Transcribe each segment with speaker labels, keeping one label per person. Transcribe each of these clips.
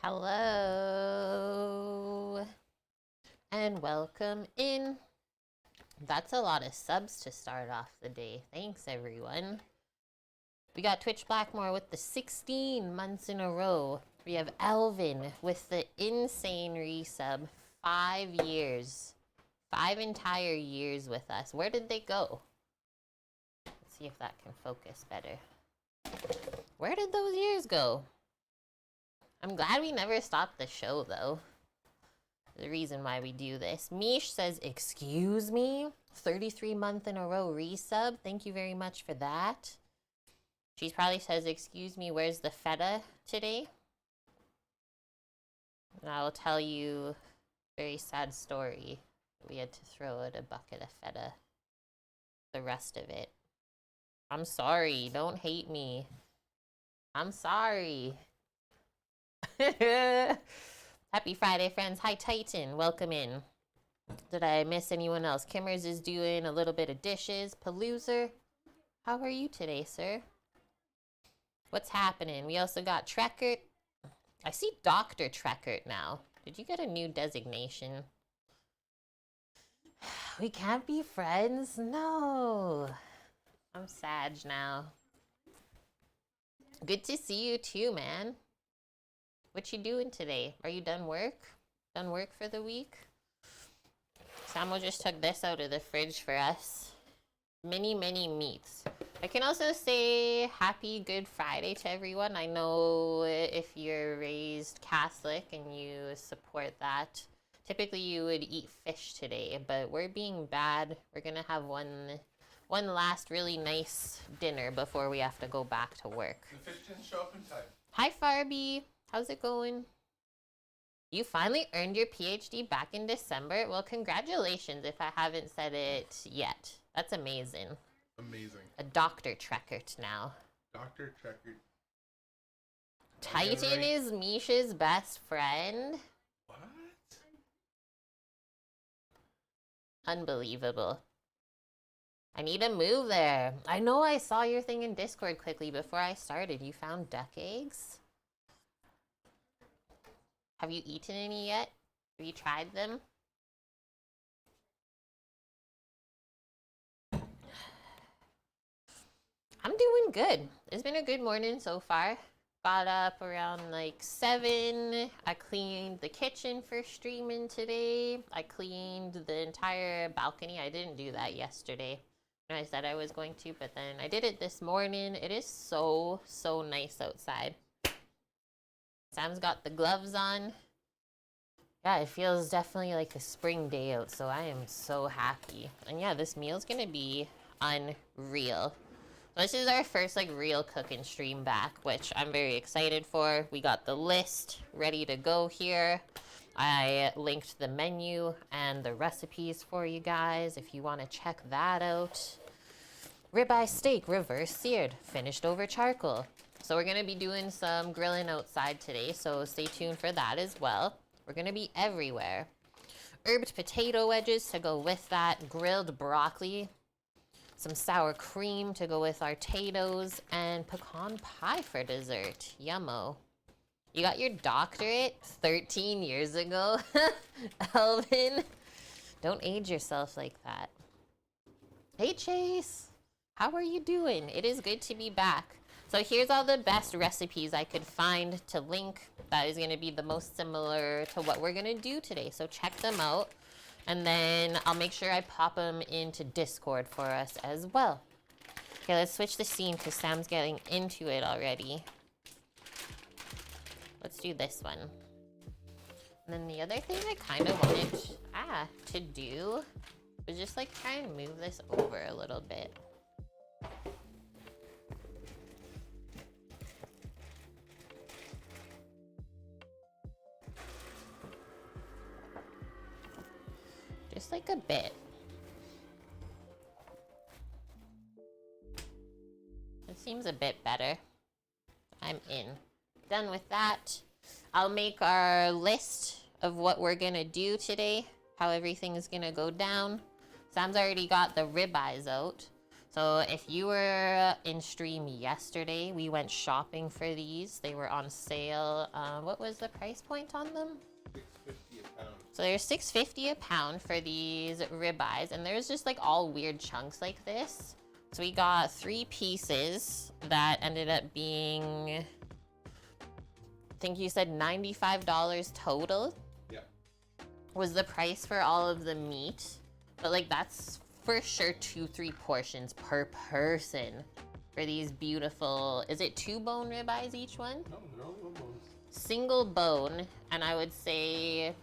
Speaker 1: Hello and welcome in. That's a lot of subs to start off the day. Thanks, everyone. We got Twitch Blackmore with the 16 months in a row. We have Elvin with the insane resub. 5 years. 5 entire years with us. Where did they go? Let's see if that can focus better. Where did those years go? I'm glad we never stopped the show, though. The reason why we do this. Mish says, excuse me? 33 month in a row resub. Thank you very much for that. She probably says, excuse me, where's the feta today? And I will tell you a very sad story. We had to throw out a bucket of feta. The rest of it. I'm sorry. Don't hate me. I'm sorry. Happy Friday, friends. Hi, Titan. Welcome in. Did I miss anyone else? Kimmers is doing a little bit of dishes. Paloozer, how are you today, sir? What's happening? We also got Trekkert. I see Dr. Trekkert now. Did you get a new designation? We can't be friends? No. I'm sad now. Good to see you too, man. What you doing today? Are you done work? Done work for the week? Samuel just took this out of the fridge for us. Many meats. I can also say happy Good Friday to everyone. I know if you're raised Catholic and you support that, typically you would eat fish today, but we're being bad. We're gonna have one last really nice dinner before we have to go back to work.
Speaker 2: The fish didn't show up in time.
Speaker 1: Hi, Farby. How's it going? You finally earned your PhD back in December? Well, congratulations if I haven't said it yet. That's amazing.
Speaker 2: Amazing.
Speaker 1: A Dr. Trekkert now.
Speaker 2: Dr. Trekkert.
Speaker 1: Titan
Speaker 2: right.
Speaker 1: is Misha's best friend?
Speaker 2: What?
Speaker 1: Unbelievable. I need to move there. I know I saw your thing in Discord quickly before I started. You found duck eggs? Have you eaten any yet? Have you tried them? I'm doing good. It's been a good morning so far. Got up around like 7. I cleaned the kitchen for streaming today. I cleaned the entire balcony. I didn't do that yesterday. I said I was going to, but then I did it this morning. It is so nice outside. Sam's got the gloves on. Yeah, it feels definitely like a spring day out, so I am so happy. And yeah, this meal's gonna be unreal. This is our first like real cooking stream back, which I'm very excited for. We got the list ready to go here. I linked the menu and the recipes for you guys if you want to check that out. Ribeye steak, reverse seared, finished over charcoal. So we're going to be doing some grilling outside today, so stay tuned for that as well. We're going to be everywhere. Herbed potato wedges to go with that, grilled broccoli, some sour cream to go with our potatoes, and pecan pie for dessert. Yummo. You got your doctorate 13 years ago, Elvin. Don't age yourself like that. Hey, Chase. How are you doing? It is good to be back. So here's all the best recipes I could find to link. That is going to be the most similar to what we're going to do today. So check them out. And then I'll make sure I pop them into Discord for us as well. Okay, let's switch the scene because Sam's getting into it already. Let's do this one. And then the other thing I kind of wanted to do was just like try and move this over a little bit. Just like a bit. It seems a bit better. I'm in. Done with that. I'll make our list of what we're gonna do today, how everything is gonna go down. Sam's already got the ribeyes out. So if you were in stream yesterday, we went shopping for these. They were on sale. What was the price point on them?
Speaker 2: $6.50 a pound.
Speaker 1: So they're $6.50 a pound for these ribeyes, and there's just like all weird chunks like this. So we got 3 pieces that ended up being, I think you said $95 total.
Speaker 2: Yeah.
Speaker 1: Was the price for all of the meat, but like that's for sure 2-3 portions per person for these beautiful, is it 2 bone ribeyes each one?
Speaker 2: No, they're only 1 bone.
Speaker 1: Single bone, and I would say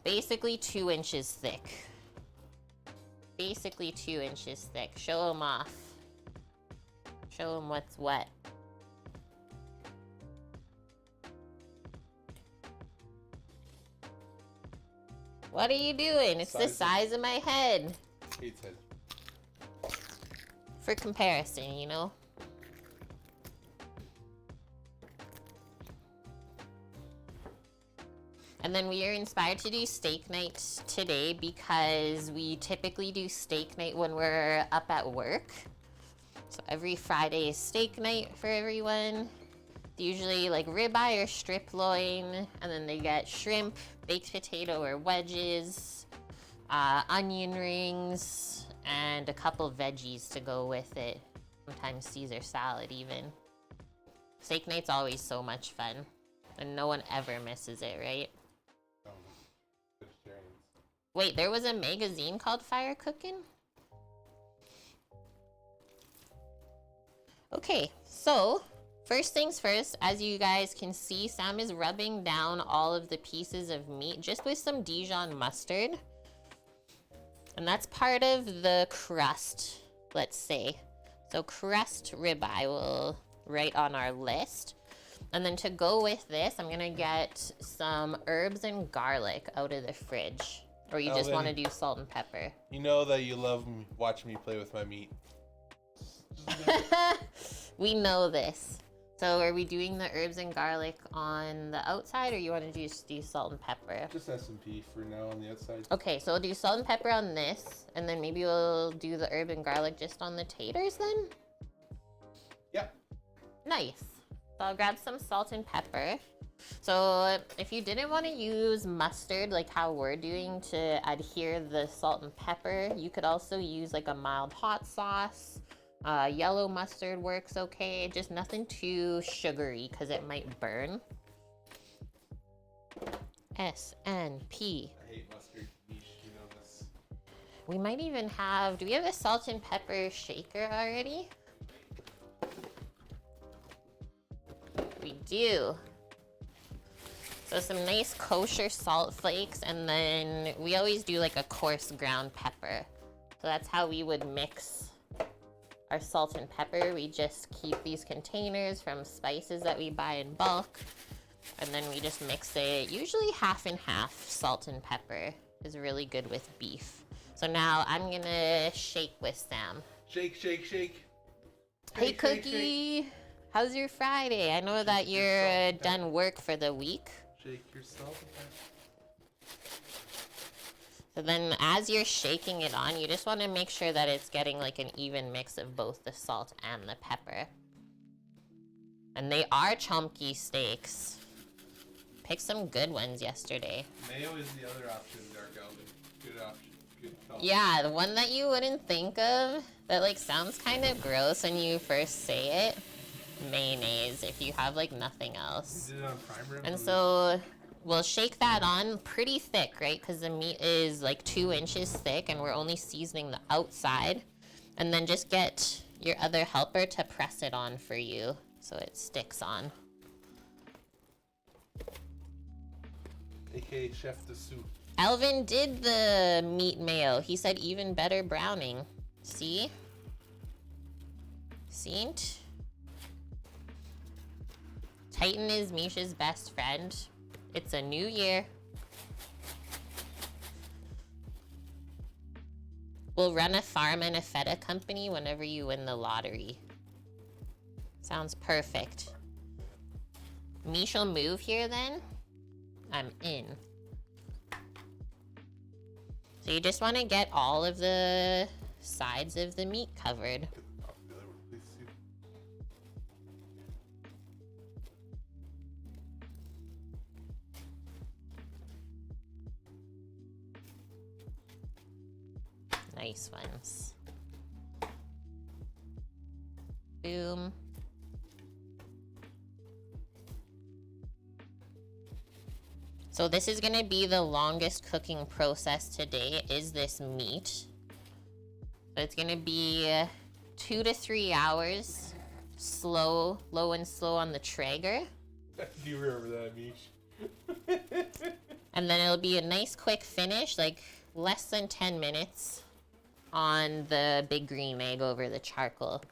Speaker 1: basically 2 inches thick. Basically 2 inches thick. Show them off. Show them what's what. What are you doing? It's the size of my head.
Speaker 2: Kate's head.
Speaker 1: For comparison, you know? And then we are inspired to do steak night today because we typically do steak night when we're up at work. So every Friday is steak night for everyone. Usually like ribeye or strip loin, and then they get shrimp, baked potato or wedges, onion rings, and a couple veggies to go with it. Sometimes Caesar salad even. Steak night's always so much fun, and no one ever misses it, right?
Speaker 2: Vegetarians.
Speaker 1: Wait, there was a magazine called Fire Cooking? Okay, so first things first, as you guys can see, Sam is rubbing down all of the pieces of meat just with some Dijon mustard. And that's part of the crust, let's say. So crust ribeye will write on our list. And then to go with this, I'm gonna get some herbs and garlic out of the fridge. Or you just want to do salt and pepper.
Speaker 2: You know that you love watching me play with my meat.
Speaker 1: We know this. So are we doing the herbs and garlic on the outside, or you want to just do salt and pepper?
Speaker 2: Just S&P for now on the outside.
Speaker 1: Okay, so we'll do salt and pepper on this, and then maybe we'll do the herb and garlic just on the taters then?
Speaker 2: Yeah.
Speaker 1: Nice. So I'll grab some salt and pepper. So if you didn't want to use mustard like how we're doing to adhere the salt and pepper, you could also use like a mild hot sauce. Yellow mustard works okay, just nothing too sugary because it might burn. S-N-P.
Speaker 2: I hate mustard. You know this.
Speaker 1: We might even have, do we have a salt and pepper shaker already? We do. So some nice kosher salt flakes, and then we always do like a coarse ground pepper. So that's how we would mix our salt and pepper. We just keep these containers from spices that we buy in bulk, and then we just mix it, usually half and half. Salt and pepper is really good with beef. So now I'm gonna shake with Sam.
Speaker 2: Shake, shake, shake.
Speaker 1: Hey
Speaker 2: Shake,
Speaker 1: Cookie,
Speaker 2: shake, shake.
Speaker 1: How's your Friday? I know that you're done work for the week.
Speaker 2: Shake yourself.
Speaker 1: So then as you're shaking it on, you just want to make sure that it's getting like an even mix of both the salt and the pepper. And they are chunky steaks. Picked some good ones yesterday.
Speaker 2: Mayo is the other option, Dark Alvin. Good option. Good call.
Speaker 1: Yeah, the one that you wouldn't think of, that like sounds kind of gross when you first say it. Mayonnaise, if you have like nothing else.
Speaker 2: You did it on prime rib?
Speaker 1: And so we'll shake that on pretty thick, right? Because the meat is like 2 inches thick and we're only seasoning the outside. And then just get your other helper to press it on for you so it sticks on.
Speaker 2: AKA Chef de Soup.
Speaker 1: Alvin did the meat mayo. He said even better browning. See? Seeint? Titan is Misha's best friend. It's a new year. We'll run a farm and a feta company whenever you win the lottery. Sounds perfect. Misha'll move here then? I'm in. So you just want to get all of the sides of the meat covered.
Speaker 2: Get the top of the other one, please, Sue.
Speaker 1: Nice ones. Boom. So this is gonna be the longest cooking process today, is this meat. So it's gonna be 2 to 3 hours, slow, low and slow on the Traeger.
Speaker 2: Do you remember that, Mish?
Speaker 1: And then it'll be a nice quick finish, like less than 10 minutes on the big green egg over the charcoal.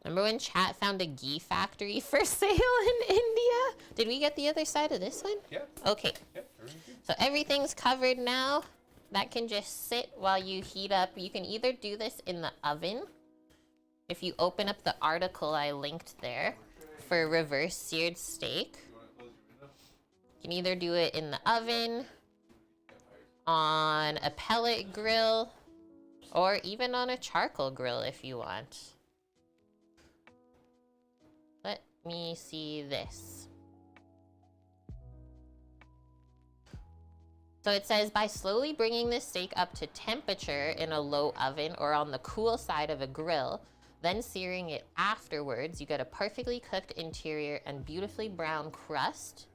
Speaker 1: Remember when chat found a ghee factory for sale in India? Did we get the other side of this one?
Speaker 2: Yeah.
Speaker 1: Okay.
Speaker 2: Yeah, everything's good.
Speaker 1: So everything's covered now. That can just sit while you heat up. You can either do this in the oven. If you open up the article I linked there for reverse seared steak,
Speaker 2: You want to close your window?
Speaker 1: you can either do it in the oven, on a pellet grill, or even on a charcoal grill if you want. Let me see this. So it says, by slowly bringing the steak up to temperature in a low oven or on the cool side of a grill, then searing it afterwards, you get a perfectly cooked interior and beautifully brown crust.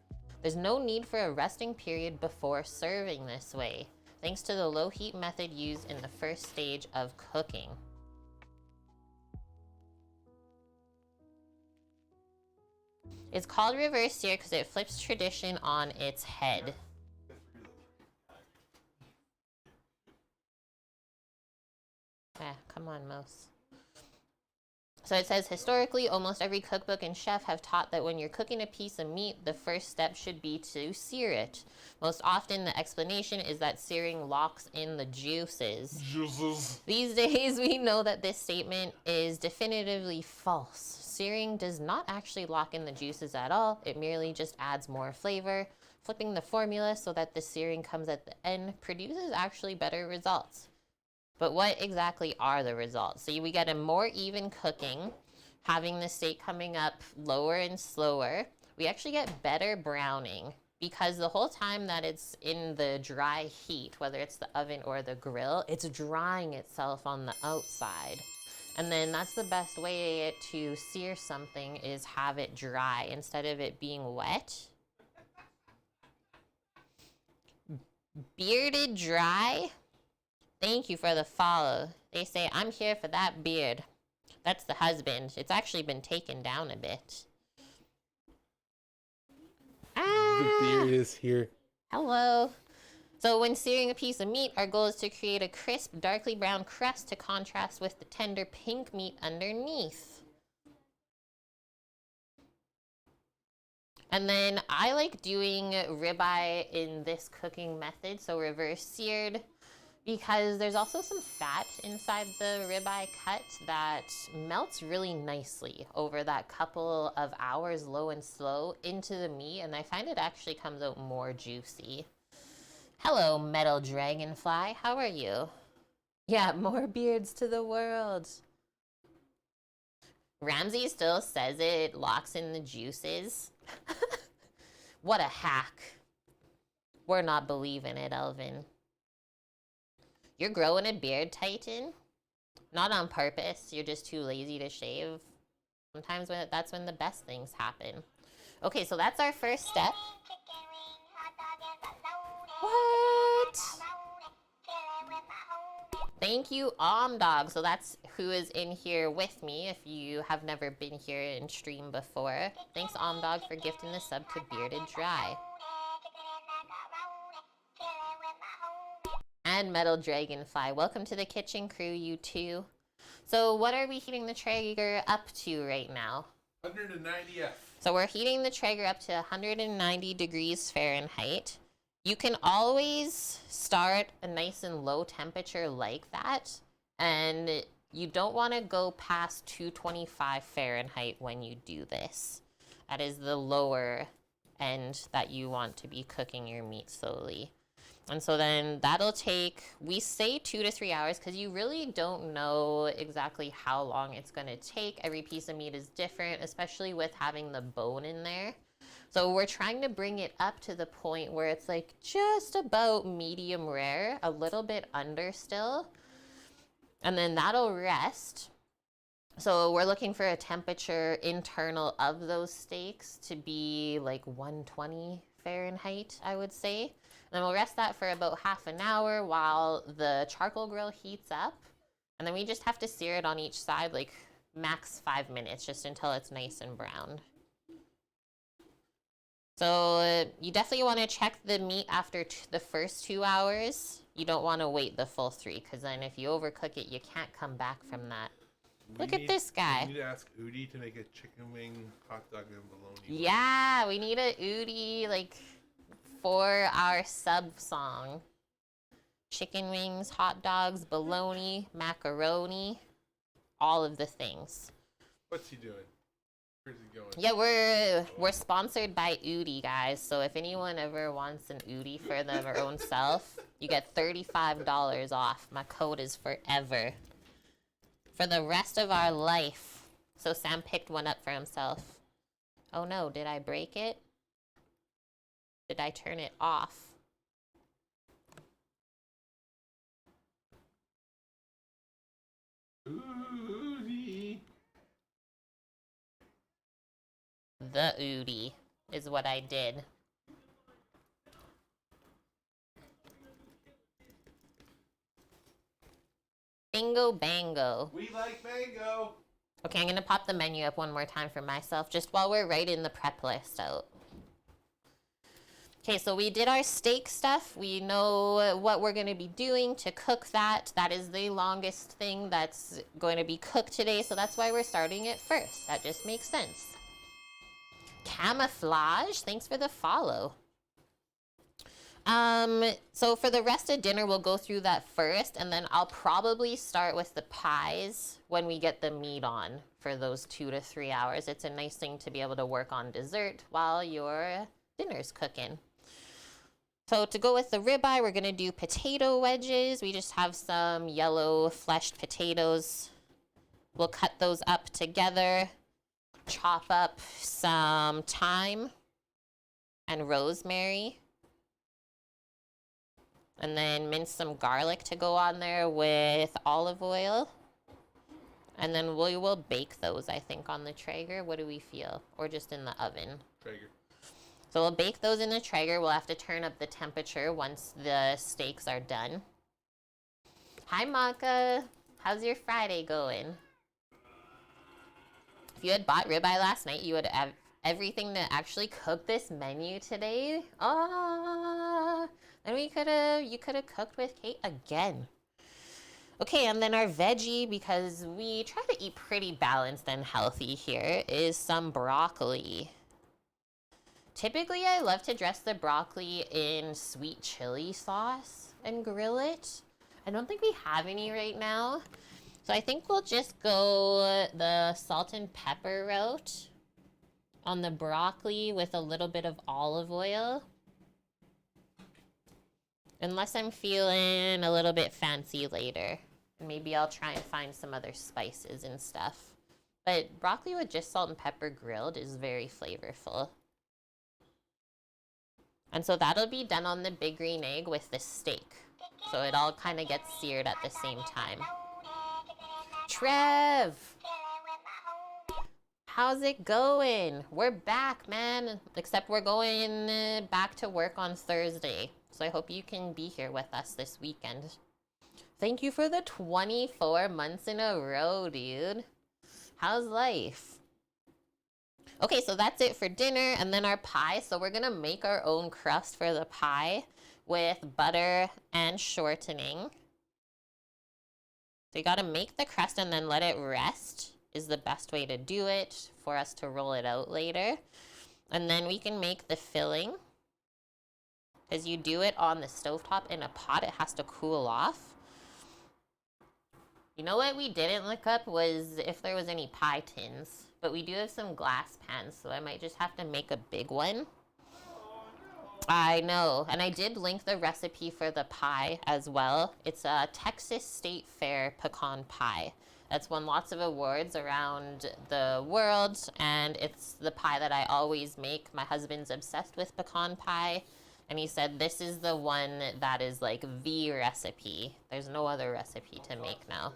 Speaker 1: There's no need for a resting period before serving this way, thanks to the low heat method used in the first stage of cooking. It's called reverse sear because it flips tradition on its head. Come on, mouse. So it says, historically, almost every cookbook and chef have taught that when you're cooking a piece of meat, the first step should be to sear it. Most often, the explanation is that searing locks in the juices. These days, we know that this statement is definitively false. Searing does not actually lock in the juices at all. It merely just adds more flavor. Flipping the formula so that the searing comes at the end produces actually better results. But what exactly are the results? So we get a more even cooking, having the steak coming up lower and slower. We actually get better browning because the whole time that it's in the dry heat, whether it's the oven or the grill, it's drying itself on the outside. And then that's the best way to sear something, is have it dry instead of it being wet. Bearded dry. Thank you for the follow. They say, I'm here for that beard. That's the husband. It's actually been taken down a bit.
Speaker 2: The beard is here.
Speaker 1: Hello. So when searing a piece of meat, our goal is to create a crisp, darkly brown crust to contrast with the tender pink meat underneath. And then I like doing ribeye in this cooking method, so reverse seared, because there's also some fat inside the ribeye cut that melts really nicely over that couple of hours, low and slow, into the meat, and I find it actually comes out more juicy. Hello, metal dragonfly, how are you? Yeah, more beards to the world. Ramsey still says it locks in the juices. What a hack. We're not believing it, Elvin. You're growing a beard, Titan? Not on purpose, you're just too lazy to shave. Sometimes that's when the best things happen. Okay, so that's our first step. What? Thank you, Dog. So that's who is in here with me if you have never been here in stream before. Thanks, Dog, for gifting the sub to Bearded Dry. And Metal Dragonfly. Welcome to the kitchen crew, you two. So what are we heating the Traeger up to right now?
Speaker 2: 190 F.
Speaker 1: So we're heating the Traeger up to 190 degrees Fahrenheit. You can always start a nice and low temperature like that, and you don't want to go past 225 Fahrenheit when you do this. That is the lower end that you want to be cooking your meat slowly. And so then that'll take, we say 2 to 3 hours because you really don't know exactly how long it's going to take. Every piece of meat is different, especially with having the bone in there. So we're trying to bring it up to the point where it's like just about medium rare, a little bit under still. And then that'll rest. So we're looking for a temperature internal of those steaks to be like 120 Fahrenheit, I would say. And then we'll rest that for about half an hour while the charcoal grill heats up. And then we just have to sear it on each side like max 5 minutes, just until it's nice and brown. So you definitely want to check the meat after the first 2 hours. You don't want to wait the full 3, because then if you overcook it, you can't come back from that. Look at this guy.
Speaker 3: We need to ask Udi to make a chicken wing, hot dog, and bologna.
Speaker 1: Yeah, we need a Udi, like, for our sub song. Chicken wings, hot dogs, bologna, macaroni, all of the things.
Speaker 3: What's he doing? Where's he going?
Speaker 1: Yeah, we're sponsored by Udi, guys. So if anyone ever wants an Udi for their own self, you get $35 off. My code is forever. For the rest of our life. So Sam picked one up for himself. Oh no, did I break it? Did I turn it off?
Speaker 3: Udi.
Speaker 1: The Udi is what I did. Bingo bango.
Speaker 3: We like mango.
Speaker 1: Okay, I'm gonna pop the menu up one more time for myself, just while we're writing the prep list out. Okay, so we did our steak stuff. We know what we're gonna be doing to cook that. That is the longest thing that's going to be cooked today, so that's why we're starting it first. That just makes sense. Camouflage, thanks for the follow. So for the rest of dinner, we'll go through that first, and then I'll probably start with the pies when we get the meat on for those 2 to 3 hours. It's a nice thing to be able to work on dessert while your dinner's cooking. So to go with the ribeye, we're gonna do potato wedges. We just have some yellow fleshed potatoes. We'll cut those up together, chop up some thyme and rosemary. And then mince some garlic to go on there with olive oil. And then we will bake those, I think, on the Traeger. What do we feel? Or just in the oven?
Speaker 3: Traeger.
Speaker 1: So we'll bake those in the Traeger. We'll have to turn up the temperature once the steaks are done. Hi, Maka. How's your Friday going? If you had bought ribeye last night, you would have everything to actually cook this menu today. And you could have cooked with Kate again. Okay, and then our veggie, because we try to eat pretty balanced and healthy here, is some broccoli. Typically, I love to dress the broccoli in sweet chili sauce and grill it. I don't think we have any right now. So I think we'll just go the salt and pepper route on the broccoli with a little bit of olive oil. Unless I'm feeling a little bit fancy later. Maybe I'll try and find some other spices and stuff. But broccoli with just salt and pepper grilled is very flavorful. And so that'll be done on the big green egg with the steak. So it all kind of gets seared at the same time. Trev! How's it going? We're back, man. Except we're going back to work on Thursday. So I hope you can be here with us this weekend. Thank you for the 24 months in a row, dude. How's life? Okay, so that's it for dinner, and then our pie. So we're gonna make our own crust for the pie with butter and shortening. So you gotta make the crust and then let it rest is the best way to do it for us to roll it out later. And then we can make the filling. As you do it on the stovetop in a pot, it has to cool off. You know what we didn't look up was if there was any pie tins. But we do have some glass pans, so I might just have to make a big one. I know, and I did link the recipe for the pie as well. It's a Texas State Fair pecan pie. That's won lots of awards around the world, and it's the pie that I always make. My husband's obsessed with pecan pie, and he said this is the one that is like the recipe. There's no other recipe to make now.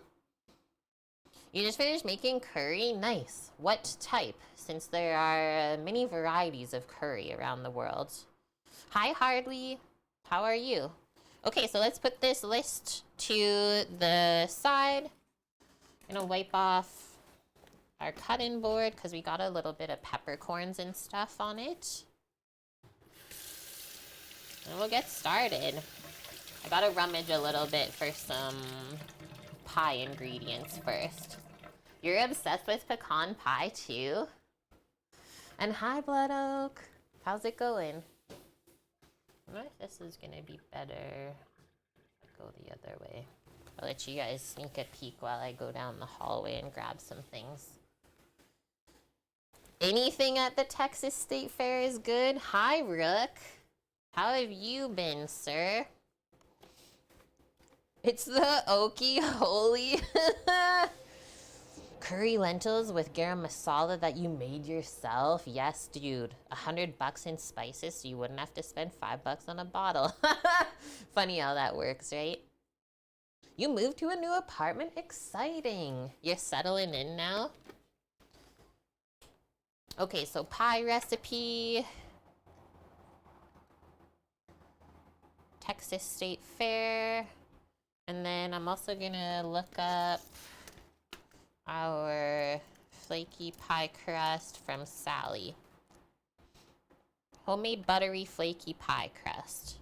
Speaker 1: You just finished making curry? Nice. What type? Since there are many varieties of curry around the world. Hi, Hardly. How are you? Okay, so let's put this list to the side. I'm gonna wipe off our cutting board because we got a little bit of peppercorns and stuff on it. And we'll get started. I gotta rummage a little bit for some pie ingredients first. You're obsessed with pecan pie too? And hi, Blood Oak. How's it going? I wonder if this is gonna be better. Go the other way. I'll let you guys sneak a peek while I go down the hallway and grab some things. Anything at the Texas State Fair is good. Hi, Rook. How have you been, sir? It's the Okie Holy curry lentils with garam masala that you made yourself. Yes, dude. $100 in spices, so you wouldn't have to spend $5 on a bottle. Funny how that works, right? You moved to a new apartment? Exciting. You're settling in now? Okay, so pie recipe. Texas State Fair. And then I'm also gonna look up our flaky pie crust from Sally. Homemade buttery flaky pie crust.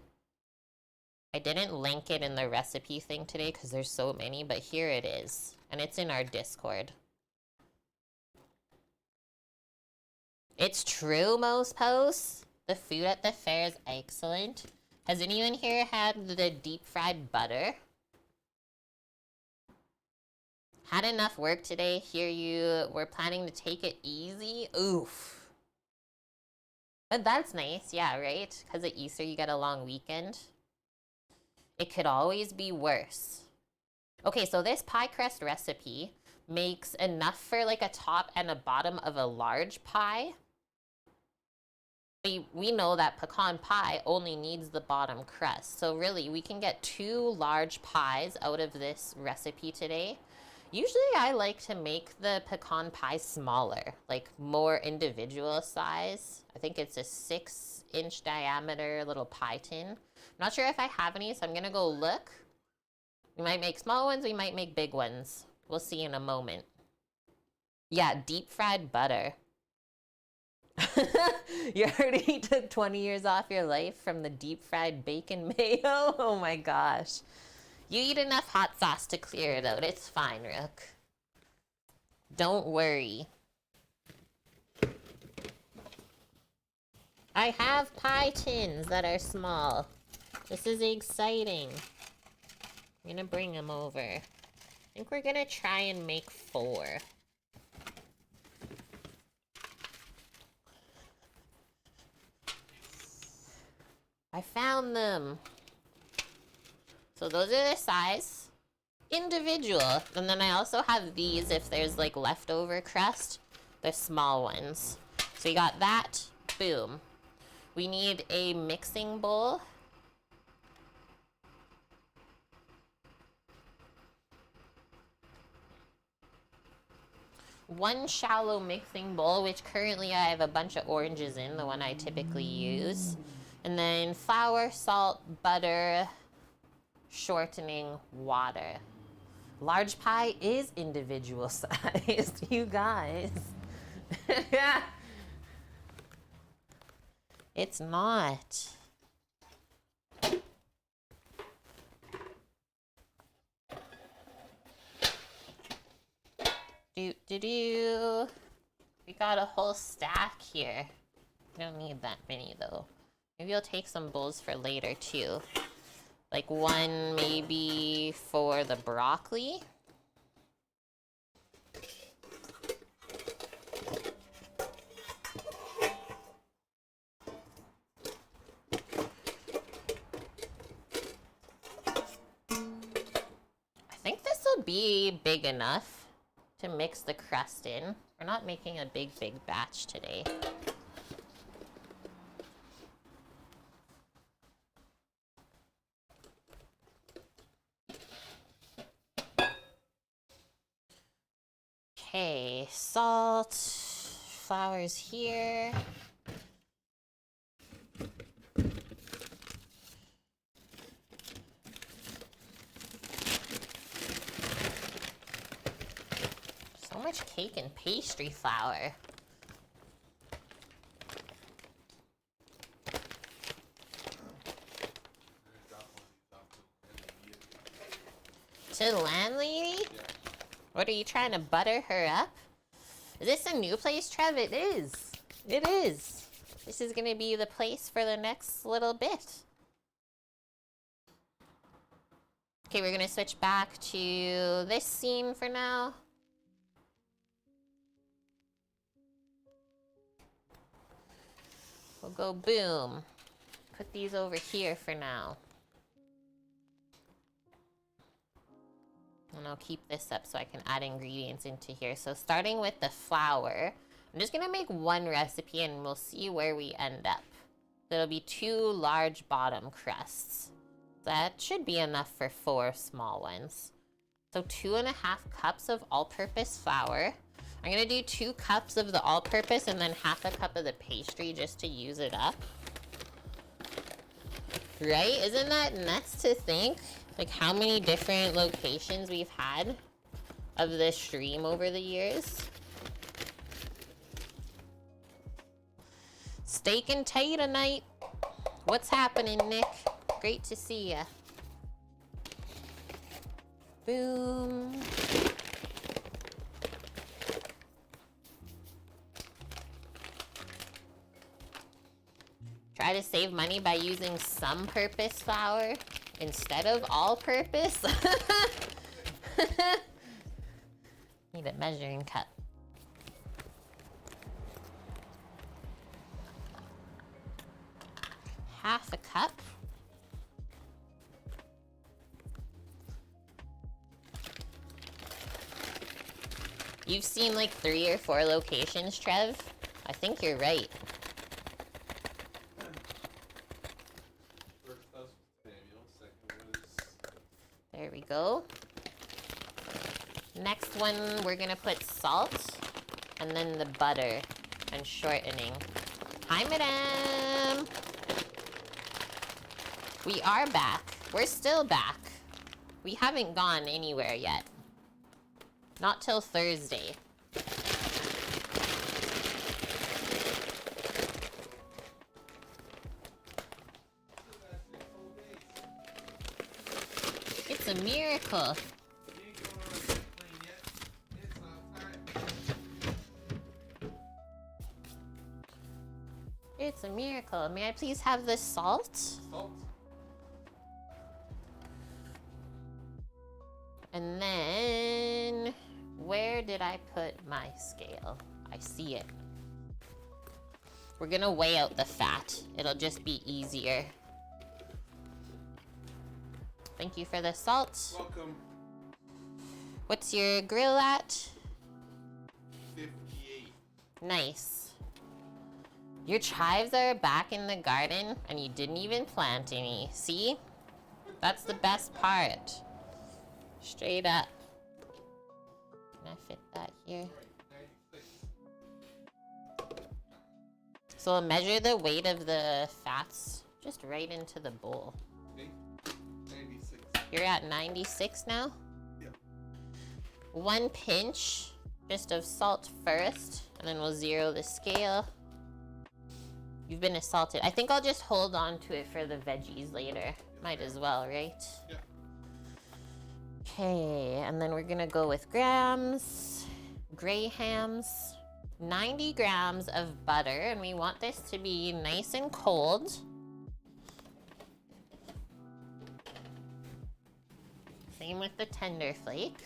Speaker 1: I didn't link it in the recipe thing today because there's so many, but here it is. And it's in our Discord. It's true, most posts. The food at the fair is excellent. Has anyone here had the deep fried butter? Had enough work today. Hear you were planning to take it easy. Oof. But that's nice. Yeah, right? Because at Easter you get a long weekend. It could always be worse. Okay, so this pie crust recipe makes enough for like a top and a bottom of a large pie. We know that pecan pie only needs the bottom crust. So really, we can get 2 large pies out of this recipe today. Usually I like to make the pecan pie smaller, like more individual size. I think it's a 6-inch diameter little pie tin. Not sure if I have any, so I'm gonna go look. We might make small ones, we might make big ones. We'll see in a moment. Yeah, deep fried butter. You already took 20 years off your life from the deep fried bacon mayo? Oh my gosh. You eat enough hot sauce to clear it out. It's fine, Rook. Don't worry. I have pie tins that are small. This is exciting. I'm gonna bring them over. I think we're gonna try and make 4. I found them. So those are the size. Individual. And then I also have these if there's like leftover crust. The small ones. So you got that. Boom. We need a mixing bowl. One shallow mixing bowl, which currently I have a bunch of oranges in, the one I typically use. And then flour, salt, butter, shortening, water. Large pie is individual sized, you guys. It's not. Do. We got a whole stack here. We don't need that many though. Maybe I'll take some bowls for later too. Like one maybe for the broccoli. should be big enough to mix the crust in. We're not making a big batch today. Okay, salt, flour's here. So much cake and pastry flour. To the landlady?
Speaker 2: Yeah.
Speaker 1: What are you trying to butter her up? Is this a new place, Trev? It is. It is. This is gonna be the place for the next little bit. Okay, we're gonna switch back to this scene for now. We'll go boom. Put these over here for now. And I'll keep this up so I can add ingredients into here. So starting with the flour, I'm just gonna make one recipe and we'll see where we end up. There'll be 2 large bottom crusts. That should be enough for 4 small ones. So 2.5 cups of all-purpose flour. I'm gonna do 2 cups of the all-purpose and then half a cup of the pastry just to use it up. Right? Isn't that nuts to think? Like how many different locations we've had of this stream over the years. Steak and tater night. What's happening, Nick? Great to see ya. Boom. Try to save money by using some purpose flour instead of all-purpose. Need a measuring cup. Half a cup. You've seen like 3 or 4 locations, Trev. I think you're right.
Speaker 2: First was Samuel, second was...
Speaker 1: There we go. Next one, we're gonna put salt and then the butter and shortening. Hi, madam. We are back. We're still back. We haven't gone anywhere yet. Not till Thursday. It's a miracle. It's a miracle. May I please have the salt?
Speaker 2: Salt.
Speaker 1: And then, where did I put my scale? I see it. We're gonna weigh out the fat. It'll just be easier. Thank you for the salt.
Speaker 2: Welcome.
Speaker 1: What's your grill at?
Speaker 2: 58.
Speaker 1: Nice. Your chives are back in the garden and you didn't even plant any. See? That's the best part. Straight up. Can I fit that here?
Speaker 2: 96.
Speaker 1: So I'll measure the weight of the fats just right into the bowl.
Speaker 2: Okay. 96.
Speaker 1: You're at 96 now?
Speaker 2: Yep.
Speaker 1: 1 pinch just of salt first, and then we'll zero the scale. You've been assaulted. I think I'll just hold on to it for the veggies later. Might as well, right?
Speaker 2: Yeah.
Speaker 1: Okay, and then we're gonna go with grams. Grahams. 90 grams of butter, and we want this to be nice and cold. Same with the tender flake.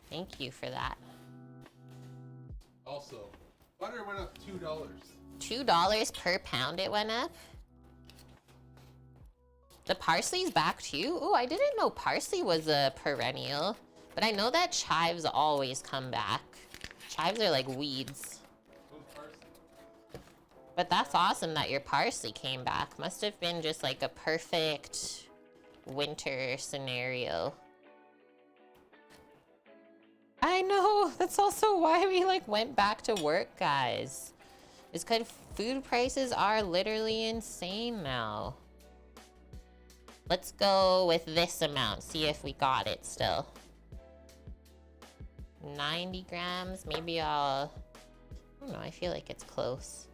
Speaker 1: Thank you for that.
Speaker 2: Also, butter went up $2.
Speaker 1: $2 per pound it went up. The parsley's back too? Ooh, I didn't know parsley was a perennial. But I know that chives always come back. Chives are like weeds. But that's awesome that your parsley came back. Must have been just like a perfect winter scenario. I know, that's also why we like went back to work, guys. It's because food prices are literally insane now. Let's go with this amount, see if we got it still. 90 grams, maybe I don't know, I feel like it's close.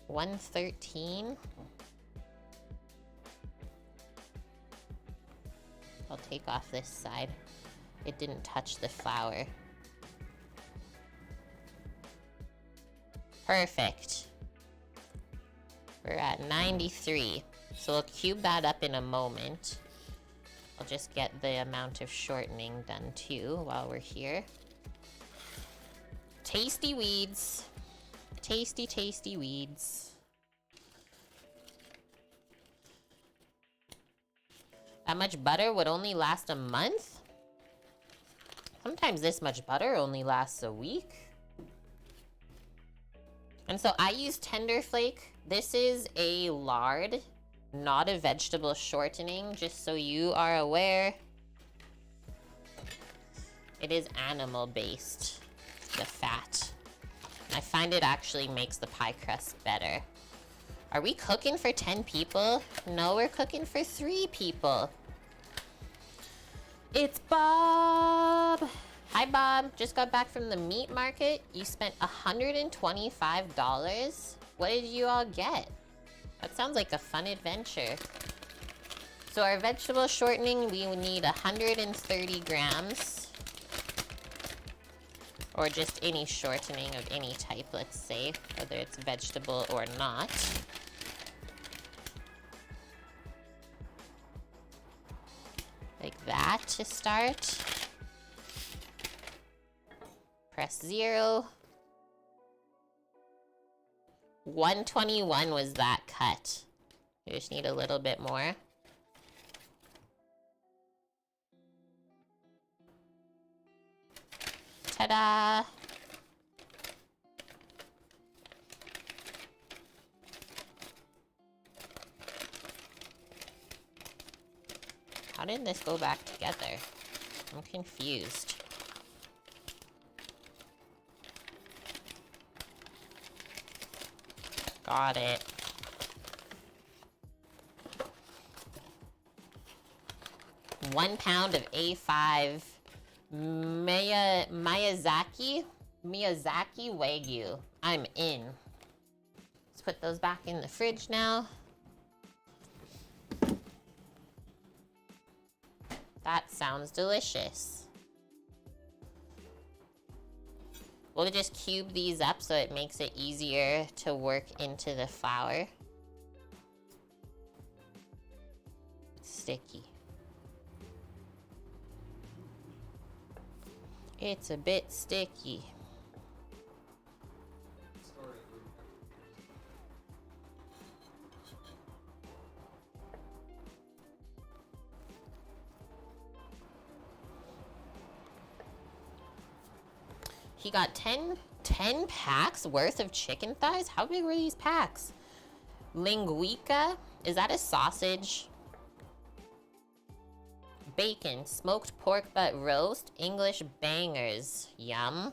Speaker 1: 113. I'll take off this side. It didn't touch the flour. Perfect. We're at 93. So we'll cube that up in a moment. I'll just get the amount of shortening done too while we're here. Tasty weeds. Tasty, tasty weeds. That much butter would only last a month? Sometimes this much butter only lasts a week. And so I use tender flake. This is a lard, not a vegetable shortening, just so you are aware. It is animal based, the fat. I find it actually makes the pie crust better. Are we cooking for 10 people? No, we're cooking for 3 people. It's Bob. Hi, Bob. Just got back from the meat market. You spent $125. What did you all get? That sounds like a fun adventure. So our vegetable shortening, we would need 130 grams. Or just any shortening of any type, let's say, whether it's vegetable or not. Like that to start. Press 0. 121 was that cut. You just need a little bit more. Ta-da! How did this go back together? I'm confused. Got it. One pound of A5 Miyazaki Wagyu. I'm in. Let's put those back in the fridge now. That sounds delicious. We'll just cube these up so it makes it easier to work into the flour. It's sticky. It's a bit sticky. He got 10 packs worth of chicken thighs? How big were these packs? Linguica? Is that a sausage? Bacon, smoked pork butt roast, English bangers. Yum.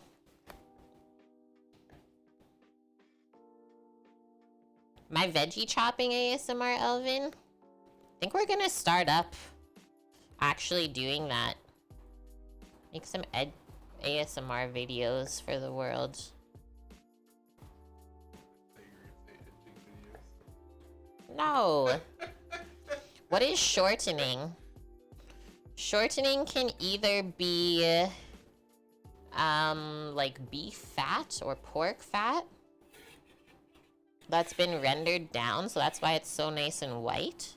Speaker 1: My veggie chopping ASMR, Elvin? I think we're gonna start up actually doing that. Make some ASMR videos for the world. No. What is shortening? Shortening can either be like beef fat or pork fat that's been rendered down, so that's why it's so nice and white.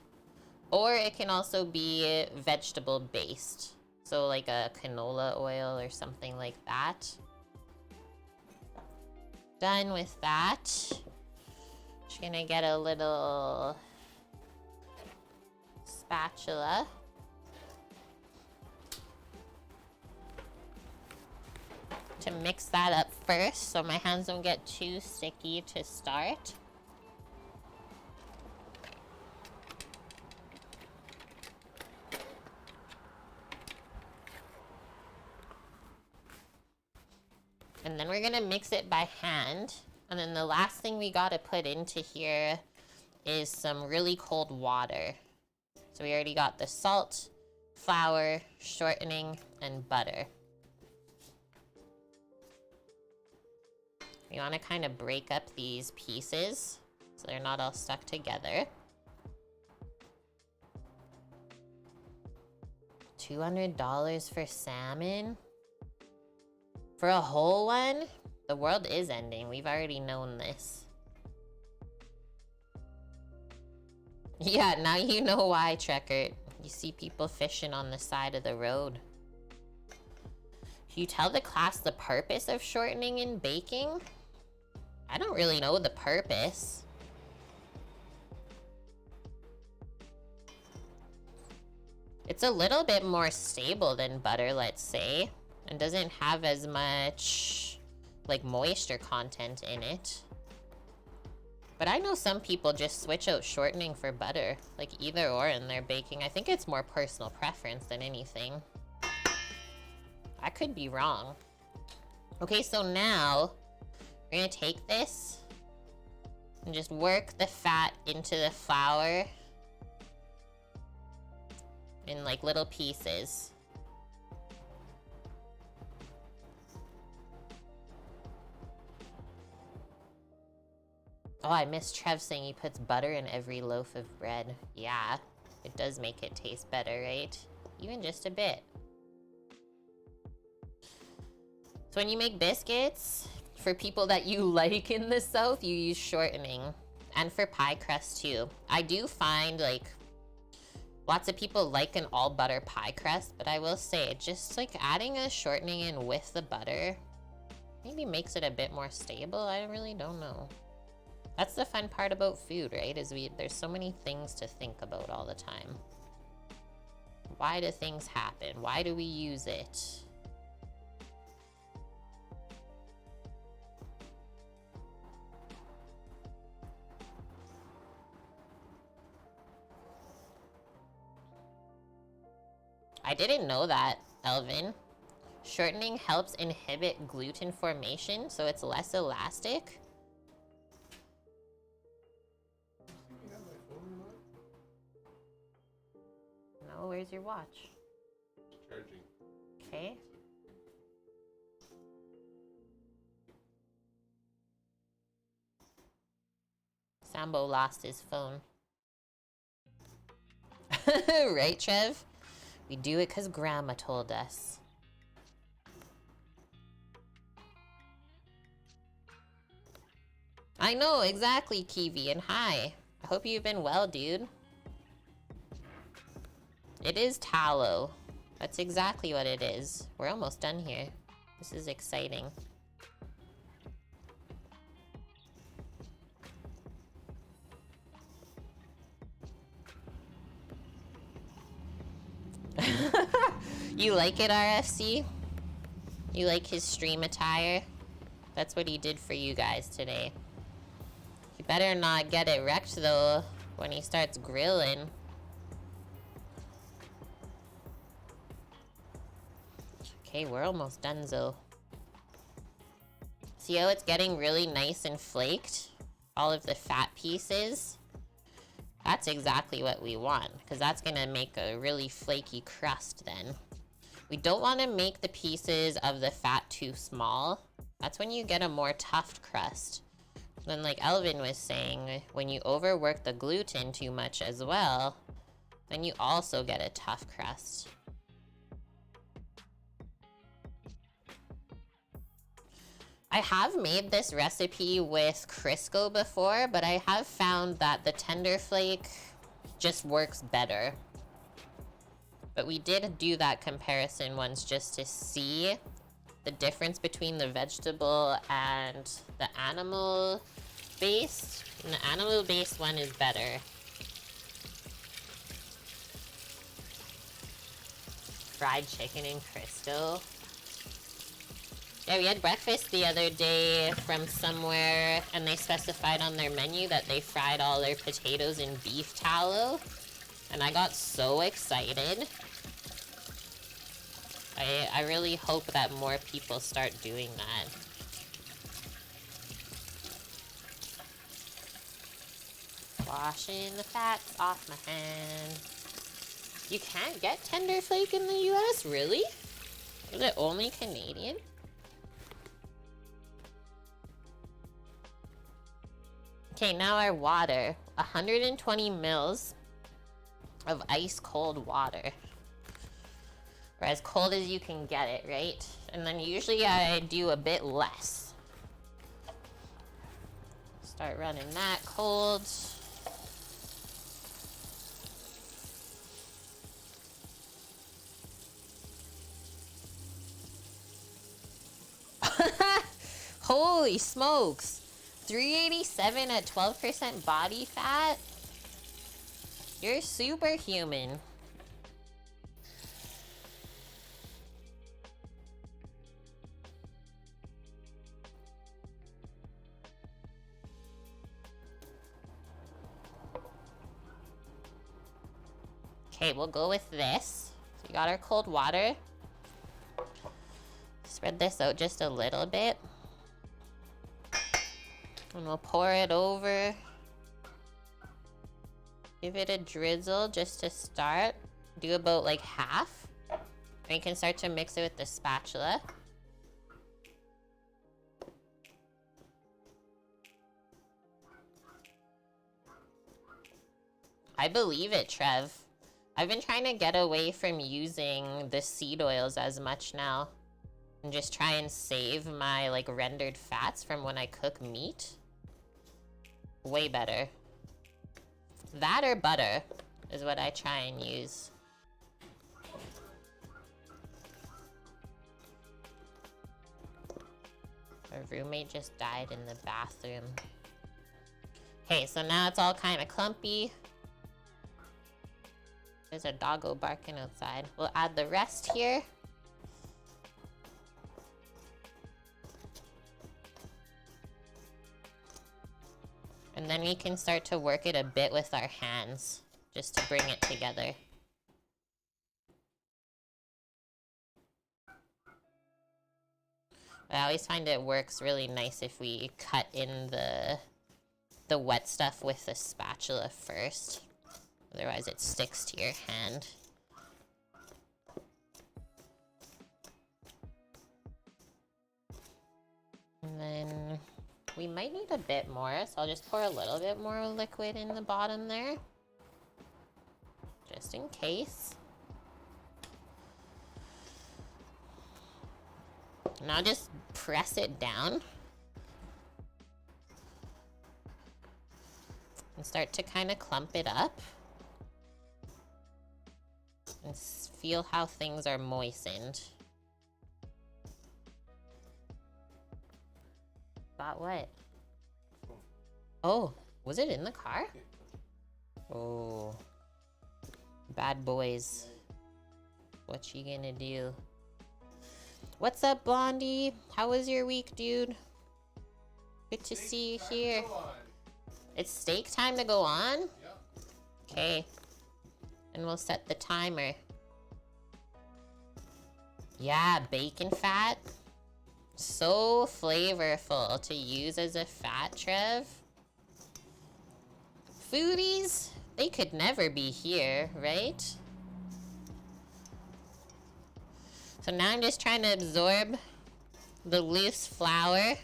Speaker 1: Or it can also be vegetable based. So like a canola oil or something like that. Done with that. Just gonna get a little spatula. To mix that up first so my hands don't get too sticky to start. And then we're gonna mix it by hand. And then the last thing we gotta put into here is some really cold water. So we already got the salt, flour, shortening, and butter. You wanna kind of break up these pieces so they're not all stuck together. $200 for salmon? For a whole one? The world is ending. We've already known this. Yeah, now you know why, Trekkert. You see people fishing on the side of the road. Can you tell the class the purpose of shortening and baking? I don't really know the purpose. It's a little bit more stable than butter, let's say, and doesn't have as much like moisture content in it. But I know some people just switch out shortening for butter, like either or in their baking. I think it's more personal preference than anything. I could be wrong. Okay, so now we're gonna take this and just work the fat into the flour in like little pieces. Oh, I missed Trev saying he puts butter in every loaf of bread. Yeah, it does make it taste better, right? Even just a bit. So when you make biscuits, for people that you like in the South, you use shortening. And for pie crust too. I do find like lots of people like an all butter pie crust, but I will say just like adding a shortening in with the butter maybe makes it a bit more stable. I really don't know. That's the fun part about food, right? Is there's so many things to think about all the time. Why do things happen? Why do we use it? I didn't know that, Elvin. Shortening helps inhibit gluten formation, so it's less elastic. No, where's your watch?
Speaker 3: Charging.
Speaker 1: Okay. Sambo lost his phone. Right, Trev? We do it because Grandma told us. I know, exactly, Kiwi, and hi. I hope you've been well, dude. It is tallow. That's exactly what it is. We're almost done here. This is exciting. You like it, RFC? You like his stream attire? That's what he did for you guys today. You better not get it wrecked, though, when he starts grilling. Okay, we're almost done, Zo. See how it's getting really nice and flaked? All of the fat pieces? That's exactly what we want, because that's gonna make a really flaky crust then. We don't want to make the pieces of the fat too small. That's when you get a more tough crust. Then like Elvin was saying, when you overwork the gluten too much as well, then you also get a tough crust. I have made this recipe with Crisco before, but I have found that the tender flake just works better. But we did do that comparison once just to see the difference between the vegetable and the animal plant-based, and the animal-based one is better. Fried chicken in Crystal. Yeah, we had breakfast the other day from somewhere, and they specified on their menu that they fried all their potatoes in beef tallow, and I got so excited. I really hope that more people start doing that. Washing the fats off my hand. You can't get tender flake in the US, really? Is it only Canadian? Okay, now our water. 120 mils of ice cold water. Or as cold as you can get it, right? And then usually I do a bit less. Start running that cold. Holy smokes! 387 at 12% body fat? You're superhuman. Okay, we'll go with this. So we got our cold water. Spread this out just a little bit. And we'll pour it over. Give it a drizzle just to start. Do about like half. And you can start to mix it with the spatula. I believe it, Trev. I've been trying to get away from using the seed oils as much now. And just try and save my like rendered fats from when I cook meat. Way better. That or butter is what I try and use. Our roommate just died in the bathroom. Okay, so now it's all kind of clumpy. There's a doggo barking outside. We'll add the rest here. And then we can start to work it a bit with our hands, just to bring it together. I always find it works really nice if we cut in the wet stuff with the spatula first. Otherwise it sticks to your hand. And then we might need a bit more, so I'll just pour a little bit more liquid in the bottom there. Just in case. Now just press it down. And start to kind of clump it up. And feel how things are moistened. Got what? Oh, was it in the car? Oh. Bad boys. What you gonna do? What's up, Blondie? How was your week, dude? Good to see you here. It's steak time to go on?
Speaker 2: Yep.
Speaker 1: Okay. And we'll set the timer. Yeah, bacon fat. So flavorful to use as a fat, Trev. Foodies, they could never be here, right? So now I'm just trying to absorb the loose flour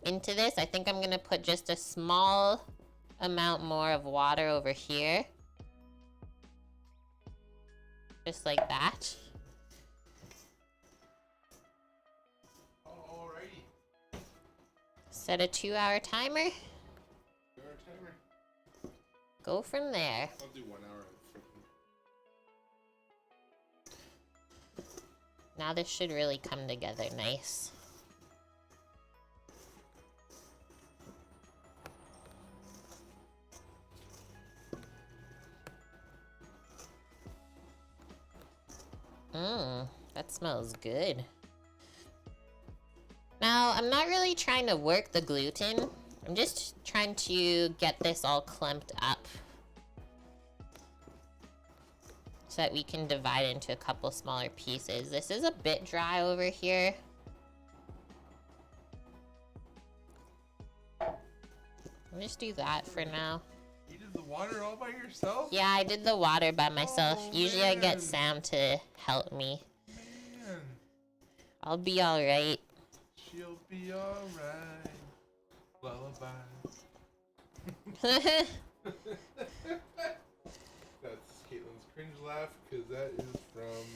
Speaker 1: into this. I think I'm gonna put just a small amount more of water over here. Just like that.
Speaker 2: Alrighty.
Speaker 1: Set a 2-hour timer.
Speaker 2: 2-hour timer.
Speaker 1: Go from there.
Speaker 2: I'll do 1 hour.
Speaker 1: Now this should really come together nice. That smells good. Now, I'm not really trying to work the gluten. I'm just trying to get this all clumped up so that we can divide into a couple smaller pieces. This is a bit dry over here. I'll just do that for now.
Speaker 3: You did the water all by yourself?
Speaker 1: Yeah, I did the water by myself.
Speaker 3: Oh,
Speaker 1: Usually I
Speaker 3: man.
Speaker 1: get Sam to help me.
Speaker 3: Man,
Speaker 1: I'll be alright.
Speaker 3: she'll be alright. Lullaby. That's Caitlin's cringe laugh, because that is from...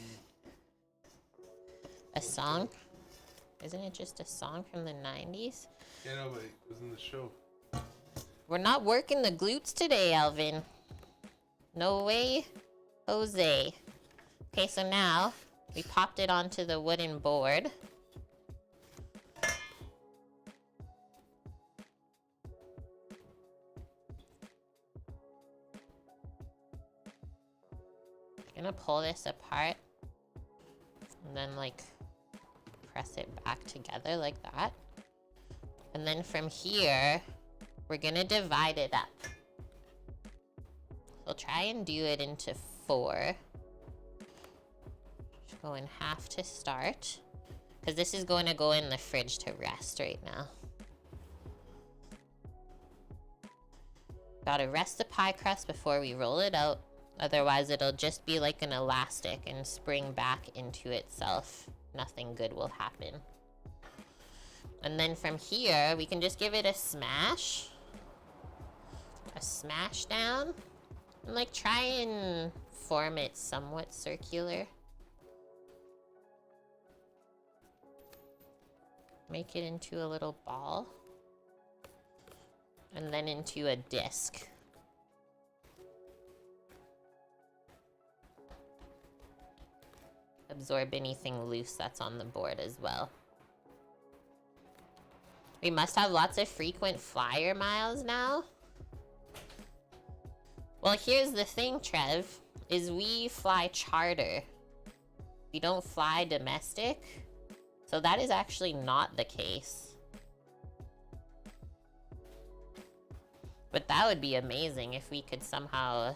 Speaker 1: A song? Isn't it just a song from the 90s?
Speaker 3: Yeah, no, but it was in the show.
Speaker 1: We're not working the glutes today, Alvin. No way, Jose. Okay, so now we popped it onto the wooden board. I'm gonna pull this apart and then like press it back together like that. And then from here, we're gonna divide it up. We'll try and do it into 4. Just go in half to start, because this is going to go in the fridge to rest right now. Gotta rest the pie crust before we roll it out, otherwise it'll just be like an elastic and spring back into itself. Nothing good will happen. And then from here, we can just give it a smash down, and like try and form it somewhat circular. Make it into a little ball, and then into a disc. Absorb anything loose that's on the board as well. We must have lots of frequent flyer miles now. Well, here's the thing, Trev, is we fly charter. We don't fly domestic. So that is actually not the case. But that would be amazing if we could somehow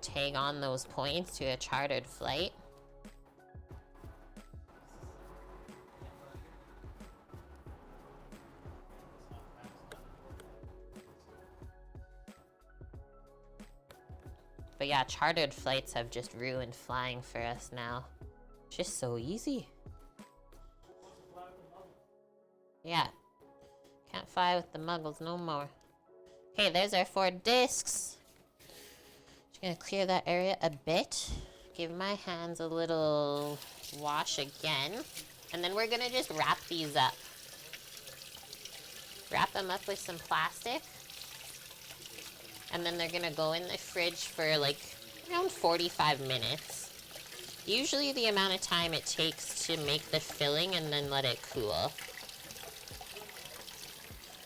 Speaker 1: tag on those points to a chartered flight. But yeah, chartered flights have just ruined flying for us now. It's just so easy. Yeah. Can't fly with the muggles no more. Okay, there's our 4 discs. Just gonna clear that area a bit. Give my hands a little wash again. And then we're gonna just wrap these up. Wrap them up with some plastic. And then they're gonna go in the fridge for like around 45 minutes. Usually the amount of time it takes to make the filling and then let it cool.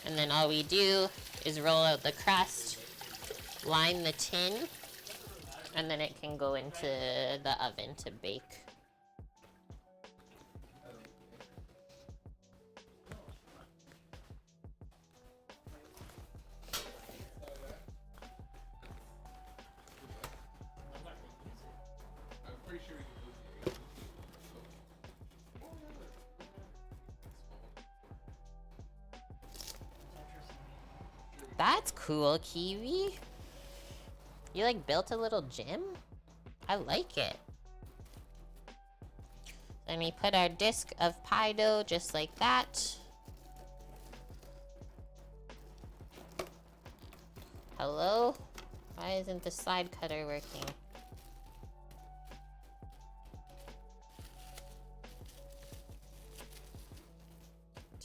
Speaker 1: And then all we do is roll out the crust, line the tin, and then it can go into the oven to bake. That's cool, Kiwi. You like built a little gym? I like it. Then we put our disc of pie dough just like that. Hello? Why isn't the slide cutter working?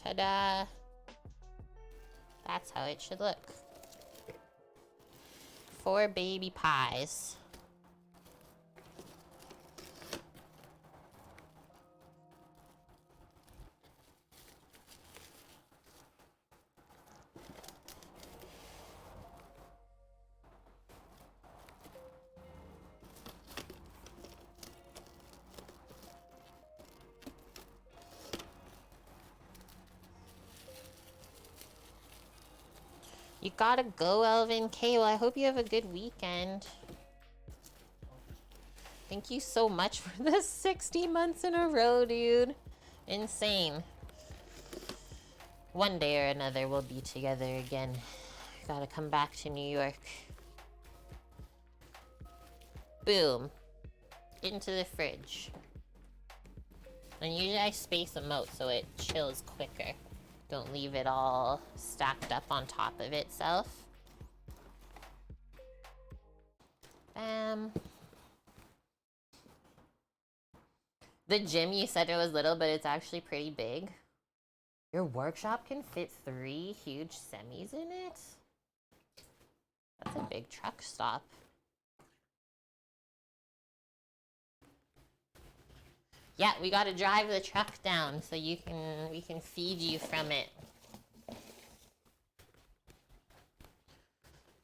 Speaker 1: Ta-da! That's how it should look. 4 baby pies. You gotta go, Elvin. Okay, well, I hope you have a good weekend. Thank you so much for the 60 months in a row, dude. Insane. One day or another, we'll be together again. Gotta come back to New York. Boom. Into the fridge. And usually I space them out so it chills quicker. Don't leave it all stacked up on top of itself. Bam. The gym, you said it was little, but it's actually pretty big. Your workshop can fit 3 huge semis in it? That's a big truck stop. Yeah, we gotta drive the truck down so we can feed you from it.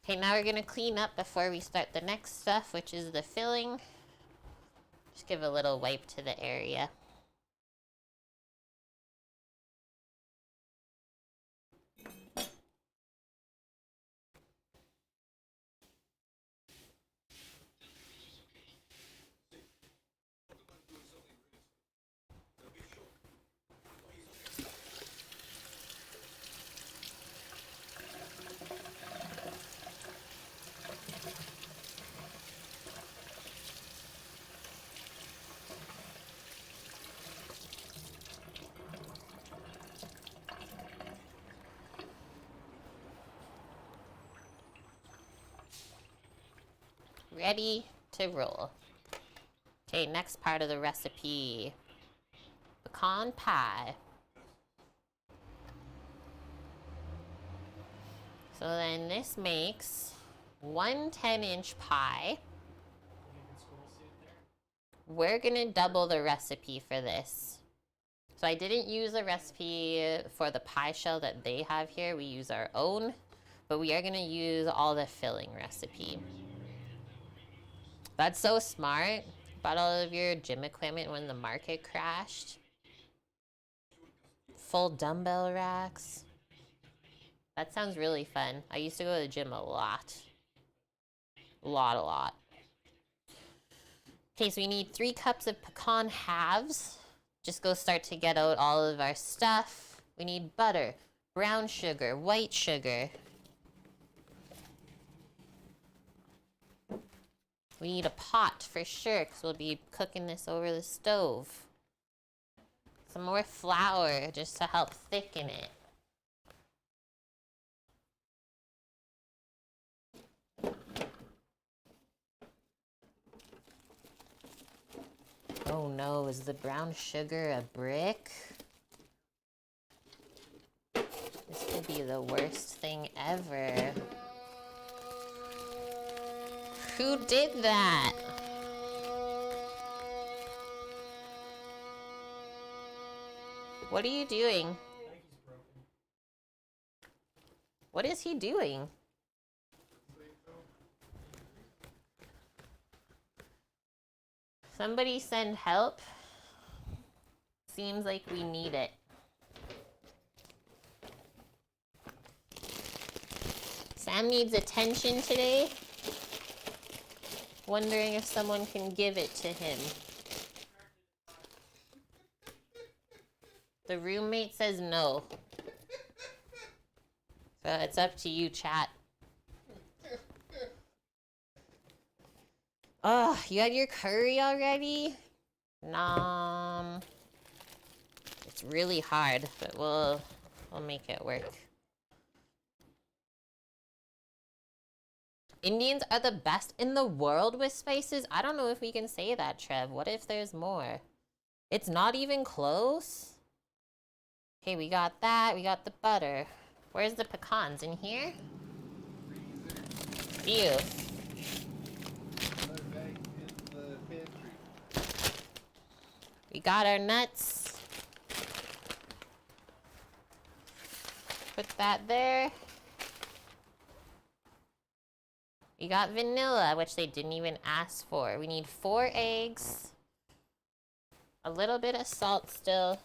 Speaker 1: Okay, now we're gonna clean up before we start the next stuff, which is the filling. Just give a little wipe to the area. Ready to roll. Okay, next part of the recipe. Pecan pie. So then this makes 1 10-inch pie. We're gonna double the recipe for this. So I didn't use a recipe for the pie shell that they have here. We use our own, but we are gonna use all the filling recipe. That's so smart. Bought all of your gym equipment when the market crashed. Full dumbbell racks. That sounds really fun. I used to go to the gym a lot. A lot. Okay, so we need 3 cups of pecan halves. Just go start to get out all of our stuff. We need butter, brown sugar, white sugar. We need a pot for sure, because we'll be cooking this over the stove. Some more flour, just to help thicken it. Oh no, is the brown sugar a brick? This could be the worst thing ever. Who did that? What are you doing? What is he doing? Somebody send help. Seems like we need it. Sam needs attention today. Wondering if someone can give it to him. The roommate says no. So it's up to you, chat. Oh, you had your curry already? Nom. It's really hard, but we'll make it work. Indians are the best in the world with spices? I don't know if we can say that, Trev. What if there's more? It's not even close? Okay, we got that. We got the butter. Where's the pecans? In here? Ew. We got our nuts. Put that there. We got vanilla, which they didn't even ask for. We need 4 eggs. A little bit of salt still.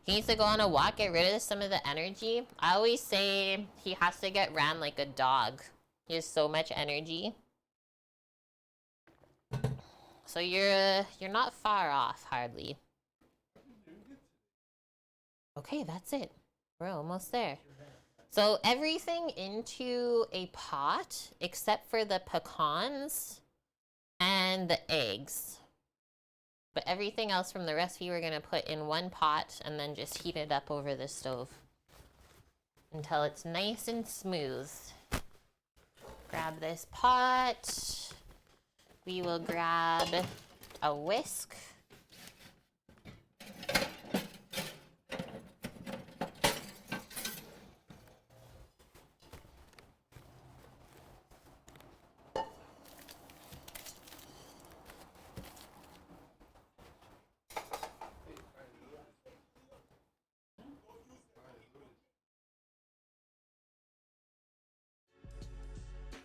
Speaker 1: He needs to go on a walk, get rid of some of the energy. I always say he has to get ran like a dog. He has so much energy. So you're not far off, hardly. Okay, that's it. We're almost there. So everything into a pot except for the pecans and the eggs. But everything else from the recipe we're gonna put in one pot and then just heat it up over the stove until it's nice and smooth. Grab this pot. We will grab a whisk.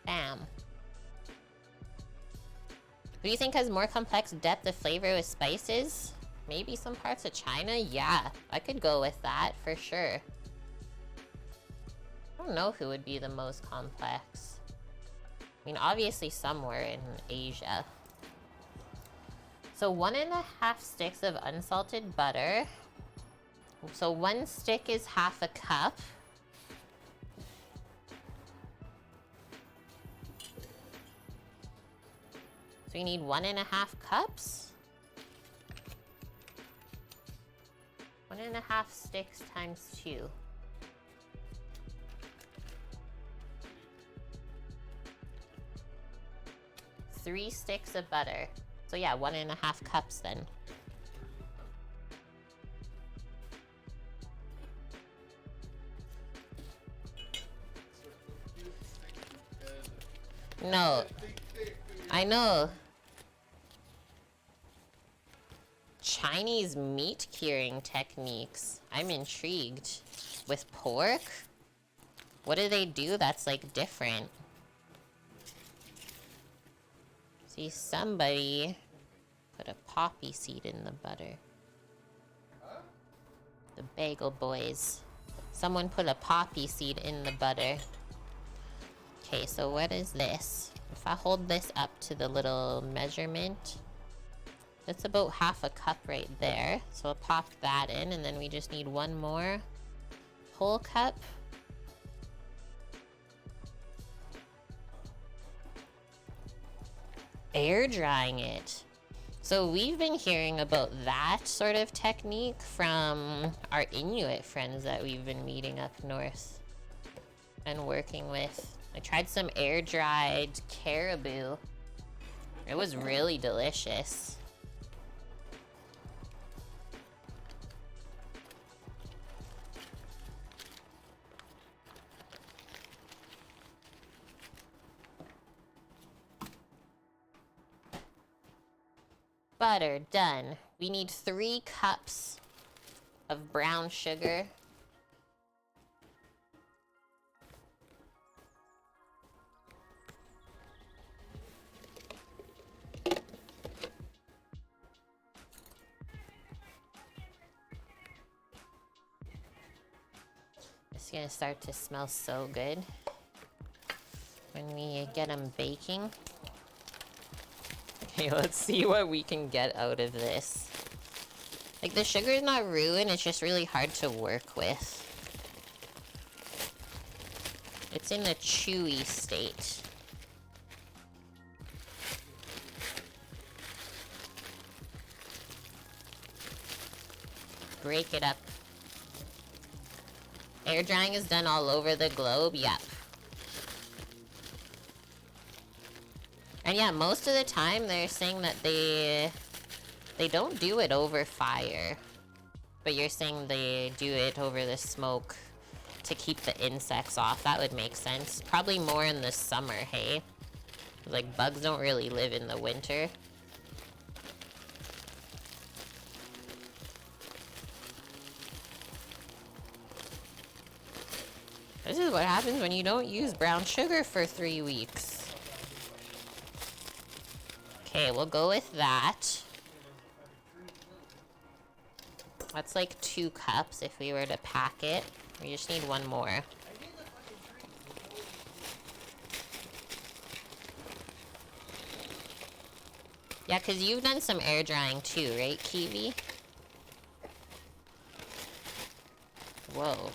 Speaker 1: Bam. Who do you think has more complex depth of flavor with spices? Maybe some parts of China? Yeah, I could go with that for sure. I don't know who would be the most complex. I mean, obviously somewhere in Asia. So 1.5 sticks of unsalted butter. So 1 stick is half a cup. So you need 1.5 cups. 1.5 sticks times 2. Three sticks of butter. So yeah, 1.5 cups then. No, I know. Chinese meat curing techniques. I'm intrigued. With pork? What do they do that's like different? See, somebody put a poppy seed in the butter. The bagel boys. Someone put a poppy seed in the butter. Okay, so what is this? If I hold this up to the little measurement, that's about half a cup right there. So I'll pop that in, and then we just need one more whole cup. Air drying it. So we've been hearing about that sort of technique from our Inuit friends that we've been meeting up north and working with. I tried some air dried caribou. It was really delicious. Butter, done. We need 3 cups of brown sugar. It's gonna start to smell so good when we get them baking. Okay, let's see what we can get out of this. Like, the sugar is not ruined, it's just really hard to work with. It's in a chewy state. Break it up. Air drying is done all over the globe, yep. And yeah, most of the time they're saying that they don't do it over fire. But you're saying they do it over the smoke to keep the insects off. That would make sense. Probably more in the summer, hey? Like, bugs don't really live in the winter. This is what happens when you don't use brown sugar for 3 weeks. Okay, we'll go with that. That's like 2 cups if we were to pack it. We just need 1 more. Yeah, because you've done some air drying too, right, Kiwi? Whoa.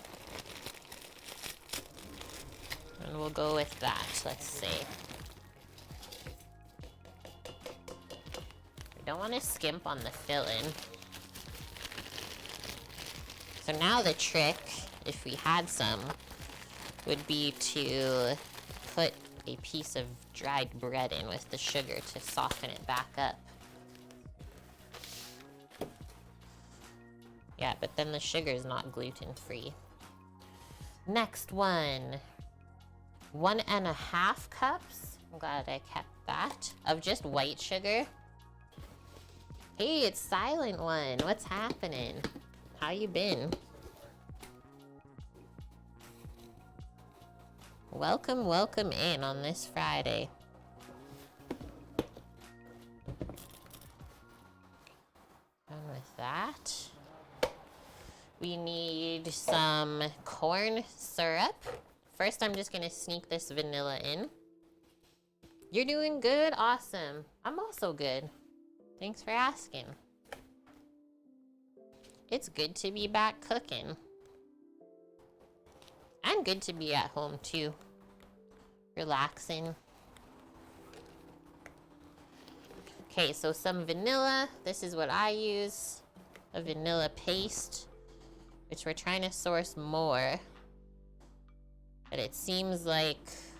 Speaker 1: And we'll go with that, let's see. We don't want to skimp on the filling. So now the trick, if we had some, would be to put a piece of dried bread in with the sugar to soften it back up. Yeah, but then the sugar is not gluten-free. Next one. 1.5 cups. I'm glad I kept that. Of just white sugar. Hey, it's Silent One. What's happening? How you been? Welcome, welcome in on this Friday. And with that, we need some corn syrup. First, I'm just gonna sneak this vanilla in. You're doing good, awesome. I'm also good. Thanks for asking. It's good to be back cooking. And good to be at home too. Relaxing. Okay, so some vanilla. This is what I use. A vanilla paste, which we're trying to source more. But it seems like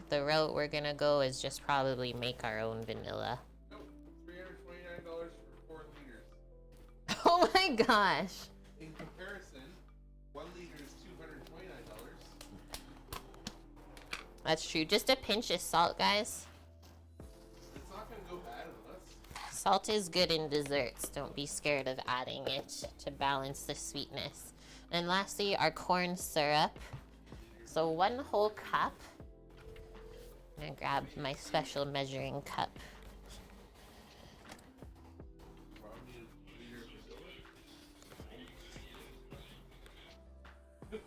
Speaker 1: the route we're gonna go is just probably make our own vanilla.
Speaker 2: Nope, $329 for 4 liters.
Speaker 1: Oh my gosh.
Speaker 2: In comparison, 1 liter is $229.
Speaker 1: That's true. Just a pinch of salt, guys.
Speaker 2: It's not gonna go bad unless.
Speaker 1: Salt is good in desserts. Don't be scared of adding it to balance the sweetness. And lastly, our corn syrup. So 1 whole cup. I'm gonna grab my special measuring cup.
Speaker 2: Probably a liter of vanilla.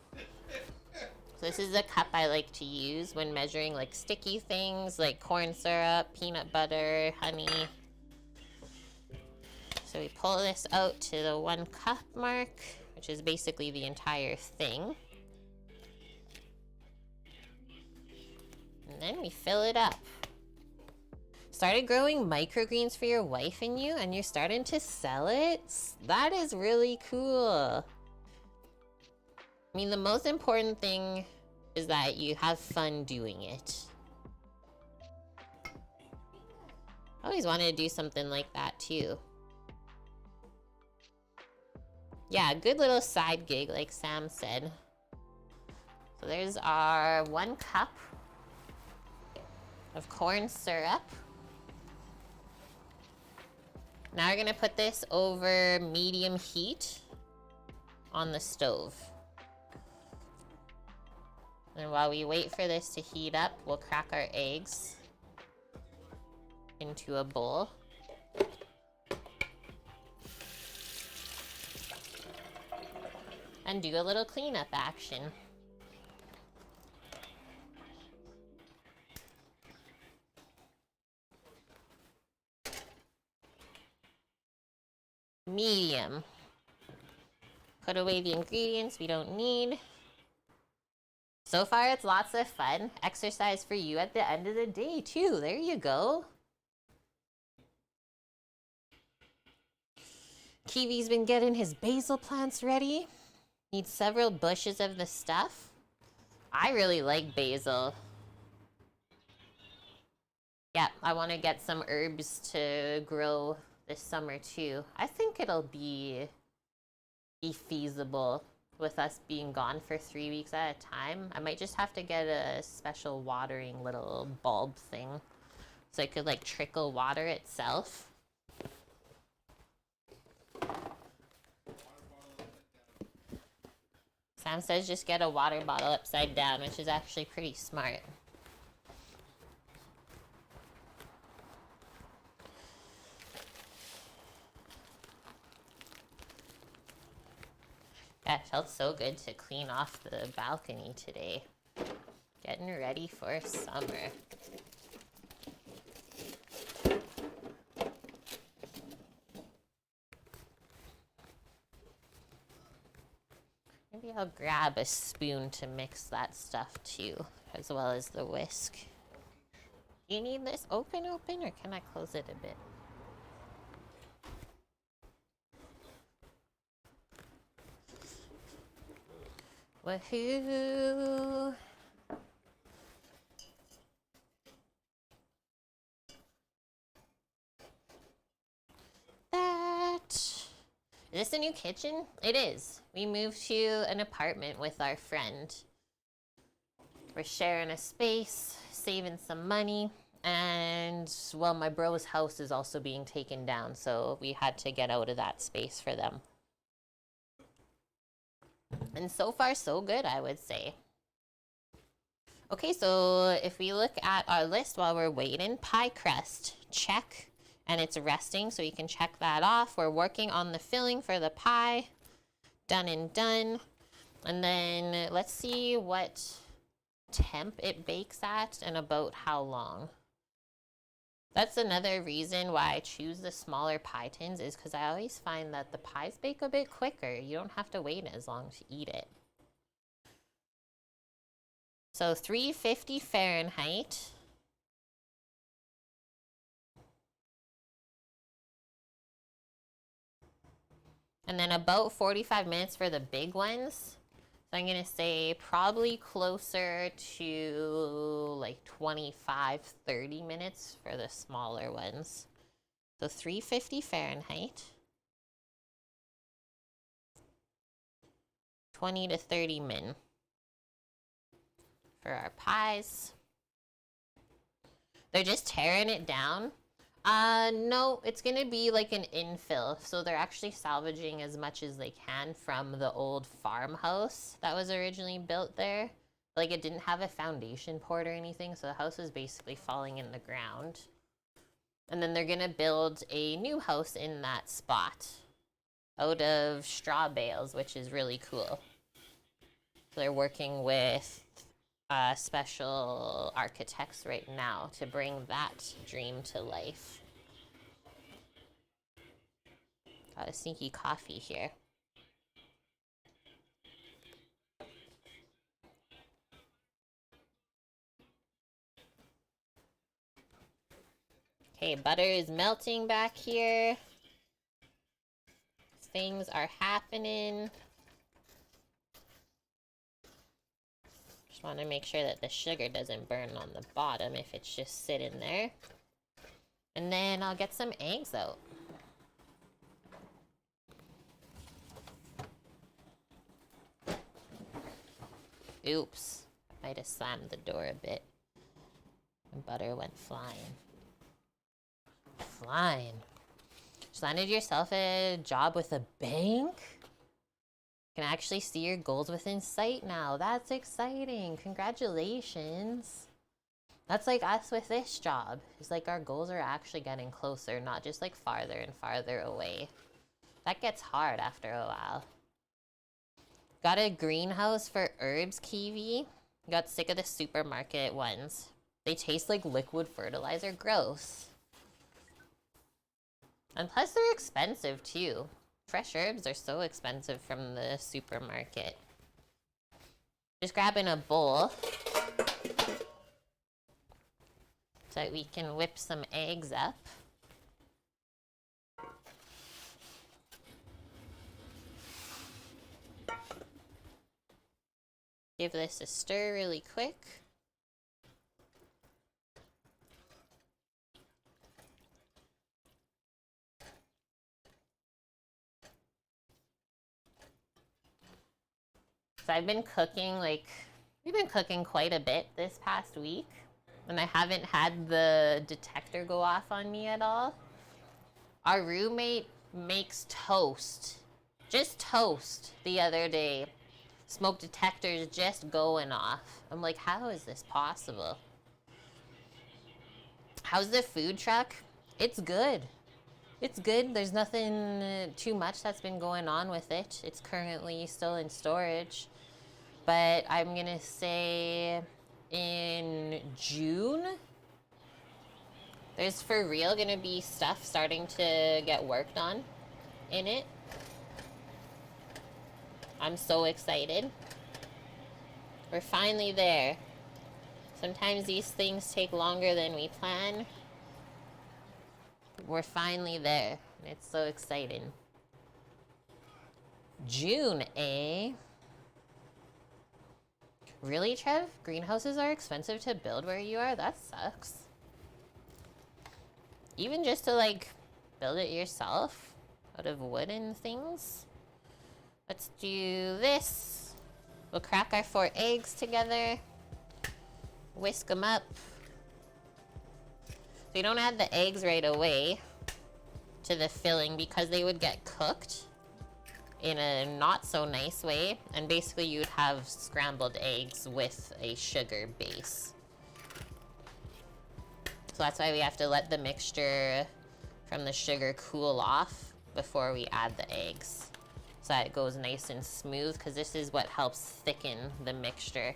Speaker 1: So this is a cup I like to use when measuring like sticky things like corn syrup, peanut butter, honey. So we pull this out to the 1 cup mark, which is basically the entire thing. And then we fill it up. Started growing microgreens for your wife and you, and you're starting to sell it? That is really cool. I mean, the most important thing is that you have fun doing it. I always wanted to do something like that too. Yeah, good little side gig, like Sam said. So there's our 1 cup of corn syrup. Now we're gonna put this over medium heat on the stove. And while we wait for this to heat up, we'll crack our eggs into a bowl. And do a little cleanup action. Medium. Put away the ingredients we don't need. So far, it's lots of fun. Exercise for you at the end of the day, too. There you go. Kiwi's been getting his basil plants ready. Needs several bushes of the stuff. I really like basil. Yeah, I want to get some herbs to grow this summer, too. I think it'll be feasible with us being gone for 3 weeks at a time. I might just have to get a special watering little bulb thing so it could like trickle water itself. Sam says just get a water bottle upside down, which is actually pretty smart. Yeah, it felt so good to clean off the balcony today. Getting ready for summer. Maybe I'll grab a spoon to mix that stuff too, as well as the whisk. Do you need this open, or can I close it a bit? Woohoo! Is this a new kitchen? It is. We moved to an apartment with our friend. We're sharing a space, saving some money, and well, my bro's house is also being taken down, so we had to get out of that space for them. And so far, so good, I would say. Okay, so if we look at our list while we're waiting, pie crust, check. And it's resting, so you can check that off. We're working on the filling for the pie. Done and done. And then let's see what temp it bakes at and about how long. That's another reason why I choose the smaller pie tins, is because I always find that the pies bake a bit quicker. You don't have to wait as long to eat it. So 350 Fahrenheit. And then about 45 minutes for the big ones. So I'm going to say probably closer to like 25, 30 minutes for the smaller ones. So 350 Fahrenheit. 20 to 30 min for our pies. They're just tearing it down. No, it's gonna be like an infill. So they're actually salvaging as much as they can from the old farmhouse that was originally built there. Like, it didn't have a foundation poured or anything, so the house was basically falling in the ground. And then they're gonna build a new house in that spot out of straw bales, which is really cool. So they're working with special architects right now to bring that dream to life. Got a sneaky coffee here. Okay, butter is melting back here. Things are happening. Just want to make sure that the sugar doesn't burn on the bottom if it's just sitting there. And then I'll get some eggs out. Oops, might have slammed the door a bit. And butter went flying. Flying. Just landed yourself a job with a bank? You can actually see your goals within sight now. That's exciting. Congratulations. That's like us with this job. It's like our goals are actually getting closer, not just like farther and farther away. That gets hard after a while. Got a greenhouse for herbs, Kiwi. Got sick of the supermarket ones. They taste like liquid fertilizer. Gross. And plus they're expensive too. Fresh herbs are so expensive from the supermarket. Just grabbing a bowl so that we can whip some eggs up. Give this a stir really quick. So I've been cooking, we've been cooking quite a bit this past week, and I haven't had the detector go off on me at all. Our roommate makes toast, just toast, the other day. Smoke detectors just going off. I'm like, how is this possible? How's the food truck? It's good. It's good. There's nothing too much that's been going on with it. It's currently still in storage. But I'm going to say in June, there's for real going to be stuff starting to get worked on in it. I'm so excited. We're finally there. Sometimes these things take longer than we plan. We're finally there. It's so exciting. June, eh? Really, Trev? Greenhouses are expensive to build where you are? That sucks. Even just to, like, build it yourself out of wood and things. Let's do this. We'll crack our 4 eggs together. Whisk them up. So you don't add the eggs right away to the filling because they would get cooked in a not so nice way, and basically you'd have scrambled eggs with a sugar base. So that's why we have to let the mixture from the sugar cool off before we add the eggs, so that it goes nice and smooth, because this is what helps thicken the mixture.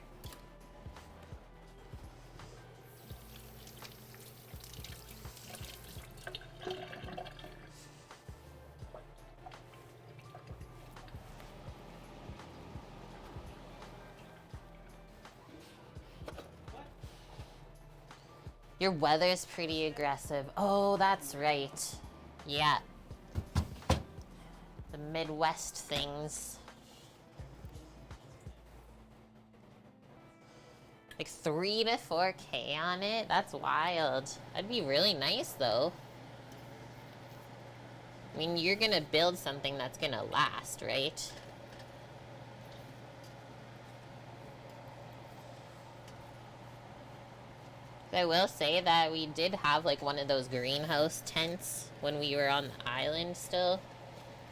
Speaker 1: Your weather's pretty aggressive. Oh, that's right. Yeah. The Midwest things. Like 3 to 4K on it? That's wild. That'd be really nice, though. I mean, you're gonna build something that's gonna last, right? I will say that we did have like one of those greenhouse tents when we were on the island still.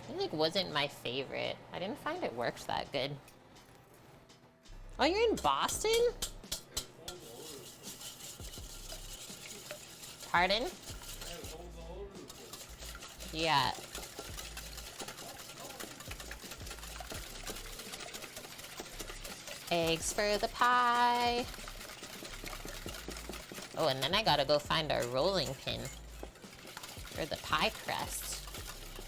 Speaker 1: It like wasn't my favorite. I didn't find it worked that good. Oh, you're in Boston? Pardon? Yeah. Eggs for the pie. Oh, and then I gotta go find our rolling pin for the pie crust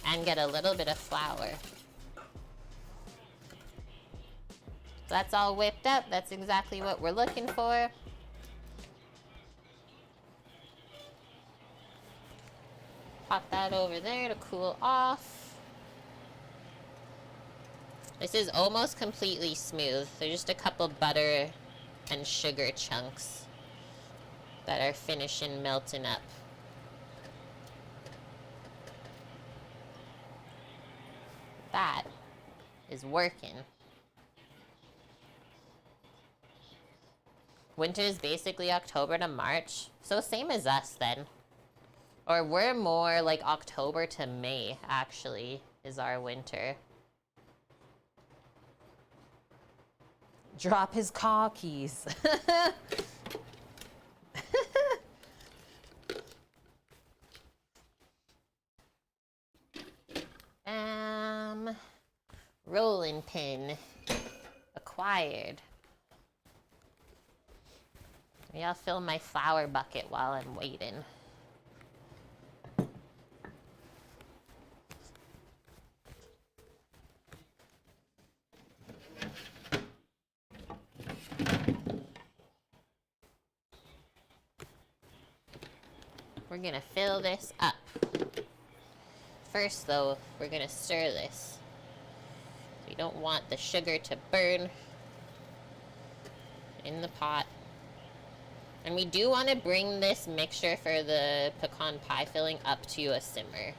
Speaker 1: and get a little bit of flour. So that's all whipped up. That's exactly what we're looking for. Pop that over there to cool off. This is almost completely smooth. There's just a couple butter and sugar chunks that are finishing melting up. That is working. Winter is basically October to March, so same as us then. Or we're more like October to May, actually, is our winter. Drop his car keys. Rolling pin acquired. Maybe I'll fill my flour bucket while I'm waiting. We're gonna fill this up. First though, we're gonna stir this. We don't want the sugar to burn in the pot. And we do want to bring this mixture for the pecan pie filling up to a simmer.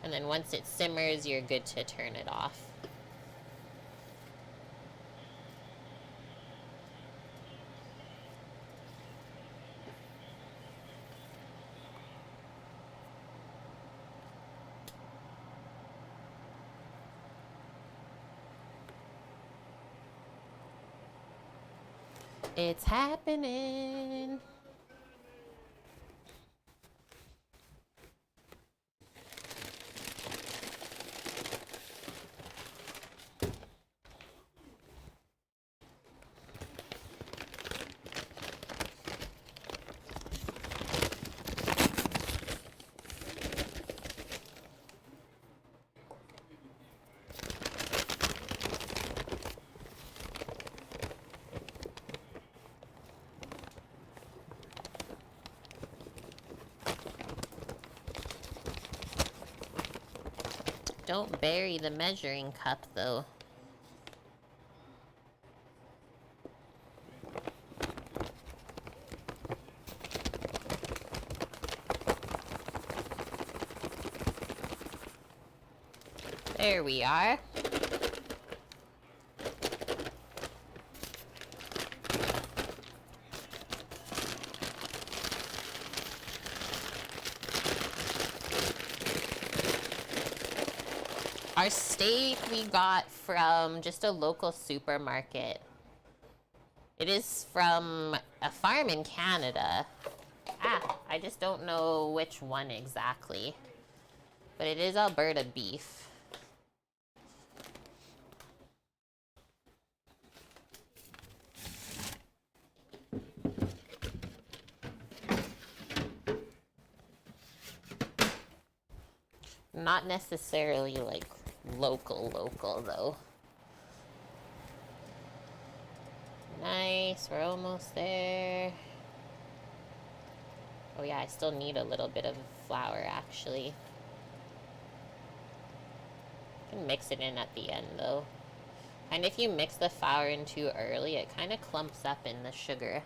Speaker 1: And then once it simmers, you're good to turn it off. It's happening. Don't bury the measuring cup, though. There we are. Our steak we got from just a local supermarket. It is from a farm in Canada. I just don't know which one exactly. But it is Alberta beef. Not necessarily like local though. Nice, we're almost there. Oh yeah, I still need a little bit of flour actually. I can mix it in at the end though. And if you mix the flour in too early, it kind of clumps up in the sugar.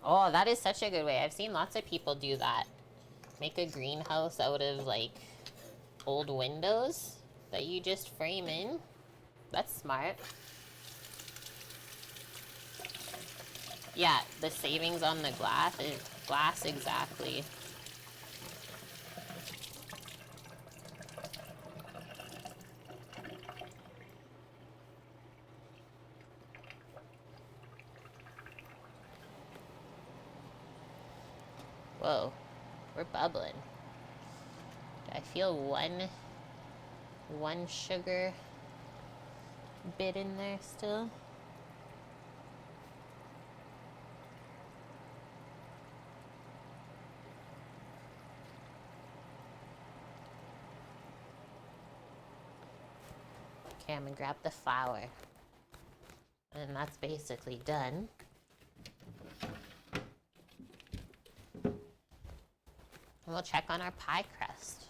Speaker 1: Oh, that is such a good way. I've seen lots of people do that. Make a greenhouse out of like old windows that you just frame in. That's smart. Yeah, the savings on the glass exactly. Whoa, we're bubbling. I feel one sugar bit in there still. Okay, I'm gonna grab the flour. And that's basically done. And we'll check on our pie crust.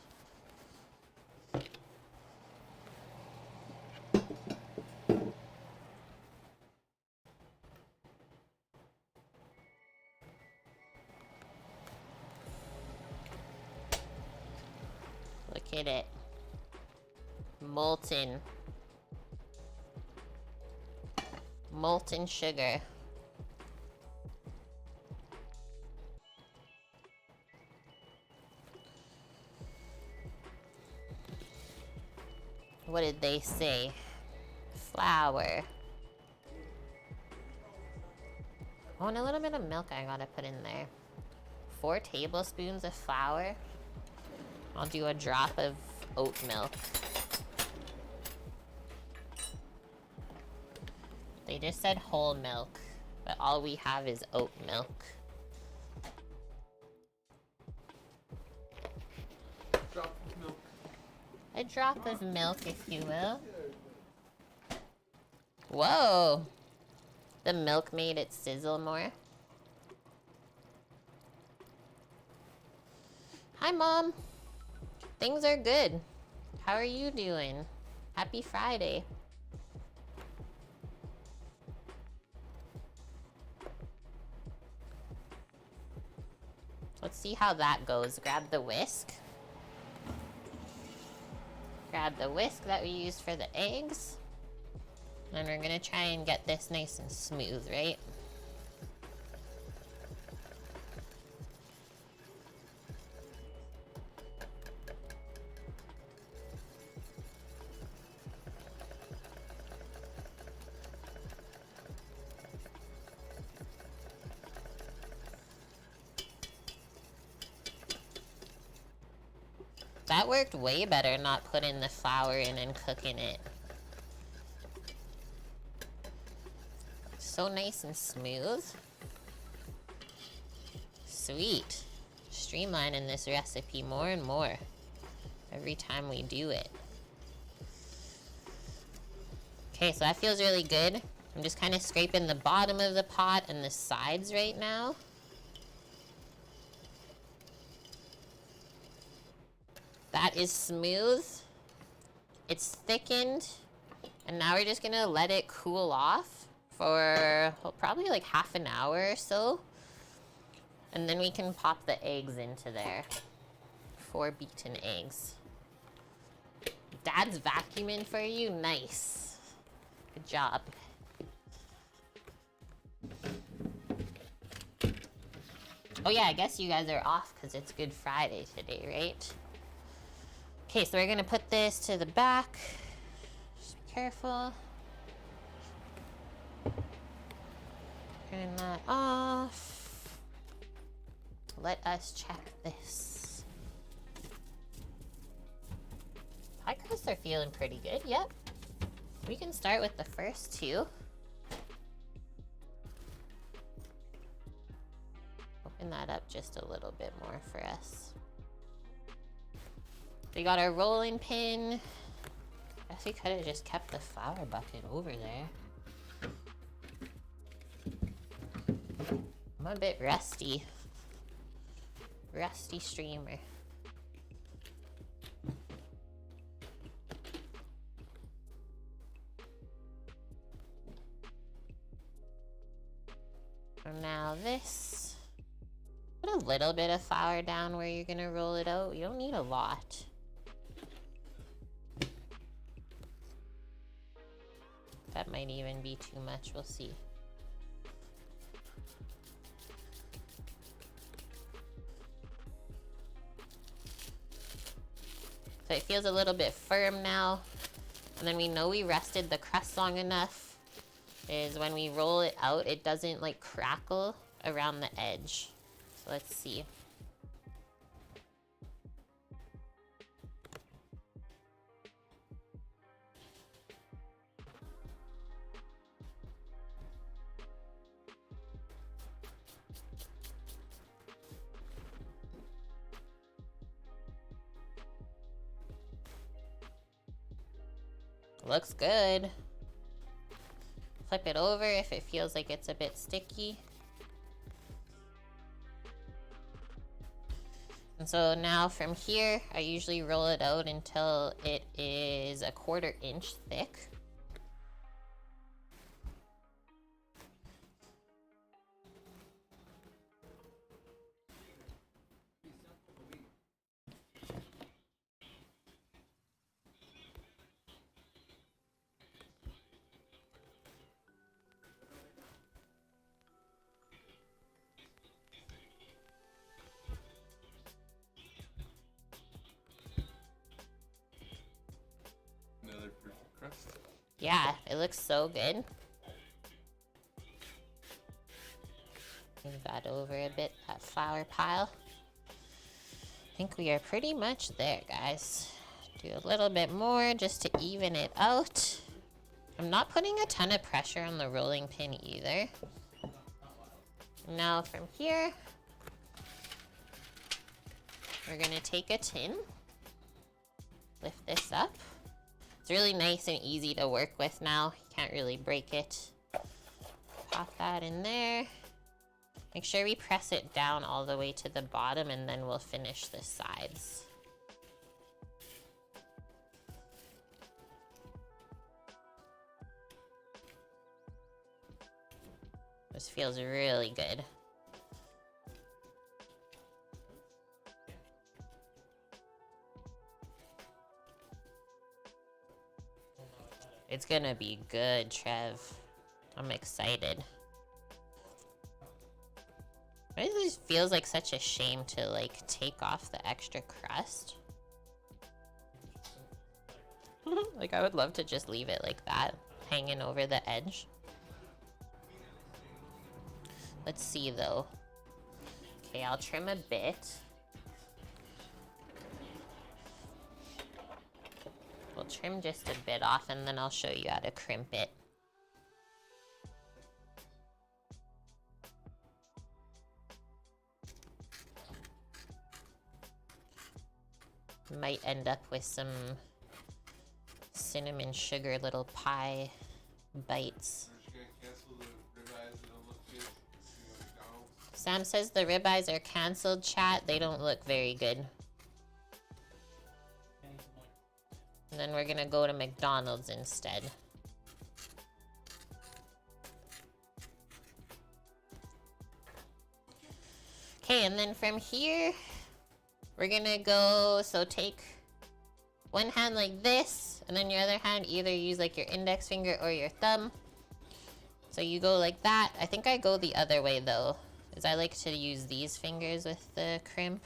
Speaker 1: Look at it. Molten sugar. What did they say? Flour. Oh, and a little bit of milk I gotta put in there. 4 tablespoons of flour. I'll do a drop of oat milk. They just said whole milk, but all we have is oat milk.
Speaker 2: Drop of milk.
Speaker 1: A drop of milk, if you will. Whoa! The milk made it sizzle more. Hi, Mom. Things are good. How are you doing? Happy Friday. Let's see how that goes. Grab the whisk. Grab the whisk that we used for the eggs. And we're gonna try and get this nice and smooth, right? That worked way better not putting the flour in and cooking it. So nice and smooth. Sweet. Streamlining this recipe more and more every time we do it. Okay, so that feels really good. I'm just kind of scraping the bottom of the pot and the sides right now. That is smooth. It's thickened. And now we're just gonna let it cool off for probably like half an hour or so. And then we can pop the eggs into there. 4 beaten eggs. Dad's vacuuming for you? Nice. Good job. Oh yeah, I guess you guys are off because it's Good Friday today, right? Okay, so we're gonna put this to the back. Just be careful. Turn that off. Let us check this. Pie crusts are feeling pretty good, yep. We can start with the first 2. Open that up just a little bit more for us. We got our rolling pin. I guess we could have just kept the flour bucket over there. I'm a bit rusty. Rusty streamer. And now this. Put a little bit of flour down where you're gonna roll it out. You don't need a lot. That might even be too much, we'll see. So it feels a little bit firm now. And then we know we rested the crust long enough is when we roll it out, it doesn't like crackle around the edge. So let's see. Looks good. Flip it over if it feels like it's a bit sticky. And so now from here, I usually roll it out until it is a 1/4 inch thick.
Speaker 2: Another perfect crust.
Speaker 1: Yeah, it looks so good. Move that over a bit, that flour pile. I think we are pretty much there, guys. Do a little bit more just to even it out. I'm not putting a ton of pressure on the rolling pin either. Now from here, we're gonna take a tin, lift this up. It's really nice and easy to work with now. You can't really break it. Pop that in there. Make sure we press it down all the way to the bottom and then we'll finish the sides. This feels really good. It's gonna be good, Trev. I'm excited. It just feels like such a shame to like take off the extra crust. Like I would love to just leave it like that, hanging over the edge. Let's see though. Okay, I'll trim a bit. We'll trim just a bit off and then I'll show you how to crimp it. Might end up with some cinnamon sugar little pie bites.
Speaker 2: Where's she going?
Speaker 1: Sam says the ribeyes are canceled, chat. They don't look very good. And then we're gonna go to McDonald's instead. Okay, and then from here, we're gonna go, so take one hand like this, and then your other hand either use like your index finger or your thumb. So you go like that. I think I go the other way though, because I like to use these fingers with the crimp.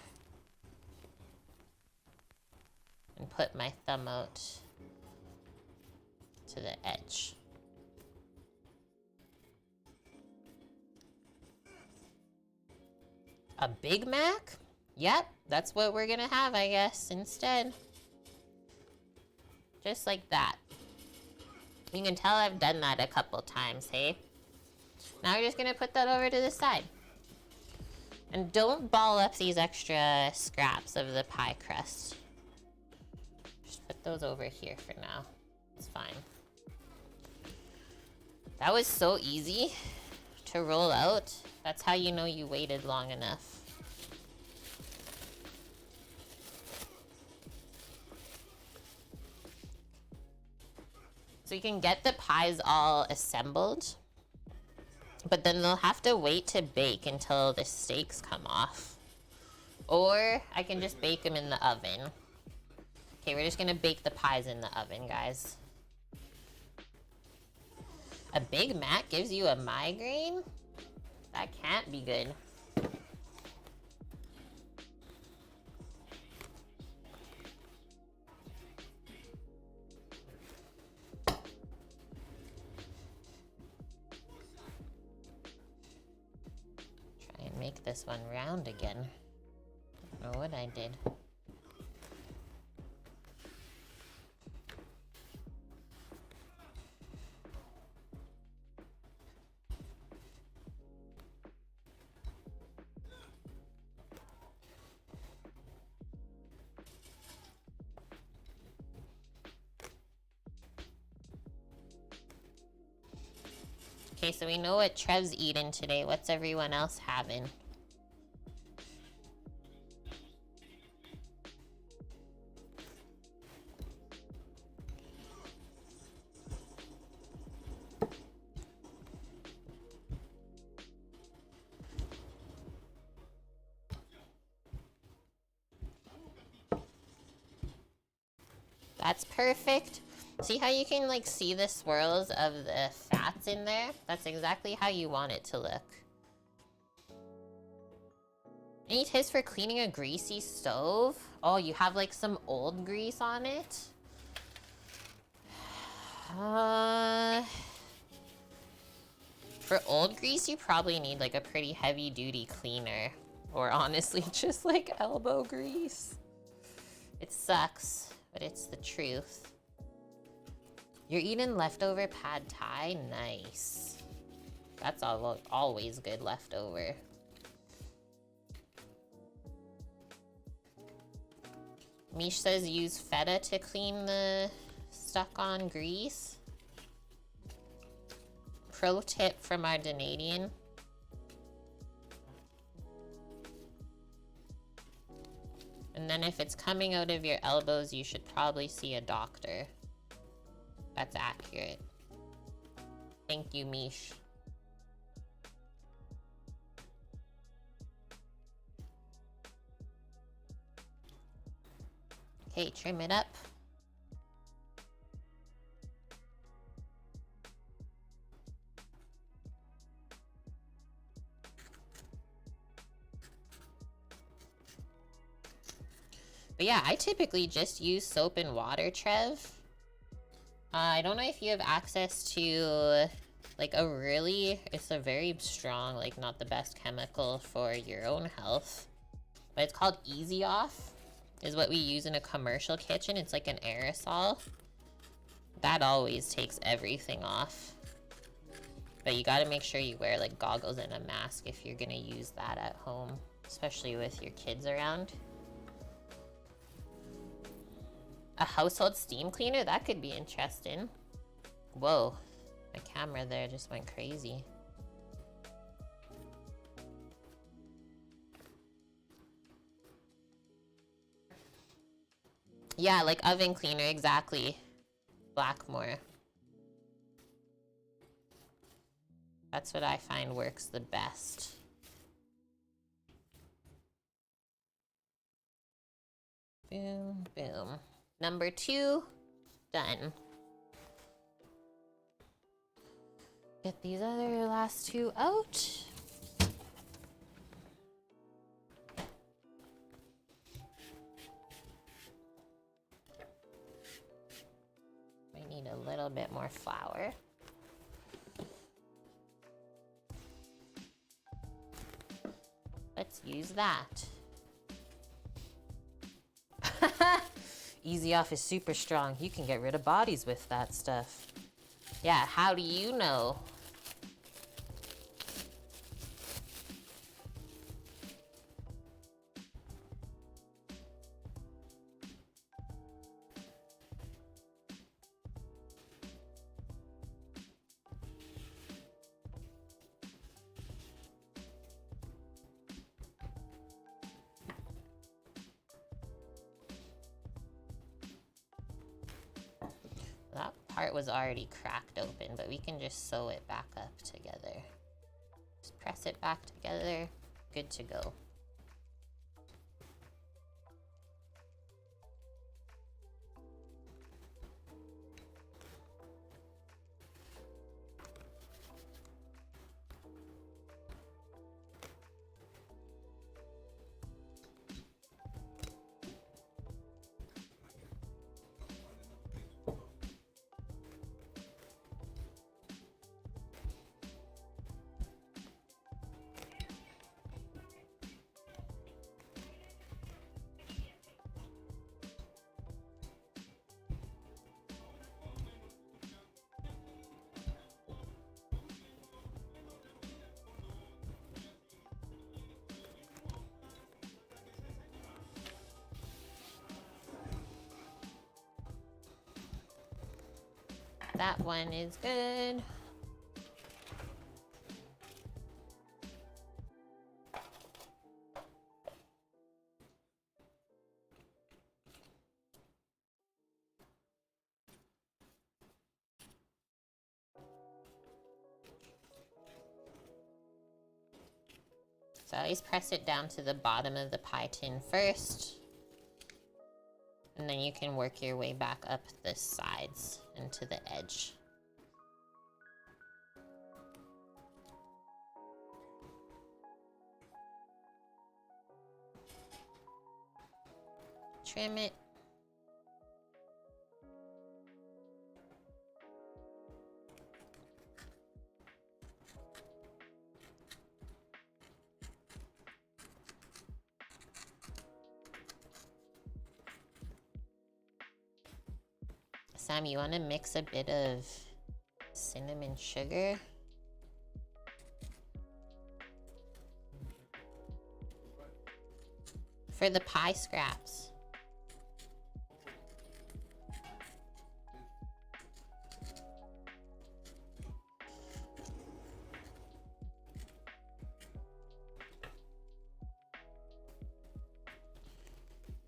Speaker 1: And put my thumb out to the edge. A Big Mac? Yep, that's what we're gonna have, I guess, instead. Just like that. You can tell I've done that a couple times, hey? Now we're just gonna put that over to the side. And don't ball up these extra scraps of the pie crust. Just put those over here for now. It's fine. That was so easy to roll out. That's how you know you waited long enough. So you can get the pies all assembled, but then they'll have to wait to bake until the steaks come off. Or I can just bake them in the oven. Okay, we're just gonna bake the pies in the oven, guys. A Big Mac gives you a migraine? That can't be good. Try and make this one round again. I don't know what I did. Okay, so we know what Trev's eating today. What's everyone else having? That's perfect. See how you can like see the swirls of the fats in there? That's exactly how you want it to look. Any tips for cleaning a greasy stove? Oh, you have like some old grease on it? For old grease, you probably need like a pretty heavy duty cleaner. Or honestly, just like elbow grease. It sucks, but it's the truth. You're eating leftover pad thai? Nice. That's always good leftover. Mish says use feta to clean the stuck on grease. Pro tip from our Canadian. And then if it's coming out of your elbows, you should probably see a doctor. That's accurate. Thank you, Mish. Okay, trim it up. But yeah, I typically just use soap and water, Trev. I don't know if you have access to like it's a very strong, like not the best chemical for your own health, but it's called Easy Off, is what we use in a commercial kitchen. It's like an aerosol. That always takes everything off. But you gotta make sure you wear like goggles and a mask if you're gonna use that at home, especially with your kids around. A household steam cleaner? That could be interesting. Whoa, my camera there just went crazy. Yeah, like oven cleaner, exactly. Blackmore. That's what I find works the best. Boom, boom. Number 2, done. Get these other last 2 out. I need a little bit more flour. Let's use that. Easy Off is super strong. You can get rid of bodies with that stuff. Yeah, how do you know? That part was already cracked open, but we can just sew it back up together. Just press it back together. Good to go. That one is good. So I always press it down to the bottom of the pie tin first. And then you can work your way back up the sides and to the edge. Trim it. Sam, you want to mix a bit of cinnamon sugar? For the pie scraps.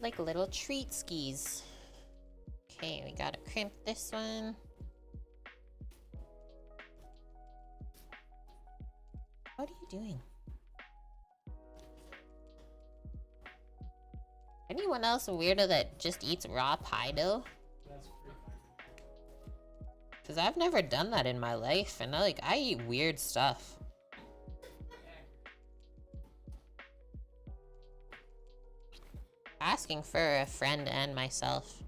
Speaker 1: Like little treat skis. Okay, we gotta crimp this one. What are you doing? Anyone else a weirdo that just eats raw pie dough? Because I've never done that in my life, and I eat weird stuff. Asking for a friend and myself.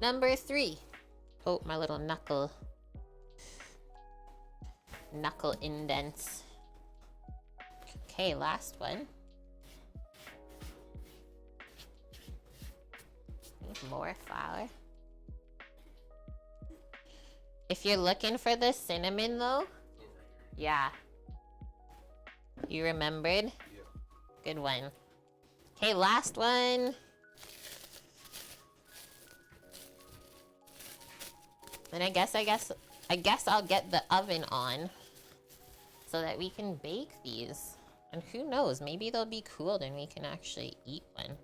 Speaker 1: Number 3. Oh, my little knuckle indents. Okay, last one. Need more flour. If you're looking for the cinnamon though, yeah. You remembered?
Speaker 2: Yep.
Speaker 1: Good one. Okay, last one. And I guess I'll get the oven on so that we can bake these. And who knows, maybe they'll be cooled and we can actually eat one.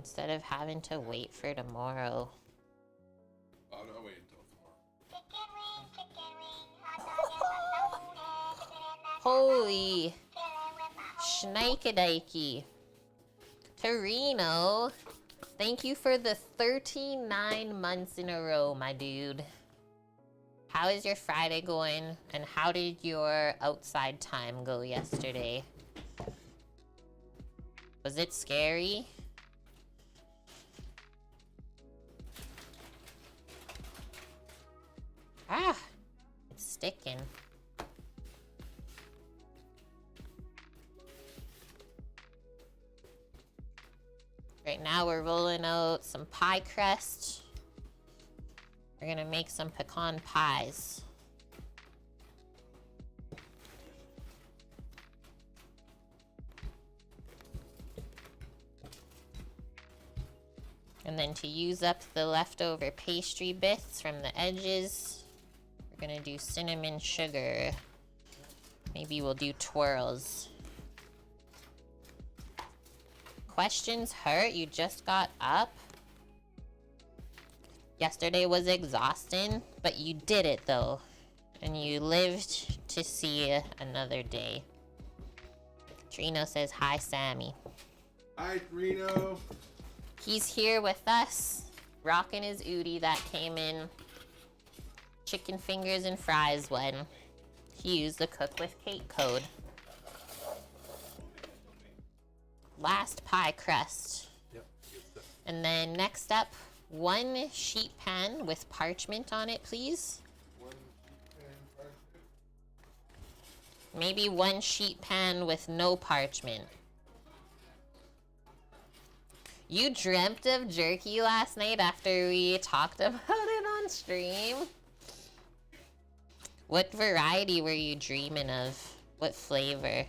Speaker 1: instead of having to wait for tomorrow.
Speaker 2: Oh, no, wait until tomorrow.
Speaker 1: Holy shnikadikey. Torino, thank you for the 39 months in a row, my dude. How is your Friday going, and how did your outside time go yesterday? Was it scary? Ah, it's sticking. Right now we're rolling out some pie crust. We're gonna make some pecan pies. And then to use up the leftover pastry bits from the edges, we're gonna do cinnamon sugar. Maybe we'll do twirls. Questions hurt? You just got up? Yesterday was exhausting, but you did it though. And you lived to see another day. Trino says, hi, Sammy.
Speaker 3: Hi, Reno.
Speaker 1: He's here with us, rocking his Udi that came in. Chicken fingers and fries when he used the Cook with Kate code. Last pie crust.
Speaker 3: Yep, good stuff.
Speaker 1: And then next up, 1 sheet pan with parchment on it, please.
Speaker 3: 1 sheet pan parchment.
Speaker 1: Maybe 1 sheet pan with no parchment. You dreamt of jerky last night after we talked about it on stream? What variety were you dreaming of? What flavor?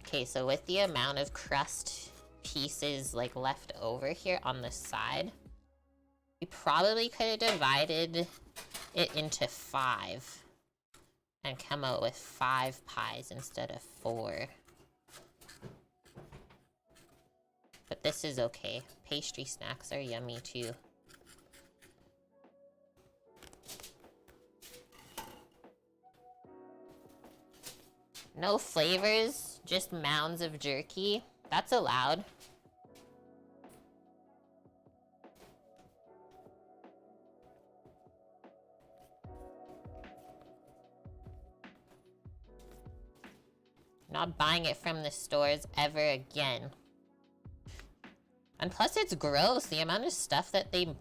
Speaker 1: Okay, so with the amount of crust pieces like left over here on the side, we probably could have divided it into 5 and come out with 5 pies instead of 4. But this is okay. Pastry snacks are yummy too. No flavors, just mounds of jerky. That's allowed. Not buying it from the stores ever again. And plus it's gross, the amount of stuff that they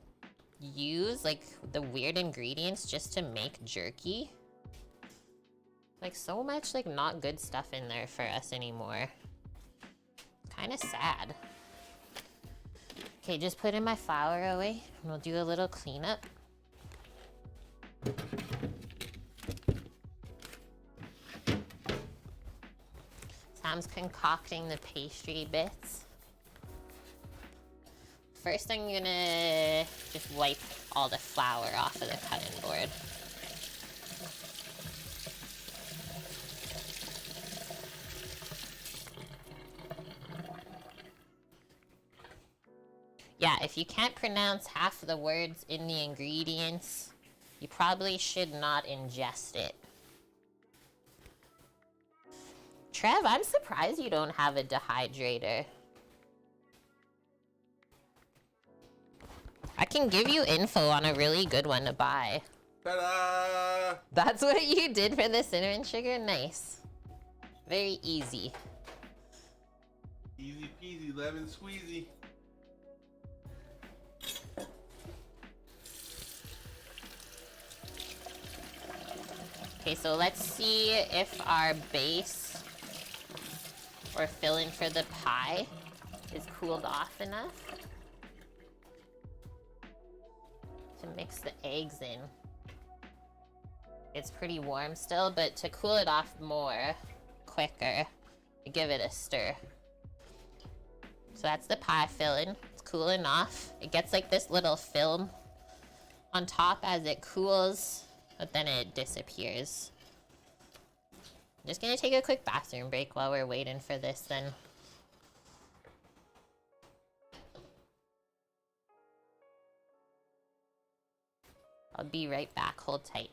Speaker 1: use, like the weird ingredients just to make jerky. Like so much like not good stuff in there for us anymore. Kind of sad. Okay, just putting my flour away and we'll do a little cleanup. Sam's concocting the pastry bits. First I'm gonna just wipe all the flour off of the cutting board. Yeah, if you can't pronounce half the words in the ingredients, you probably should not ingest it. Trev, I'm surprised you don't have a dehydrator. I can give you info on a really good one to buy.
Speaker 3: Ta-da!
Speaker 1: That's what you did for the cinnamon sugar? Nice. Very easy.
Speaker 3: Easy peasy, lemon squeezy.
Speaker 1: Okay, so let's see if our base or filling for the pie is cooled off enough to mix the eggs in. It's pretty warm still, but to cool it off more quicker, you give it a stir. So that's the pie filling. It's cooling off. It gets like this little film on top as it cools, but then it disappears. I'm just gonna take a quick bathroom break while we're waiting for this then. I'll be right back. Hold tight.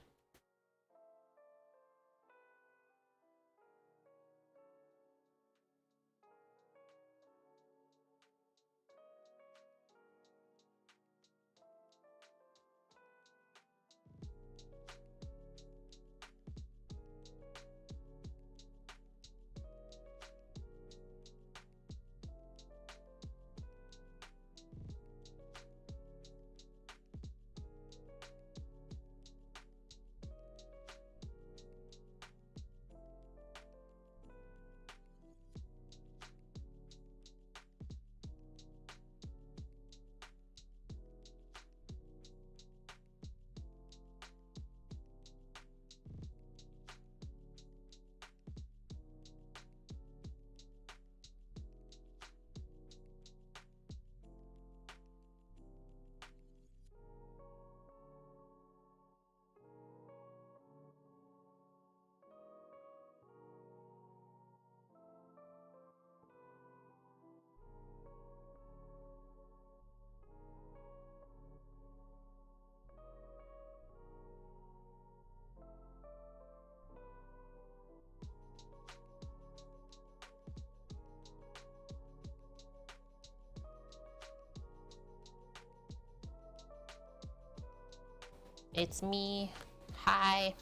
Speaker 1: It's me. Hi.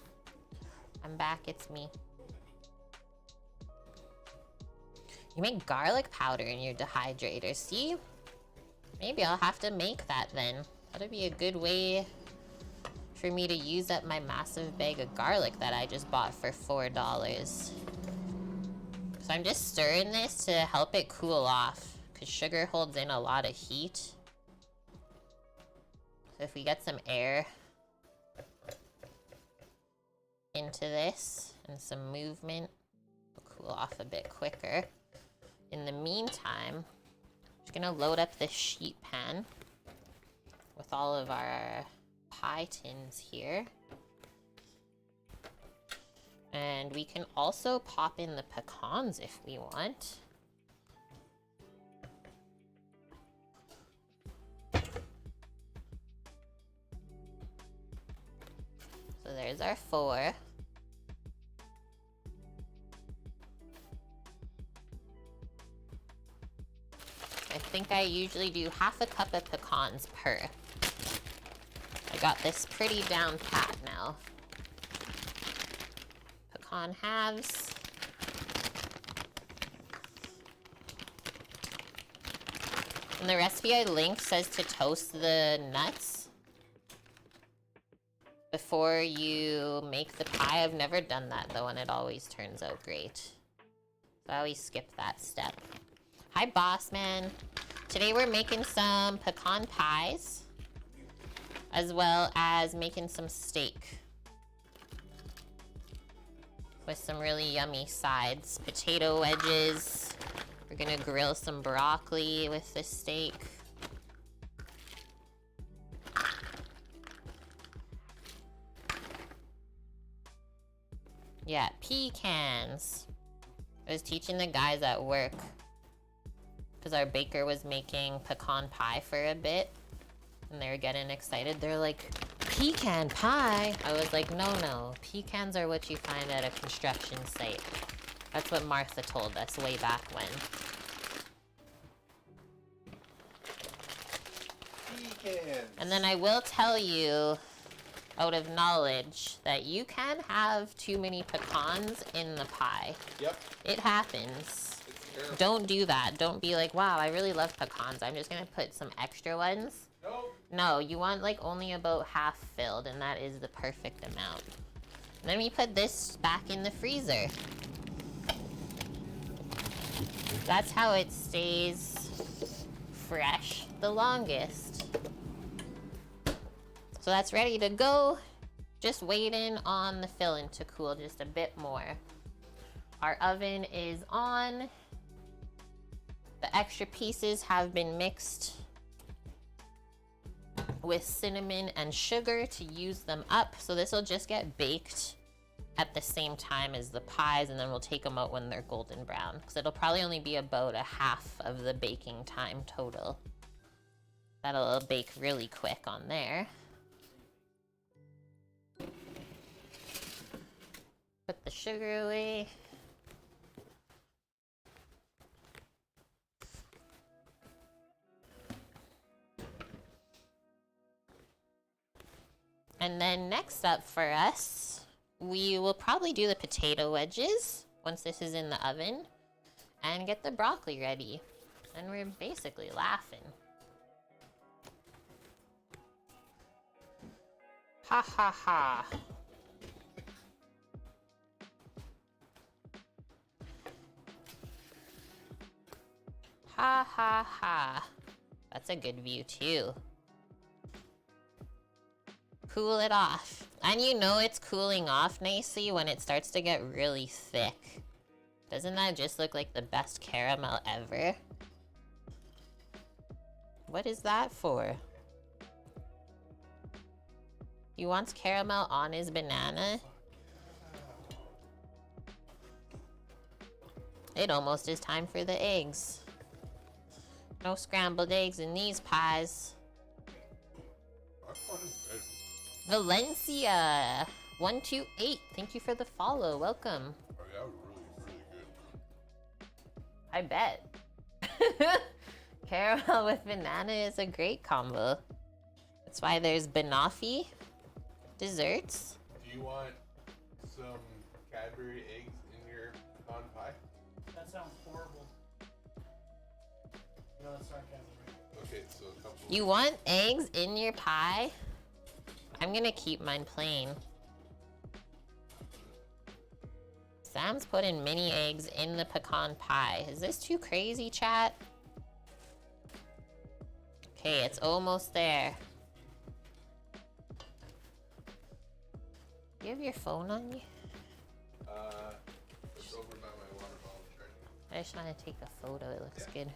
Speaker 1: I'm back. It's me. You make garlic powder in your dehydrator. See? Maybe I'll have to make that then. That'd be a good way for me to use up my massive bag of garlic that I just bought for $4. So I'm just stirring this to help it cool off, because sugar holds in a lot of heat. So if we get some air into this and some movement, it'll cool off a bit quicker. In the meantime, I'm just gonna load up this sheet pan with all of our pie tins here. And we can also pop in the pecans if we want. So there's our 4. I think I usually do half a cup of pecans per. I got this pretty down pat now. Pecan halves. And the recipe I linked says to toast the nuts before you make the pie. I've never done that though, and it always turns out great. So I always skip that step. Hi, boss man. Today we're making some pecan pies, as well as making some steak with some really yummy sides. Potato wedges. We're gonna grill some broccoli with the steak. Yeah, pecans. I was teaching the guys at work, because our baker was making pecan pie for a bit, and they were getting excited. They're like, pecan pie? I was like, no, pecans are what you find at a construction site. That's what Martha told us way back when.
Speaker 3: Pecans.
Speaker 1: And then I will tell you, out of knowledge, that you can have too many pecans in the pie.
Speaker 3: Yep.
Speaker 1: It happens.
Speaker 3: It's terrible.
Speaker 1: Don't do that. Don't be like, wow, I really love pecans. I'm just gonna put some extra ones.
Speaker 3: Nope.
Speaker 1: No, you want like only about half filled, and that is the perfect amount. And then we put this back in the freezer. That's how it stays fresh the longest. So that's ready to go. Just waiting on the filling to cool just a bit more. Our oven is on. The extra pieces have been mixed with cinnamon and sugar to use them up. So this will just get baked at the same time as the pies, and then we'll take them out when they're golden brown, because it'll probably only be about a half of the baking time total. That'll bake really quick on there. Put the sugar away. And then next up for us, we will probably do the potato wedges once this is in the oven and get the broccoli ready. And we're basically laughing. Ha ha ha. Ha ha ha. That's a good view too. Cool it off. And you know it's cooling off nicely when it starts to get really thick. Doesn't that just look like the best caramel ever? What is that for? He wants caramel on his banana. It almost is time for the eggs. No scrambled eggs in these pies. Valencia 128, thank you for the follow. Welcome.
Speaker 2: Oh yeah, really, really good.
Speaker 1: I bet. Caramel with banana is a great combo. That's why there's banoffee desserts.
Speaker 3: Do you want some Cadbury eggs in your pecan pie?
Speaker 4: That sounds horrible. No, that's sarcasm, right?
Speaker 3: Okay, so a couple.
Speaker 1: You want eggs in your pie? I'm gonna keep mine plain. Sam's putting mini eggs in the pecan pie. Is this too crazy, chat? Okay, it's almost there. You have your phone on you?
Speaker 3: It's over by my water bottle charging.
Speaker 1: I just want to take a photo. It looks good.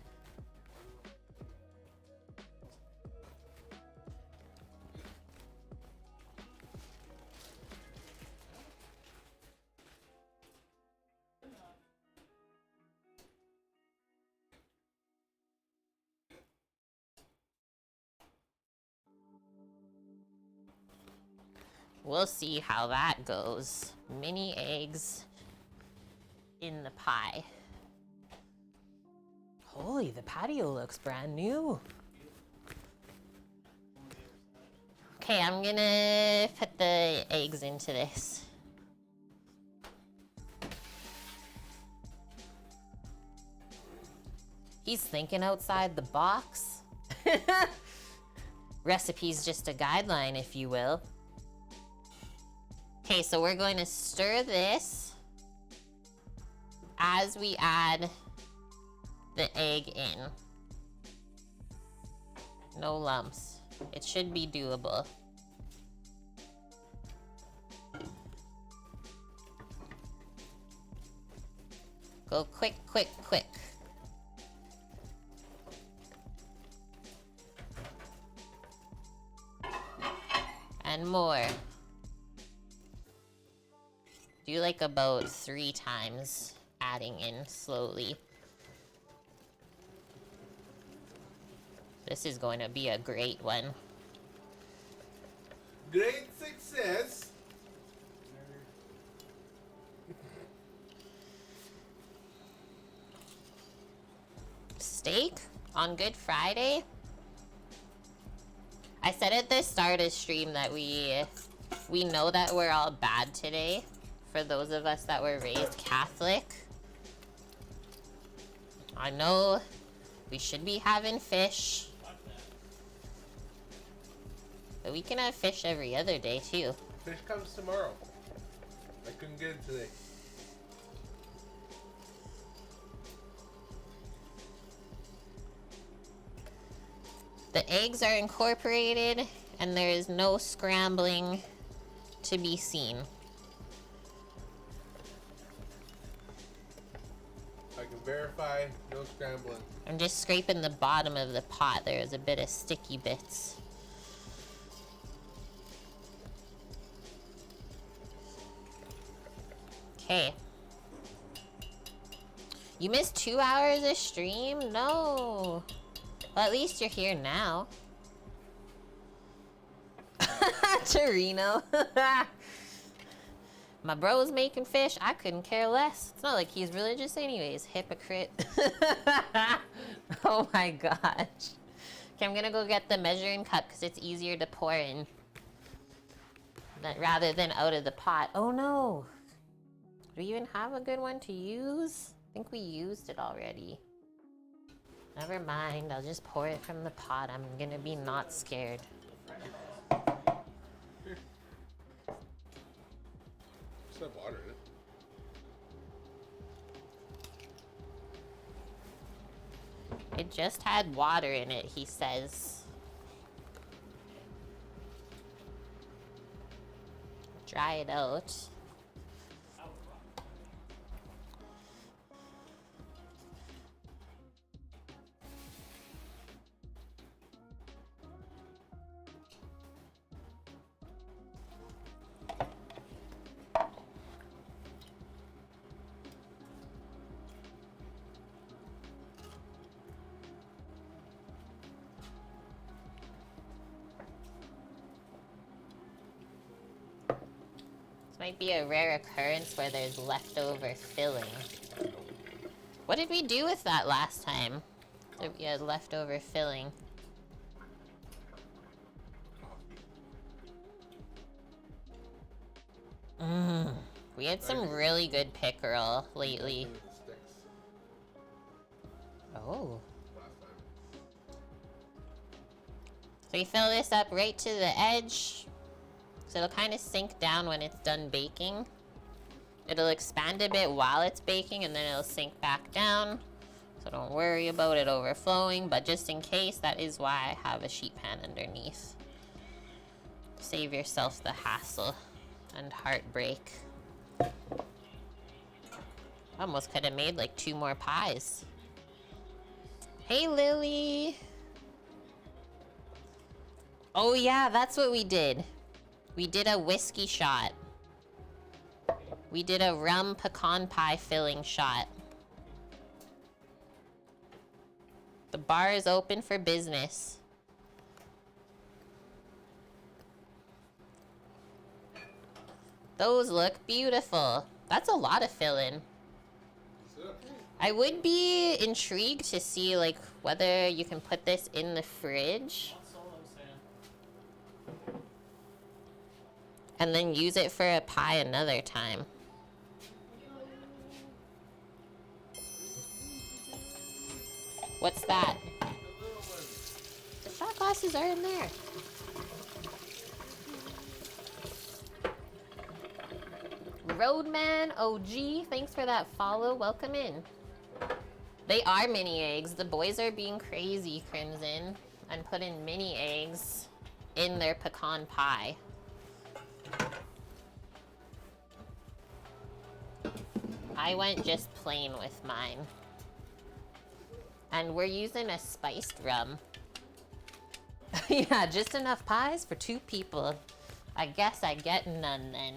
Speaker 1: We'll see how that goes. Mini eggs in the pie. Holy, the patio looks brand new. Okay, I'm gonna put the eggs into this. He's thinking outside the box. Recipe's just a guideline, if you will. Okay, so we're going to stir this as we add the egg in. No lumps. It should be doable. Go quick, quick, quick. And more. Do like about 3 times, adding in slowly. This is going to be a great one.
Speaker 3: Great success.
Speaker 1: Steak on Good Friday? I said at the start of stream that we know that we're all bad today. For those of us that were raised Catholic. I know we should be having fish. But we can have fish every other day too.
Speaker 3: Fish comes tomorrow. I couldn't get it today.
Speaker 1: The eggs are incorporated and there is no scrambling to be seen.
Speaker 3: I can Verify, no scrambling.
Speaker 1: I'm just scraping the bottom of the pot. There's a bit of sticky bits. Okay. You missed 2 hours of stream? No. Well, at least you're here now. Torino. My bro's making fish. I couldn't care less. It's not like he's religious anyways. Hypocrite. Oh my gosh. Okay, I'm gonna go get the measuring cup because it's easier to pour in rather than out of the pot. Oh no. Do we even have a good one to use? I think we used it already. Never mind. I'll just pour it from the pot. I'm gonna be not scared.
Speaker 3: Just have water in it.
Speaker 1: It just had water in it, he says. Dry it out. Might be a rare occurrence where there's leftover filling. What did we do with that last time? That we had leftover filling. We had some really good pickerel lately. Oh. So you fill this up right to the edge. So it'll kind of sink down when it's done baking. It'll expand a bit while it's baking and then it'll sink back down. So don't worry about it overflowing, but just in case, that is why I have a sheet pan underneath. Save yourself the hassle and heartbreak. Almost could have made like 2 more pies. Hey, Lily. Oh yeah, that's what we did. We did a whiskey shot. We did a rum pecan pie filling shot. The bar is open for business. Those look beautiful. That's a lot of filling. I would be intrigued to see like whether you can put this in the fridge. And then use it for a pie another time. What's that? The shot glasses are in there. Roadman OG, thanks for that follow. Welcome in. They are mini eggs. The boys are being crazy, Crimson, and putting mini eggs in their pecan pie. I went just plain with mine. And we're using a spiced rum. Yeah, just enough pies for 2 people. I guess I get none then.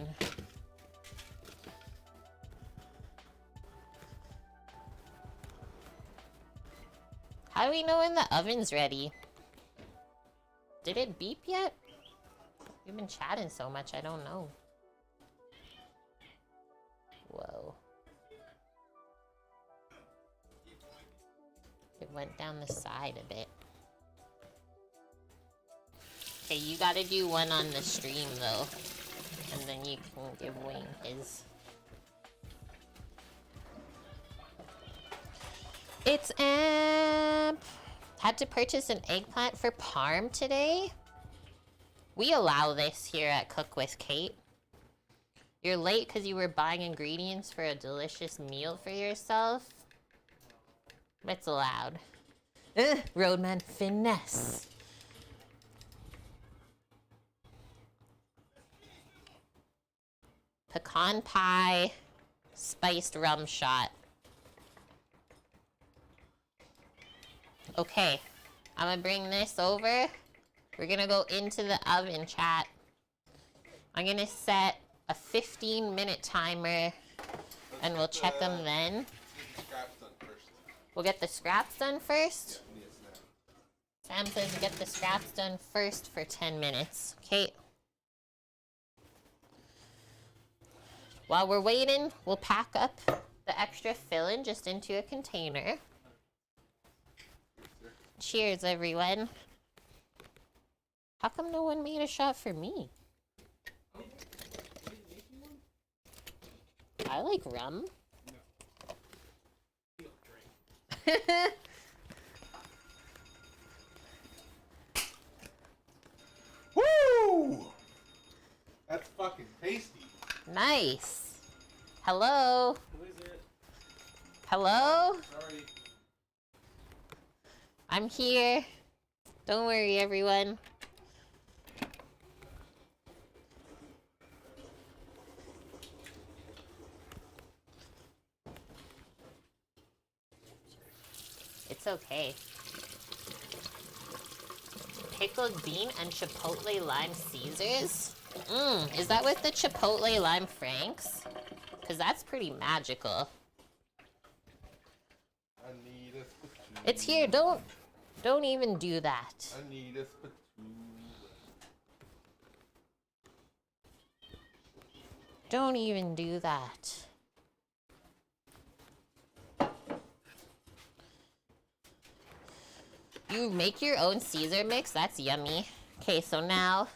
Speaker 1: How do we know when the oven's ready? Did it beep yet? We've been chatting so much, I don't know. Whoa. It went down the side a bit. Okay, you gotta do one on the stream though. And then you can give Wayne his. It's Amp! Had to purchase an eggplant for parm today? We allow this here at Cook with Kate. You're late because you were buying ingredients for a delicious meal for yourself. It's allowed. Roadman finesse. Pecan pie, spiced rum shot. Okay, I'm gonna bring this over. We're gonna go into the oven, chat. I'm gonna set a 15-minute timer, and we'll check them then.
Speaker 3: Get the scraps done first.
Speaker 1: We'll get the scraps done first.
Speaker 3: Yeah, yes, ma'am.
Speaker 1: Sam says get the scraps done first for 10 minutes. Okay. While we're waiting, we'll pack up the extra filling just into a container. Cheers, everyone. How come no one made a shot for me? I like rum.
Speaker 3: Woo! That's fucking tasty.
Speaker 1: Nice. Hello?
Speaker 4: Who is it?
Speaker 1: Hello?
Speaker 3: Sorry.
Speaker 1: I'm here. Don't worry, everyone. It's okay. Pickled bean and chipotle lime Caesars? Is that with the chipotle lime Franks? Because that's pretty magical.
Speaker 3: I need a spatula.
Speaker 1: It's here. Don't even do that.
Speaker 3: I need a spatula.
Speaker 1: Don't even do that. You make your own Caesar mix? That's yummy. Okay, so now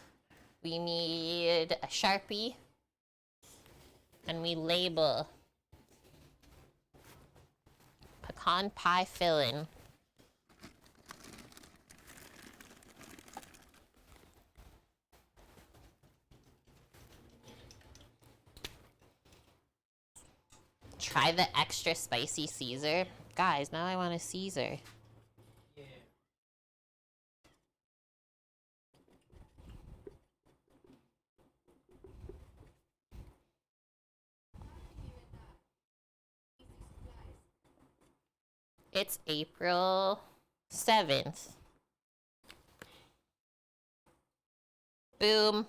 Speaker 1: we need a Sharpie. And we label pecan pie filling. Try the extra spicy Caesar. Guys, now I want a Caesar.
Speaker 4: Yeah.
Speaker 1: It's April 7th. Boom.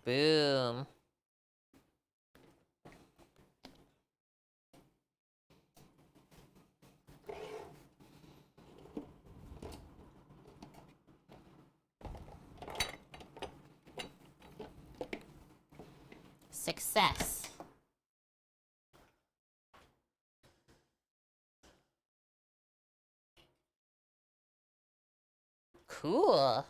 Speaker 1: Boom. Success. Cool.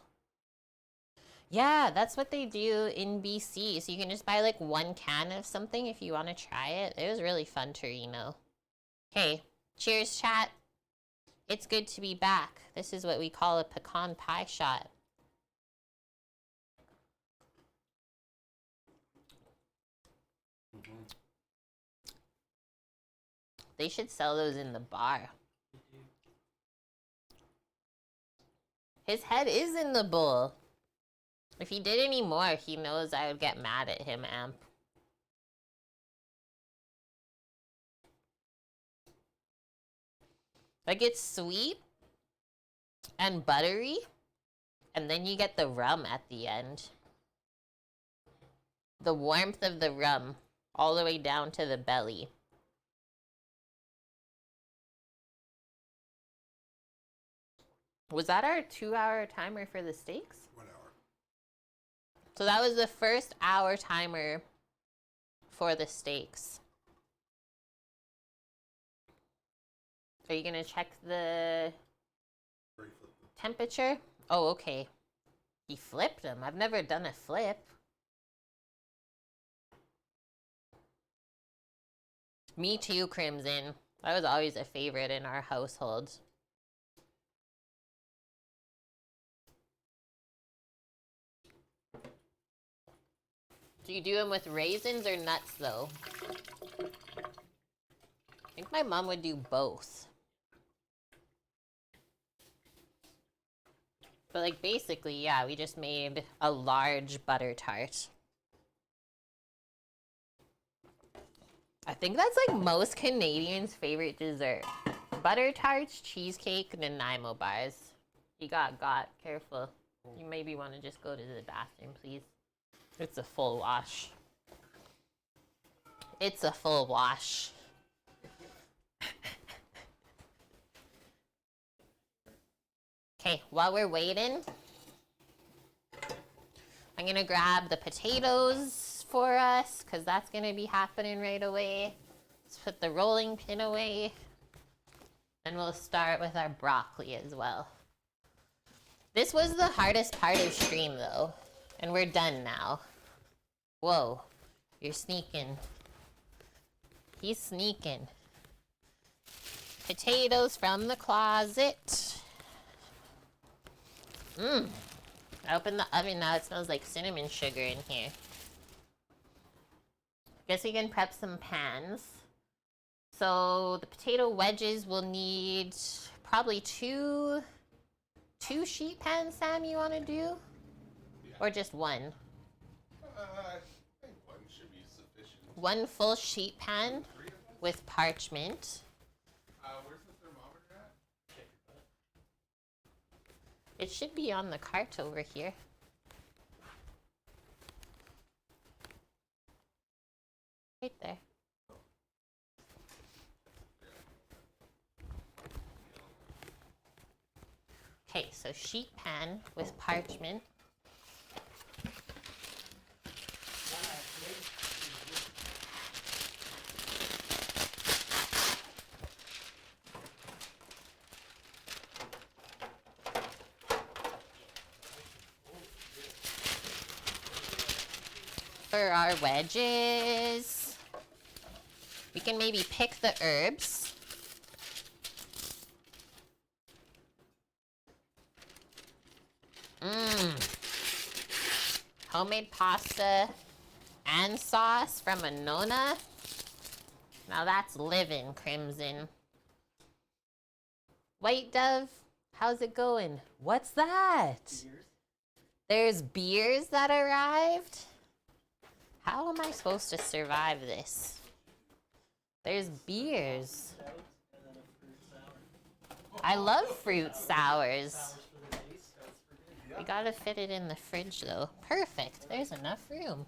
Speaker 1: Yeah, that's what they do in BC. So you can just buy like one can of something if you want to try it. It was really fun to Reno. Okay, cheers, chat. It's good to be back. This is what we call a pecan pie shot. They should sell those in the bar. His head is in the bowl. If he did any more, he knows I would get mad at him, Amp. Like, it's sweet and buttery, and then you get the rum at the end. The warmth of the rum all the way down to the belly. Was that our 2-hour timer for the steaks?
Speaker 3: 1 hour.
Speaker 1: So that was the first hour timer for the steaks. Are you gonna check the temperature? Oh, okay. He flipped them. I've never done a flip. Me too, Crimson. That was always a favorite in our household. Do you do them with raisins or nuts, though? I think my mom would do both. But, like, basically, yeah, we just made a large butter tart. I think that's, like, most Canadians' favorite dessert. Butter tarts, cheesecake, Nanaimo bars. You got. Careful. You maybe want to just go to the bathroom, please. It's a full wash. It's a full wash. Okay, while we're waiting, I'm gonna grab the potatoes for us because that's gonna be happening right away. Let's put the rolling pin away. And we'll start with our broccoli as well. This was the hardest part of stream though. And we're done now. Whoa, you're sneaking. He's sneaking. Potatoes from the closet. I opened the oven now. It smells like cinnamon sugar in here. Guess we can prep some pans. So the potato wedges will need probably two sheet pans, Sam, you want to do?
Speaker 3: Yeah.
Speaker 1: Or just one?
Speaker 3: I think one should be sufficient.
Speaker 1: One full sheet pan
Speaker 3: 3 of them?
Speaker 1: with parchment.
Speaker 3: Where's the thermometer at?
Speaker 1: It should be on the cart over here. Right there. Okay, so sheet pan with parchment. For our wedges, we can maybe pick the herbs. Homemade pasta and sauce from a Nona. Now that's living, Crimson. White Dove, how's it going? What's that? There's beers that arrived? How am I supposed to survive this? There's beers. I love fruit sours. We gotta fit it in the fridge though. Perfect, there's enough room.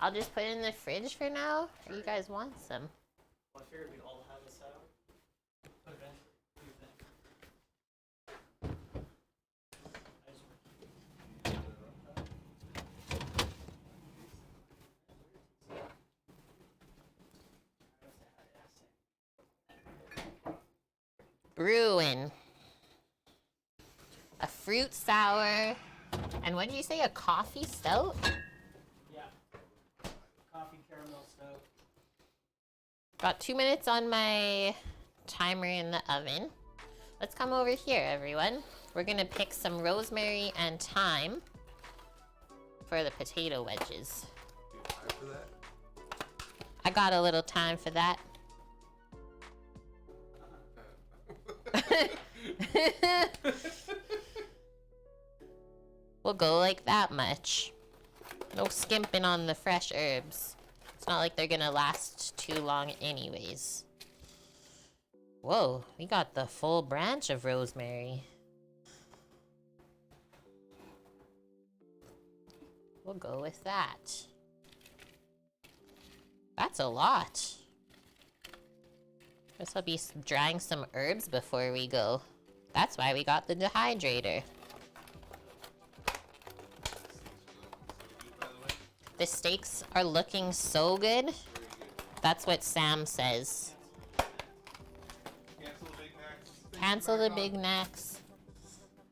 Speaker 1: I'll just put it in the fridge for now, or you guys want some?
Speaker 4: Well, I figured we'd all have a sour. But eventually, what do you think?
Speaker 1: Brewing. A fruit sour. And what did you say, a coffee stout?
Speaker 4: Yeah. Coffee caramel stout.
Speaker 1: Got 2 minutes on my timer in the oven. Let's come over here, everyone. We're gonna pick some rosemary and thyme for the potato wedges.
Speaker 3: Do you have time for that?
Speaker 1: I got a little time for that. We'll go like that much. No skimping on the fresh herbs. It's not like they're gonna last too long anyways. Whoa, we got the full branch of rosemary. We'll go with that. That's a lot. Guess I'll be drying some herbs before we go. That's why we got the dehydrator. The steaks are looking so good. That's what Sam says.
Speaker 3: Cancel the Big Macs.
Speaker 1: Cancel the Big Macs.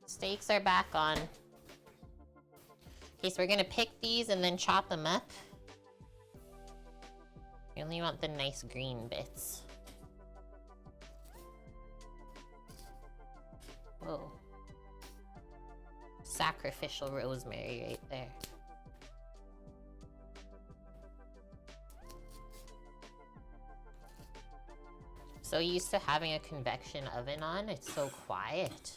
Speaker 1: Steaks are back on. Okay, so we're gonna pick these and then chop them up. You only want the nice green bits. Whoa. Sacrificial rosemary right there. So used to having a convection oven on, it's so quiet.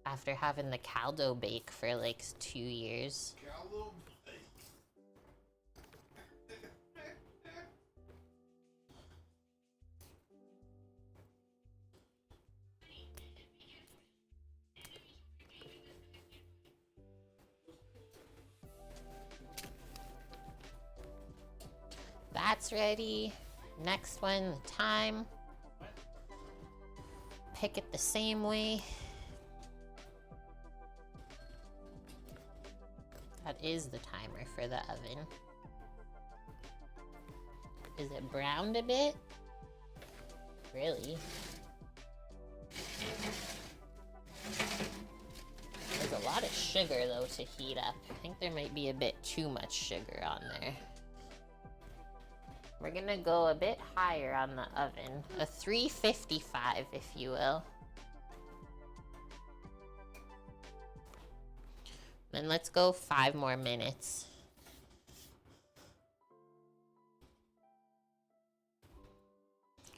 Speaker 1: After having the caldo bake for like 2 years.
Speaker 3: Caldo.
Speaker 1: That's ready. Next one, the thyme. Pick it the same way. That is the timer for the oven. Is it browned a bit? Really? There's a lot of sugar though to heat up. I think there might be a bit too much sugar on there. We're gonna go a bit higher on the oven. A 355, if you will. Then let's go 5 more minutes.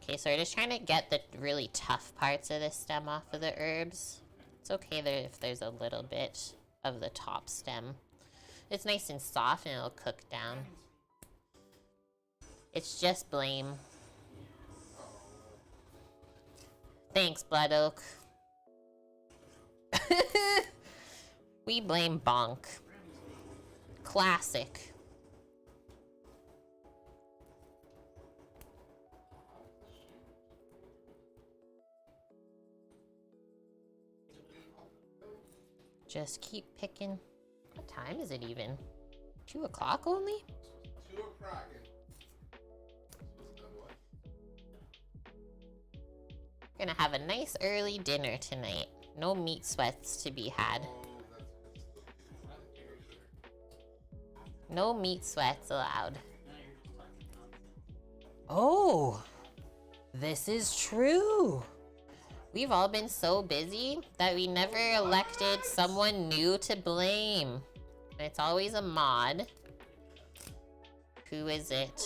Speaker 1: Okay, so we're just trying to get the really tough parts of the stem off of the herbs. It's okay there if there's a little bit of the top stem. It's nice and soft and it'll cook down. It's just blame. Thanks, Blood Oak. We blame Bonk. Classic. Just keep picking. What time is it even? 2 o'clock only?
Speaker 3: 2 o'clock.
Speaker 1: Gonna have a nice early dinner tonight. No meat sweats to be had. No meat sweats allowed. Oh, this is true. We've all been so busy that we never elected someone new to blame. It's always a mod. Who is it?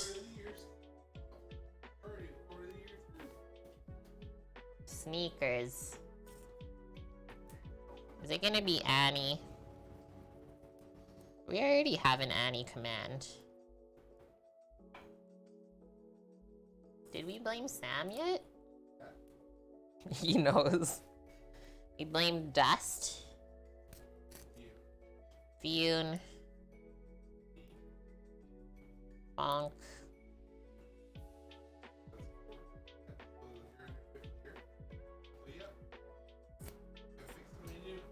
Speaker 1: Sneakers. Is it gonna be Annie? We already have an Annie command. Did we blame Sam yet? He knows. We blamed Dust. Fune. Bonk.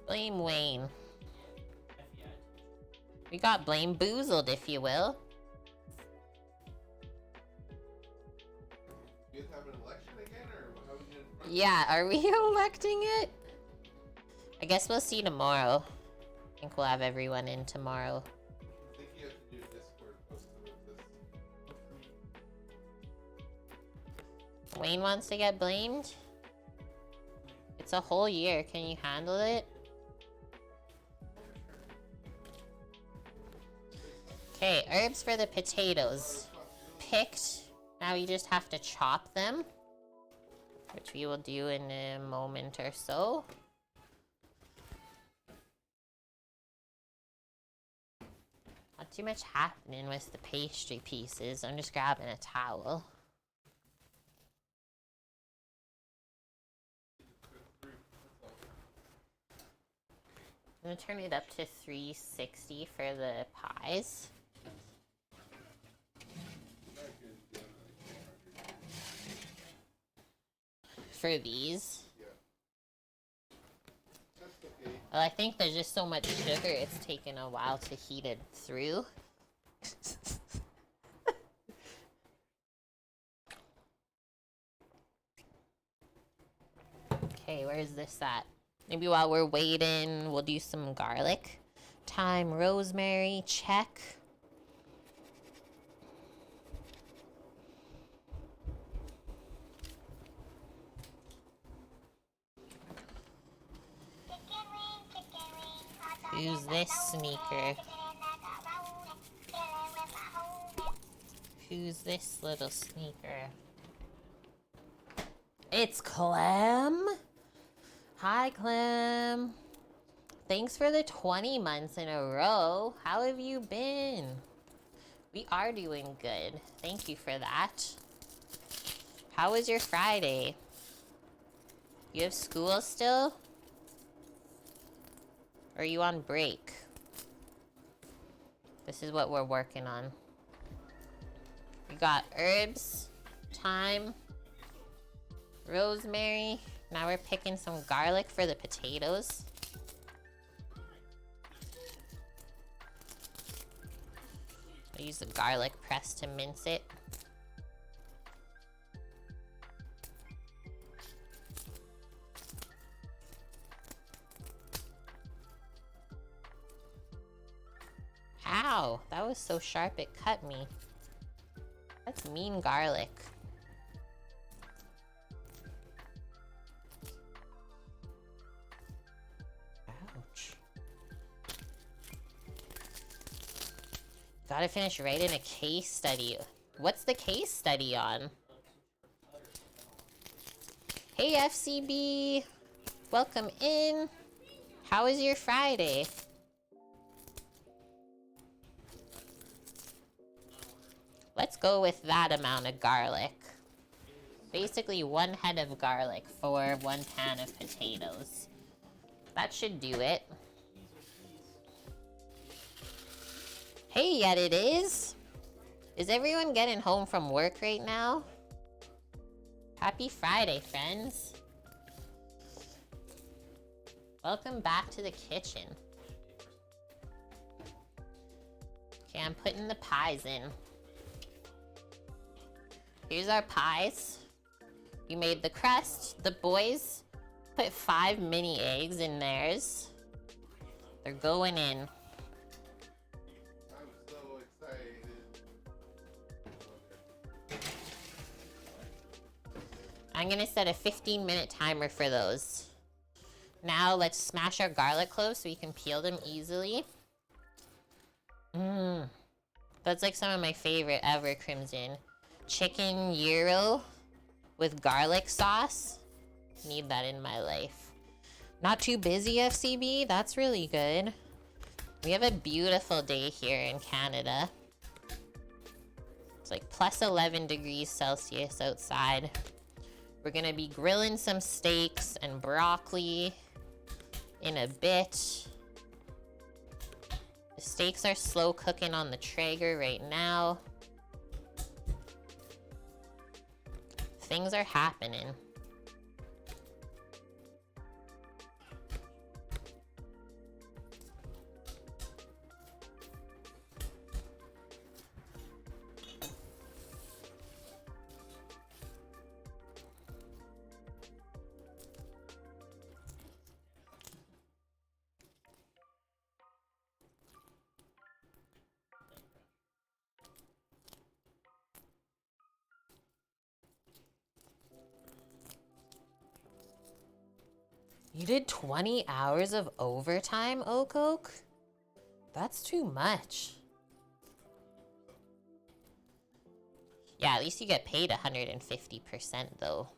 Speaker 1: Blame Wayne. We got blame Boozled, if you will.
Speaker 3: You guys have an election again, or how are we gonna run?
Speaker 1: Yeah, are we electing it? I guess we'll see tomorrow. I think we'll have everyone in tomorrow.
Speaker 3: I think you have to do Discord posted with this.
Speaker 1: Wayne wants to get blamed? It's a whole year. Can you handle it? Okay, herbs for the potatoes. Picked. Now you just have to chop them, which we will do in a moment or so. Not too much happening with the pastry pieces. I'm just grabbing a towel. I'm gonna turn it up to 360 for the pies. For these. Well, I think there's just so much sugar, it's taken a while to heat it through. Okay, where's this at? Maybe while we're waiting, we'll do some garlic. Thyme, rosemary, check. Who's this sneaker? Who's this little sneaker? It's Clem. Hi, Clem. Thanks for the 20 months in a row. How have you been? We are doing good. Thank you for that. How was your Friday? You have school still? Or are you on break? This is what we're working on. We got herbs, thyme, rosemary. Now we're picking some garlic for the potatoes. I use the garlic press to mince it. Ow, that was so sharp it cut me. That's mean garlic. Ouch. Gotta finish writing a case study. What's the case study on? Hey FCB! Welcome in! How was your Friday? Let's go with that amount of garlic. Basically 1 head of garlic for 1 pan of potatoes. That should do it. Hey, yet it is. Is everyone getting home from work right now? Happy Friday, friends. Welcome back to the kitchen. Okay, I'm putting the pies in. Here's our pies. We made the crust. The boys put 5 mini eggs in theirs. They're going in.
Speaker 3: I'm so excited.
Speaker 1: I'm gonna set a 15-minute timer for those. Now let's smash our garlic cloves so we can peel them easily. That's like some of my favorite ever, Crimson. Chicken gyro with garlic sauce. Need that in my life. Not too busy, FCB. That's really good. We have a beautiful day here in Canada. It's like plus 11 degrees Celsius outside. We're gonna be grilling some steaks and broccoli in a bit. The steaks are slow cooking on the Traeger right now. Things are happening. You did 20 hours of overtime, Oak Oak? That's too much. Yeah, at least you get paid 150% though.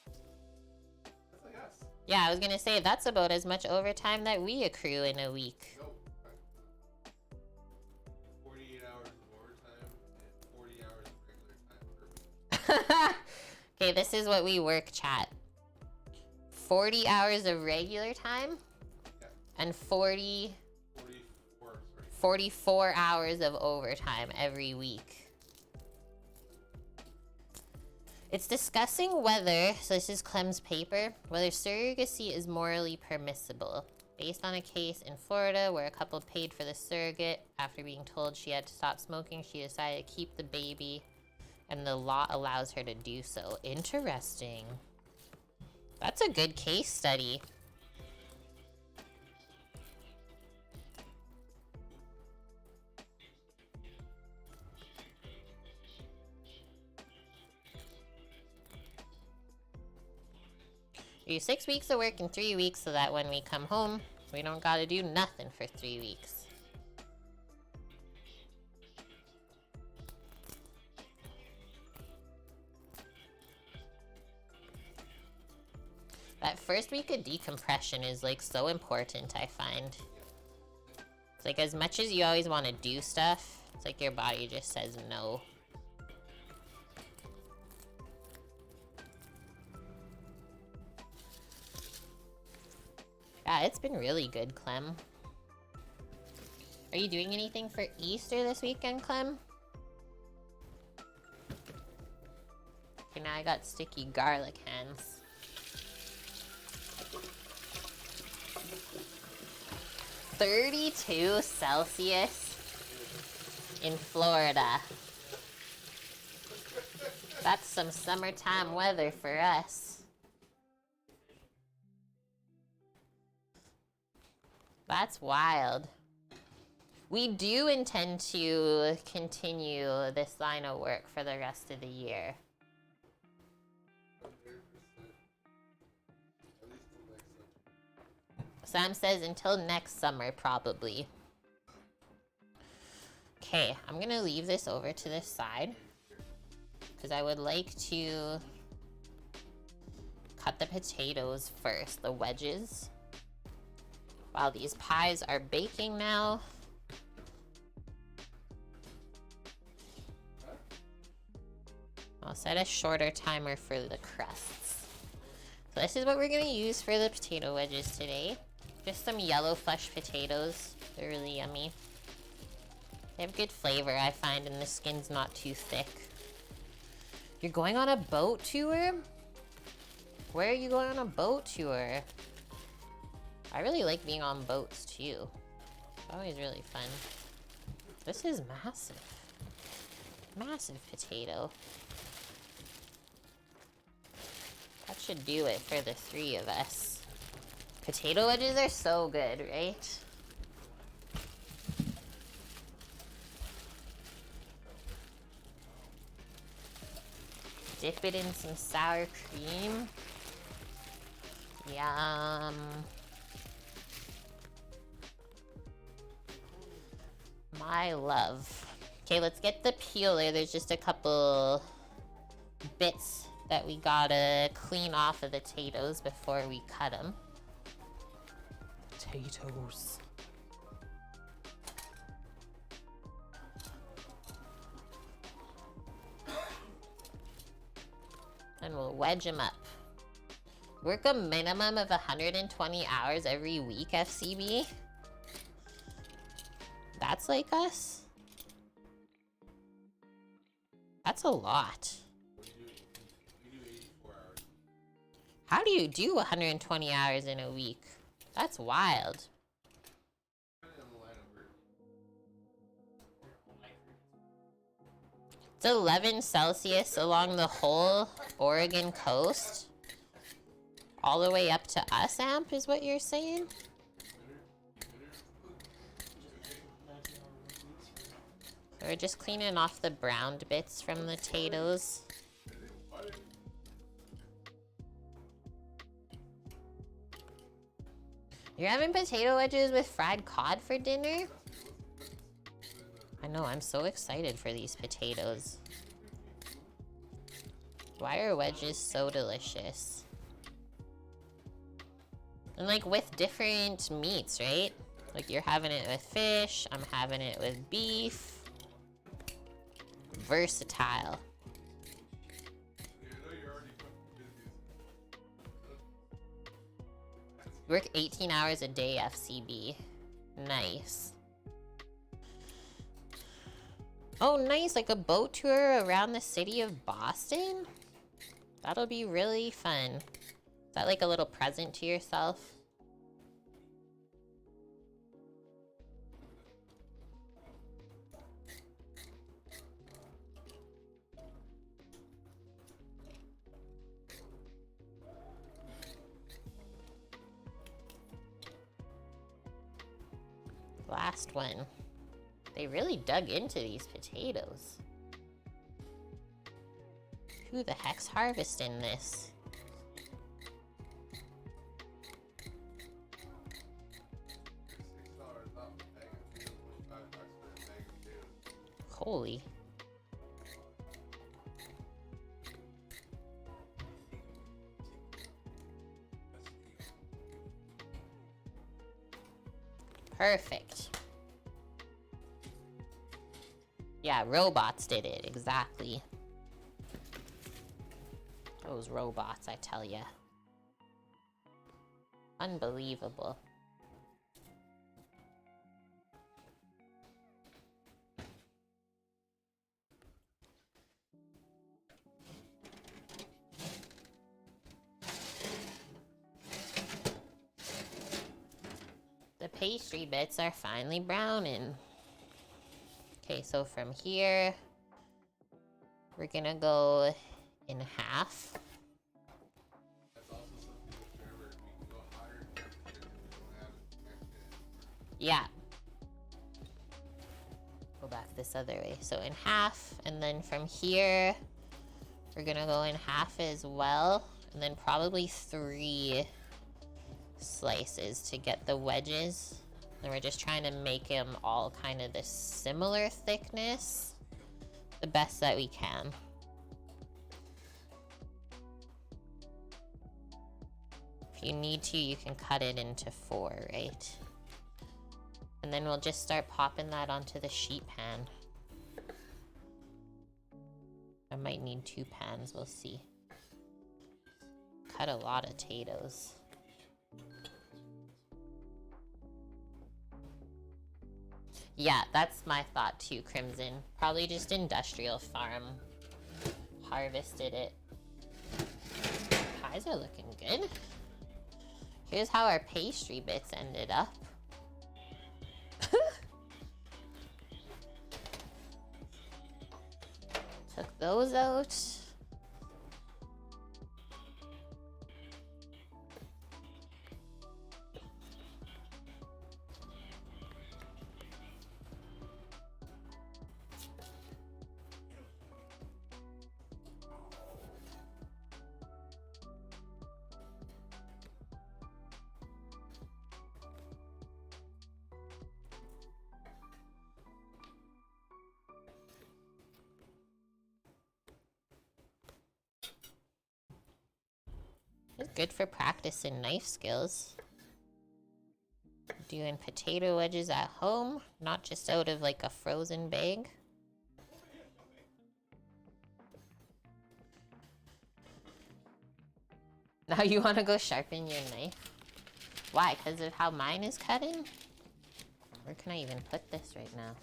Speaker 3: That's like us.
Speaker 1: Yeah, I was gonna say, that's about as much overtime that we accrue in a week.
Speaker 3: Nope. 48 hours of overtime and 40 hours of regular time per week.
Speaker 1: Okay, this is what we work, chat. 40 hours of regular time
Speaker 3: Yeah.
Speaker 1: and 44
Speaker 3: 44, sorry.
Speaker 1: hours of overtime every week. It's discussing whether, so this is Clem's paper, whether surrogacy is morally permissible. Based on a case in Florida where a couple paid for the surrogate. After being told she had to stop smoking, she decided to keep the baby, and the law allows her to do so. Interesting. That's a good case study. Do 6 weeks of work in 3 weeks so that when we come home, we don't gotta do nothing for 3 weeks. That first week of decompression is like so important, I find. It's like as much as you always want to do stuff, it's like your body just says no. Yeah, it's been really good, Clem. Are you doing anything for Easter this weekend, Clem? I got sticky garlic hands. -32 Celsius in Florida. That's some summertime weather for us. That's wild. We do intend to continue this line of work for the rest of the year.
Speaker 3: 100%. At least till next summer.
Speaker 1: Sam says until next summer, probably. Okay, I'm gonna leave this over to this side because I would like to cut the potatoes first, the wedges. While these pies are baking now. I'll set a shorter timer for the crusts. So this is what we're gonna use for the potato wedges today. Just some yellow flesh potatoes. They're really yummy. They have good flavor, I find, and the skin's not too thick. You're going on a boat tour? Where are you going on a boat tour? I really like being on boats too. It's always really fun. This is massive. Massive potato. That should do it for the 3 of us. Potato wedges are so good, right? Dip it in some sour cream. Yum. My love. Okay, let's get the peeler. There's just a couple bits that we gotta clean off of the potatoes before we cut them. Potatoes. And we'll wedge them up. Work a minimum of 120 hours every week, FCB. That's like us. That's a lot.
Speaker 3: We do 84 hours.
Speaker 1: How do you do 120 hours in a week? That's wild.
Speaker 3: Depending on the line of work.
Speaker 1: It's 11 Celsius along the whole Oregon coast. All the way up to us, Amp, is what you're saying? So we're just cleaning off the browned bits from the potatoes. You're having potato wedges with fried cod for dinner? I know, I'm so excited for these potatoes. Why are wedges so delicious? And like with different meats, right? Like you're having it with fish, I'm having it with beef. Versatile.
Speaker 3: You know you're already busy.
Speaker 1: Work 18 hours a day, FCB. Nice. Oh, nice, like a boat tour around the city of Boston? That'll be really fun. Is that like a little present to yourself? Last one. They really dug into these potatoes. Who the heck's harvesting this?
Speaker 3: $6 off a bag of potatoes, $25 for a bag of potatoes.
Speaker 1: Holy. Perfect. Yeah, robots did it, exactly. Those robots, I tell ya. Unbelievable. pastry bits are finally browning. Okay, so from here, we're gonna go in half.
Speaker 3: That's also something to remember. We can go higher temperature if we don't have it connected.
Speaker 1: Yeah. Go back this other way. So in half, and then from here, we're gonna go in half as well, and then probably 3 slices to get the wedges. And we're just trying to make them all kind of this similar thickness, the best that we can. If you need to, you can cut it into 4, right? And then we'll just start popping that onto the sheet pan. I might need 2 pans, we'll see. Cut a lot of potatoes. Yeah, that's my thought too, Crimson. Probably just industrial farm harvested it. Pies are looking good. Here's how our pastry bits ended up. Took those out. It's good for practicing knife skills. Doing potato wedges at home, not just out of like a frozen bag. Now you want to go sharpen your knife? Why? Because of how mine is cutting? Where can I even put this right now?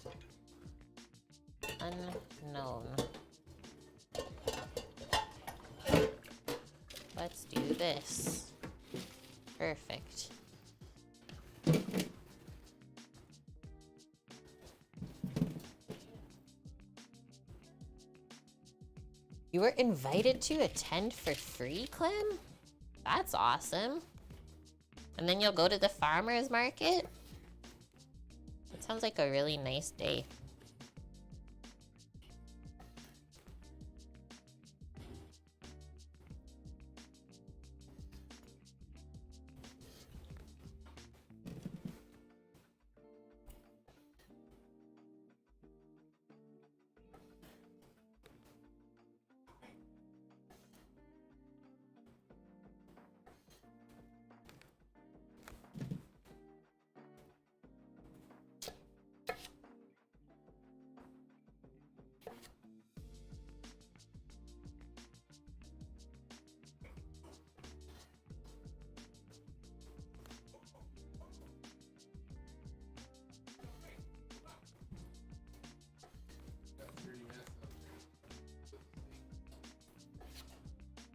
Speaker 1: Unknown. Let's do this. Perfect. You were invited to attend for free, Clem? That's awesome. And then you'll go to the farmer's market? That sounds like a really nice day.
Speaker 3: Got 30 minutes up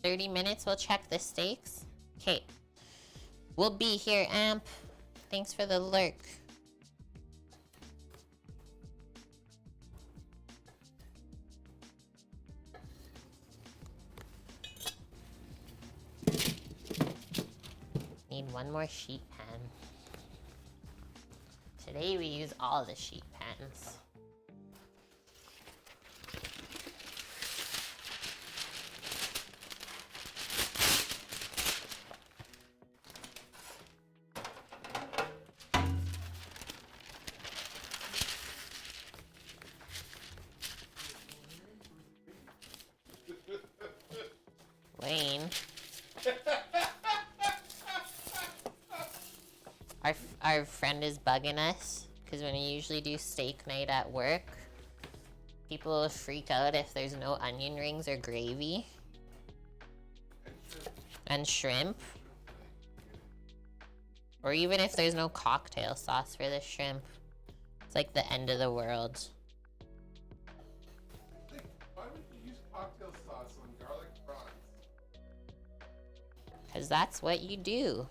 Speaker 3: there.
Speaker 1: 30 minutes, we'll check the steaks. Okay. We'll be here, Amp. Thanks for the lurk. Need one more sheet pan. Today we use all the sheet pans. Wayne. Our friend is bugging us because when we usually do steak night at work, people will freak out if there's no onion rings or gravy. And shrimp. Or even if there's no cocktail sauce for the shrimp. It's like the end of the world.
Speaker 3: Like, why would you use cocktail sauce on garlic prawns?
Speaker 1: Because that's what you do.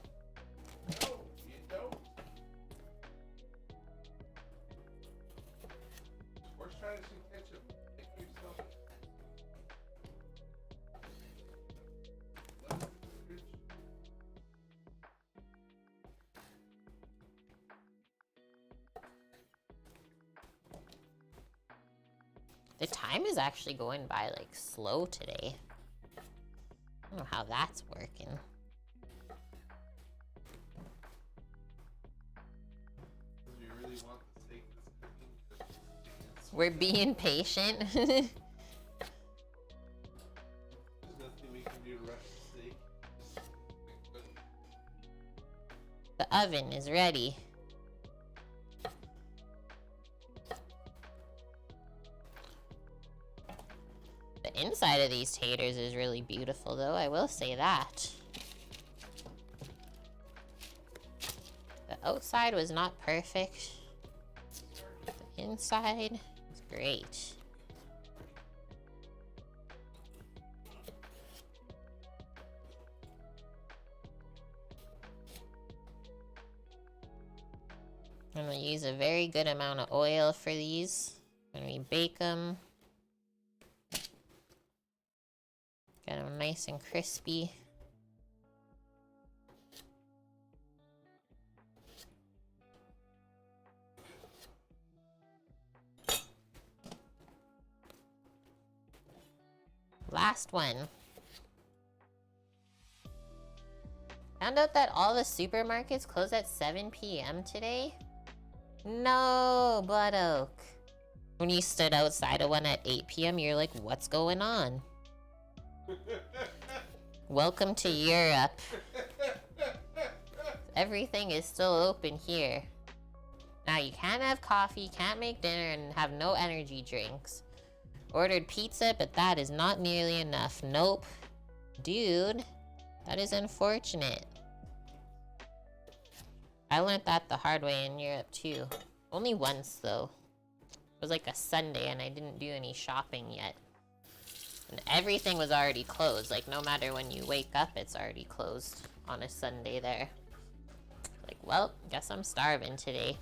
Speaker 3: No, you don't.
Speaker 1: The time is actually going by like slow today. I don't know how that's working.
Speaker 3: Do you really want the steak that's cooking?
Speaker 1: We're being patient.
Speaker 3: There's nothing we can do to rush the steak.
Speaker 1: The oven is ready. The inside of these taters is really beautiful though, I will say that. The outside was not perfect. The inside is great. I'm gonna use a very good amount of oil for these when we bake them. Get them nice and crispy. Last one. Found out that all the supermarkets close at 7 p.m. today. No, Blood Oak. When you stood outside of one at 8 p.m., you're like, what's going on? Welcome to Europe. Everything is still open here. Now you can't have coffee, can't make dinner, and have no energy drinks. Ordered pizza, but that is not nearly enough. Nope. Dude, that is unfortunate. I learned that the hard way in Europe too. Only once though. It was like a Sunday and I didn't do any shopping yet. And everything was already closed. Like no matter when you wake up, it's already closed on a Sunday there. Like, well, guess I'm starving today.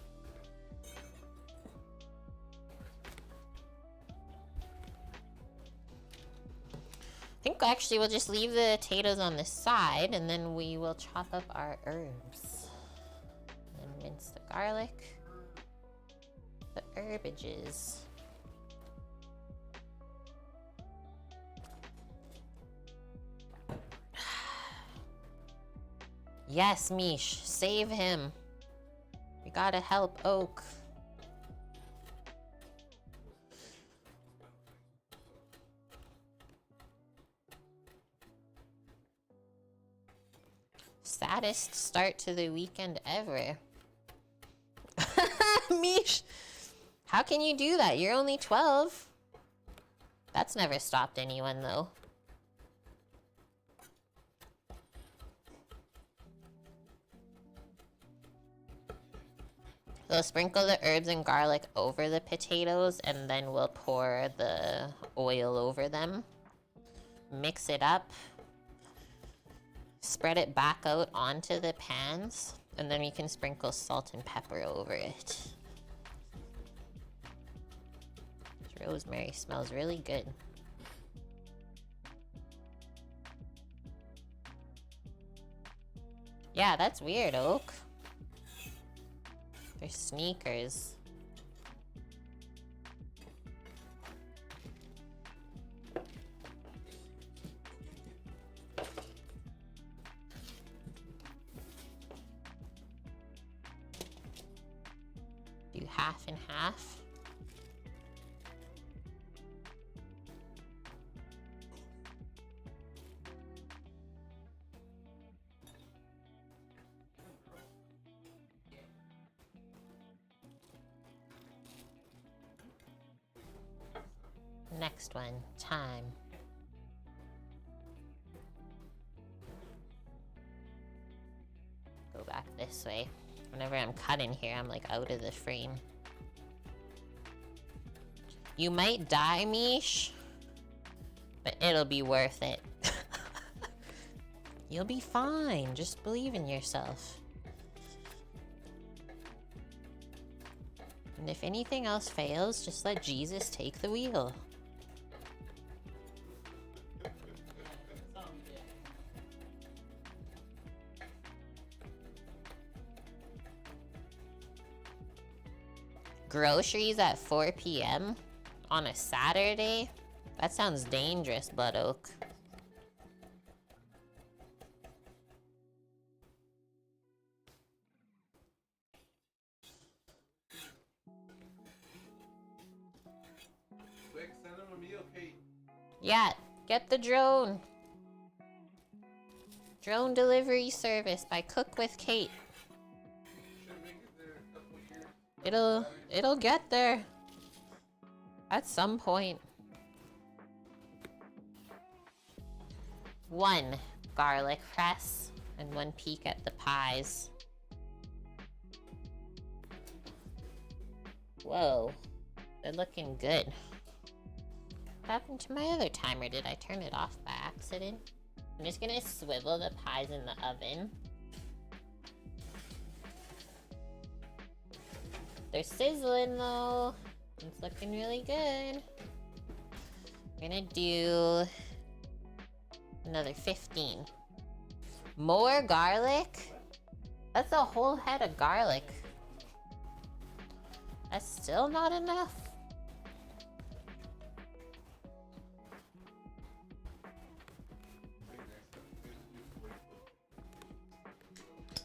Speaker 1: I think actually we'll just leave the potatoes on the side and then we will chop up our herbs. And mince the garlic. The herbages. Yes, Mish, save him. We gotta help Oak. Saddest start to the weekend ever. Mish, how can you do that? You're only 12. That's never stopped anyone though. So sprinkle the herbs and garlic over the potatoes and then we'll pour the oil over them. Mix it up. Spread it back out onto the pans and then we can sprinkle salt and pepper over it. This rosemary smells really good. Yeah, that's weird, Oak. They're sneakers. Do half and half. Next one, time. Go back this way. Whenever I'm cutting here, I'm like out of the frame. You might die, Mish, but it'll be worth it. You'll be fine. Just believe in yourself. And if anything else fails, just let Jesus take the wheel. Groceries at 4 p.m. On a Saturday? That sounds dangerous, Blood Oak.
Speaker 3: Quick, send him a meal, Kate.
Speaker 1: Yeah, get the drone. Drone delivery service by Cook with Kate.
Speaker 3: Should make it there in a couple years.
Speaker 1: It'll get there. At some point. 1 garlic press and 1 peek at the pies. Whoa, they're looking good. What happened to my other timer? Did I turn it off by accident? I'm just gonna swivel the pies in the oven. They're sizzling though. It's looking really good. We're gonna do another 15. More garlic? That's a whole head of garlic. That's still not enough.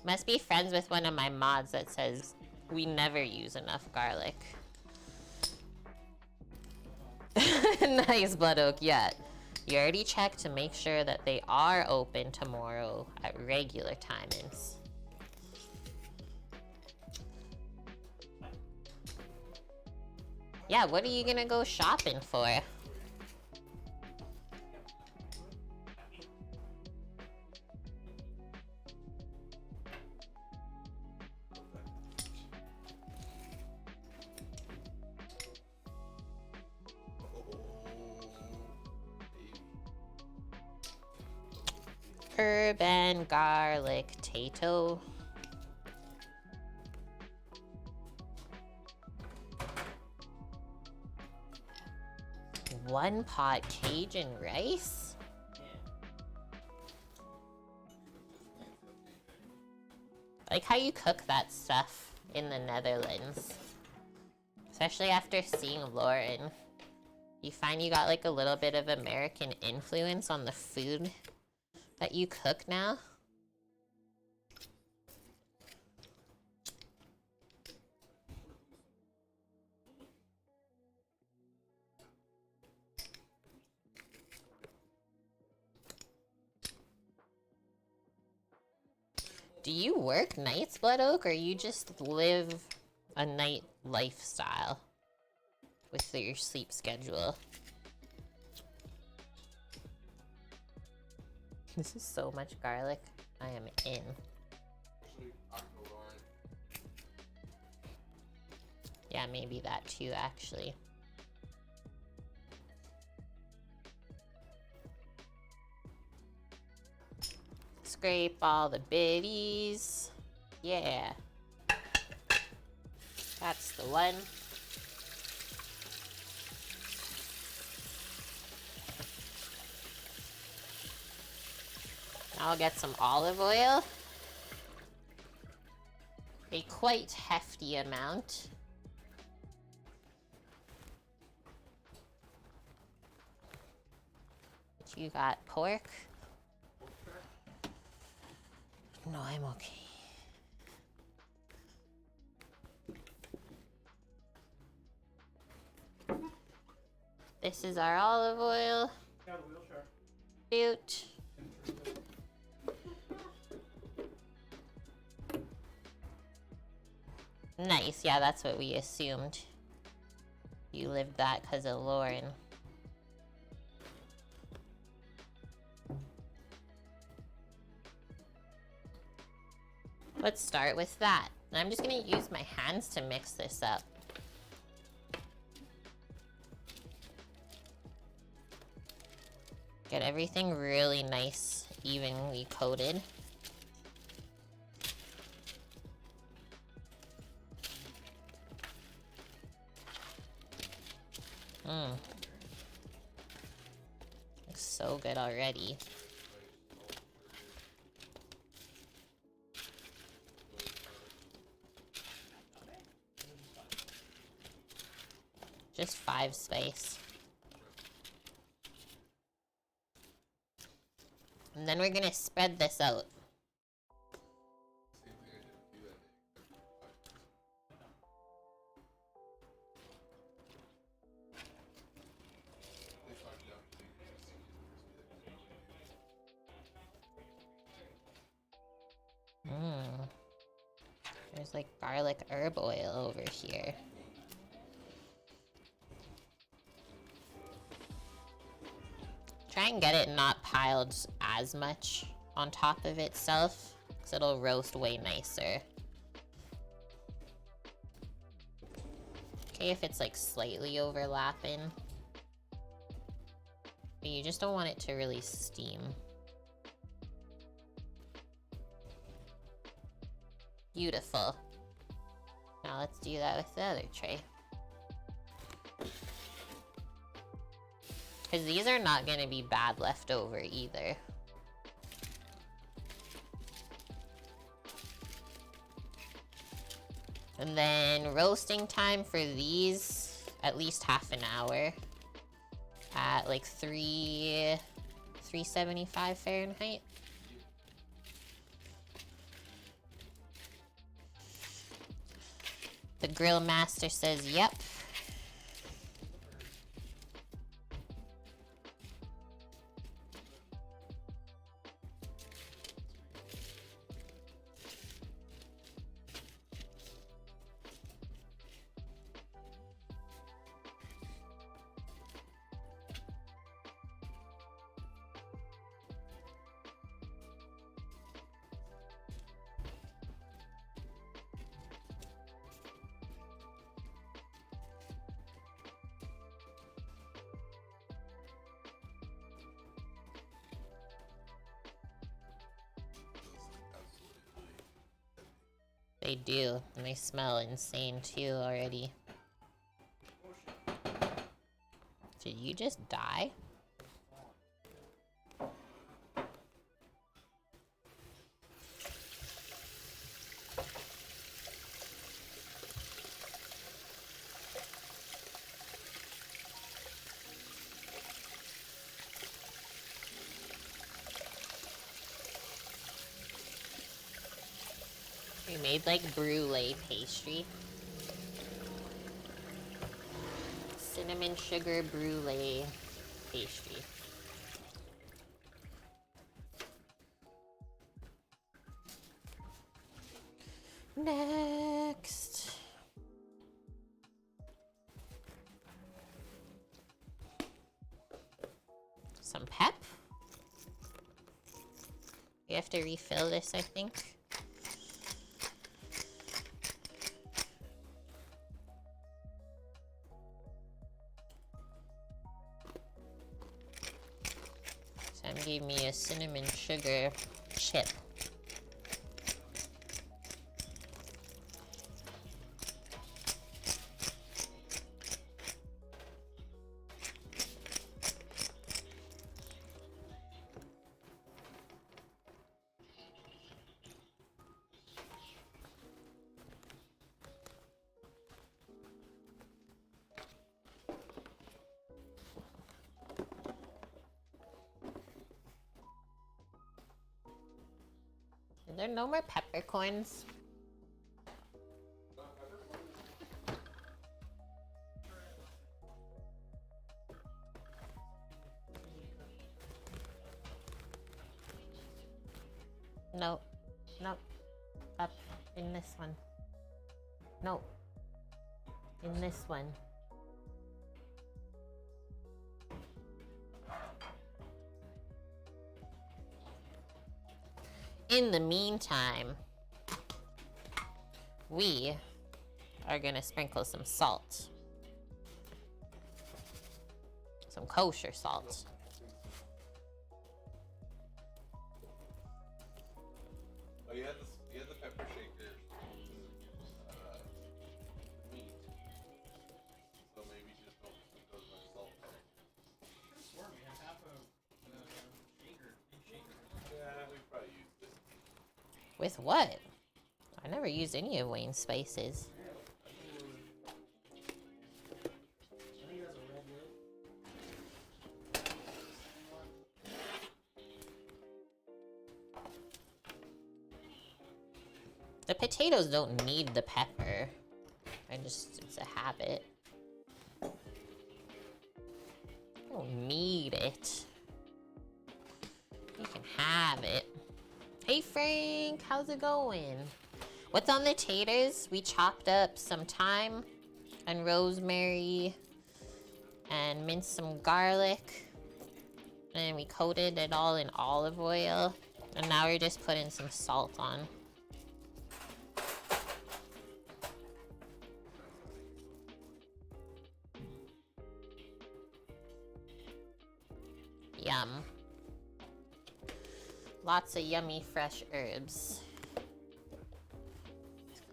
Speaker 1: Must be friends with one of my mods that says we never use enough garlic. Nice, Blood Oak. Yeah. You already checked to make sure that they are open tomorrow at regular timings. Yeah, what are you gonna go shopping for? Herb and garlic tato. One pot Cajun rice? I like how you cook that stuff in the Netherlands. Especially after seeing Lauren. You find you got like a little bit of American influence on the food that you cook now? Do you work nights, Blood Oak, or you just live a night lifestyle with your sleep schedule? This is so much garlic. I am in.
Speaker 3: Actually, talk to Lauren.
Speaker 1: Yeah, maybe that too, actually. Scrape all the biddies. Yeah. That's the one. Now I'll get some olive oil. A quite hefty amount. You got pork? No, I'm okay. This is our olive oil.
Speaker 4: Yeah, the wheelchair.
Speaker 1: Cute. Nice, yeah, that's what we assumed. You lived that because of Lauren. Let's start with that. I'm just gonna use my hands to mix this up. Get everything really nice, evenly coated. Looks so good already. Just 5 spice. And then we're gonna spread this out.
Speaker 3: Same thing I did with you that day. They find out that they just see it.
Speaker 1: There's like garlic herb oil over here. Try and get it not piled as much on top of itself, because it'll roast way nicer. Okay, if it's like slightly overlapping. But you just don't want it to really steam. Beautiful. Now let's do that with the other tray. Because these are not going to be bad leftover either. And then roasting time for these, at least half an hour. At like 375 Fahrenheit. The grill master says yep. They do, and they smell insane too already. Did you just die? We made like brulee pastry. Cinnamon sugar brulee pastry. Next. Some pep. We have to refill this, I think. Sam gave me a cinnamon sugar chip. Are there no more peppercorns? No. No. Up in this one. No. In this one. In the meantime, we are gonna sprinkle some salt. Some kosher salt.
Speaker 3: Oh, you had the pepper shaker. Meat. So maybe just don't put as much salt on it.
Speaker 4: I swear we have half a shaker, big shaker.
Speaker 3: Yeah, we probably used this.
Speaker 1: With what? I never used any of Wayne's spices. The potatoes don't need the pepper. It's a habit. I don't need it. You can have it. Hey Frank, how's it going? What's on the taters? We chopped up some thyme and rosemary and minced some garlic. And we coated it all in olive oil. And now we're just putting some salt on. Yum. Lots of yummy fresh herbs.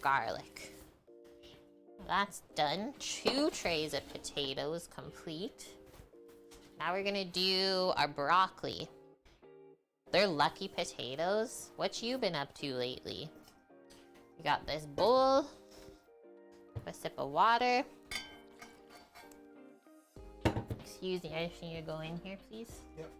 Speaker 1: Garlic. That's done. 2 trays of potatoes complete. Now we're gonna do our broccoli. They're lucky potatoes. What you been up to lately? We got this bowl. A sip of water. Excuse me, I just need to go in here, please.
Speaker 3: Yep.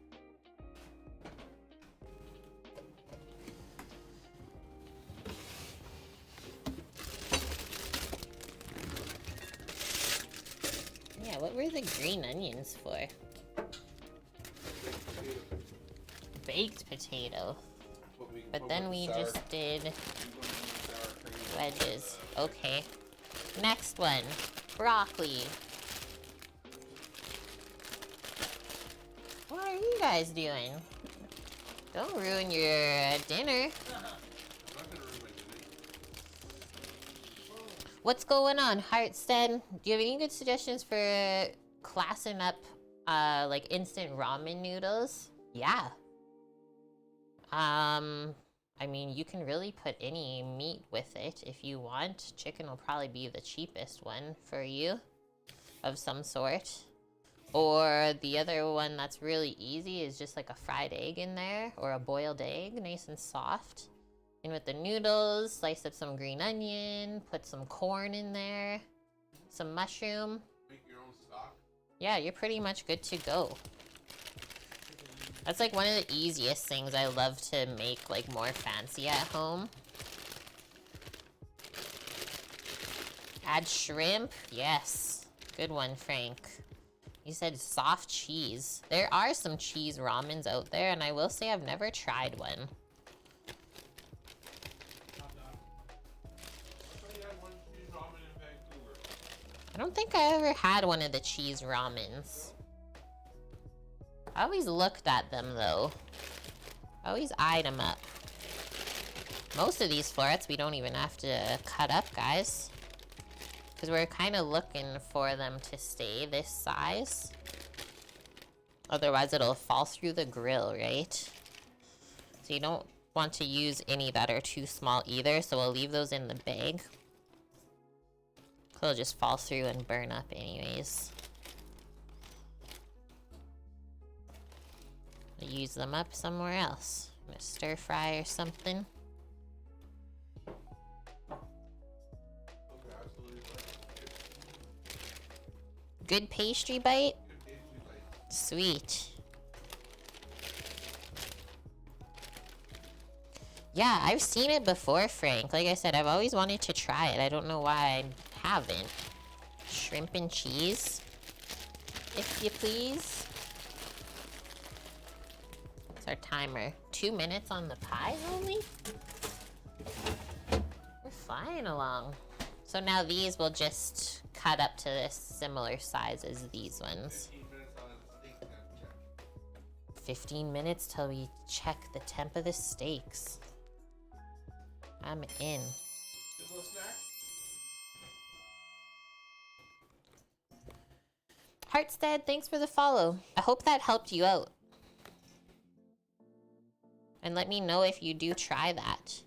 Speaker 1: Yeah, what were the green onions for? Baked potato. But then we just did wedges. Okay. Next one. Broccoli. What are you guys doing? Don't ruin your dinner. What's going on, Heartstead? Do you have any good suggestions for classing up like instant ramen noodles? Yeah. I mean, you can really put any meat with it if you want. Chicken will probably be the cheapest one for you of some sort. Or the other one that's really easy is just like a fried egg in there or a boiled egg, nice and soft. In with the noodles, slice up some green onion, put some corn in there, some mushroom.
Speaker 3: Make your own stock.
Speaker 1: Yeah, you're pretty much good to go. That's like one of the easiest things I love to make like more fancy at home. Add shrimp. Yes. Good one, Frank. You said soft cheese. There are some cheese ramens out there, and I will say I've never tried one. I don't think I ever had one of the cheese ramens. I always looked at them though. I always eyed them up. Most of these florets we don't even have to cut up, guys. Because we're kind of looking for them to stay this size. Otherwise it'll fall through the grill, right? So you don't want to use any that are too small either, so we'll leave those in the bag. They'll just fall through and burn up anyways. I'll use them up somewhere else. I'm gonna stir fry or something. Good pastry bite? Sweet. Yeah, I've seen it before, Frank. Like I said, I've always wanted to try it. I don't know why I haven't. Shrimp and cheese, if you please. What's our timer? 2 minutes on the pies only? We're flying along. So now these will just cut up to this similar size as these ones. 15 minutes till we check the temp of the steaks. I'm in. Heartstead, thanks for the follow. I hope that helped you out. And let me know if you do try that.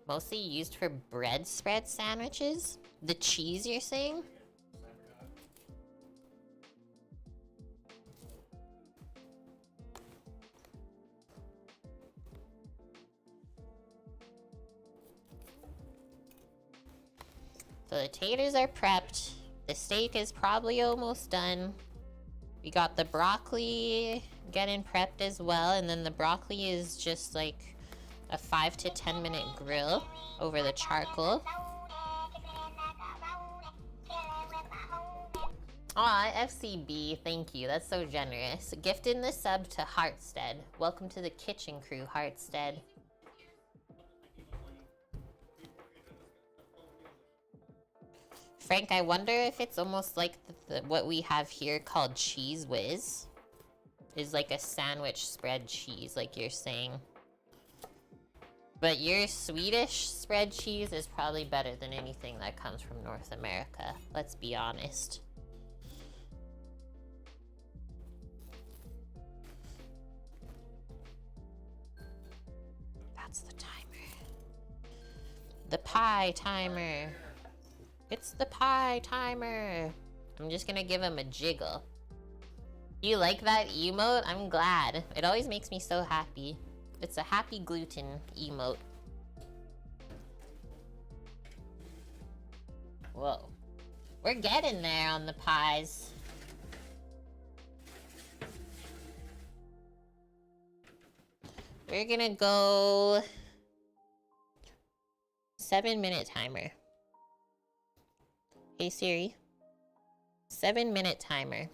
Speaker 1: Mostly used for bread spread sandwiches? The cheese, you're saying? So the taters are prepped. The steak is probably almost done. We got the broccoli getting prepped as well, and then the broccoli is just like a 5 to 10 minute grill over the charcoal. Aw, FCB, thank you. That's so generous. Gifting the sub to Heartstead. Welcome to the kitchen crew, Heartstead. Frank, I wonder if it's almost like what we have here called Cheese Whiz. Is like a sandwich spread cheese, like you're saying. But your Swedish spread cheese is probably better than anything that comes from North America. Let's be honest. That's the timer. The pie timer. It's the pie timer. I'm just gonna give him a jiggle. You like that emote? I'm glad. It always makes me so happy. It's a happy gluten emote. Whoa. We're getting there on the pies. We're gonna go 7-minute timer. Hey Siri. 7-minute timer.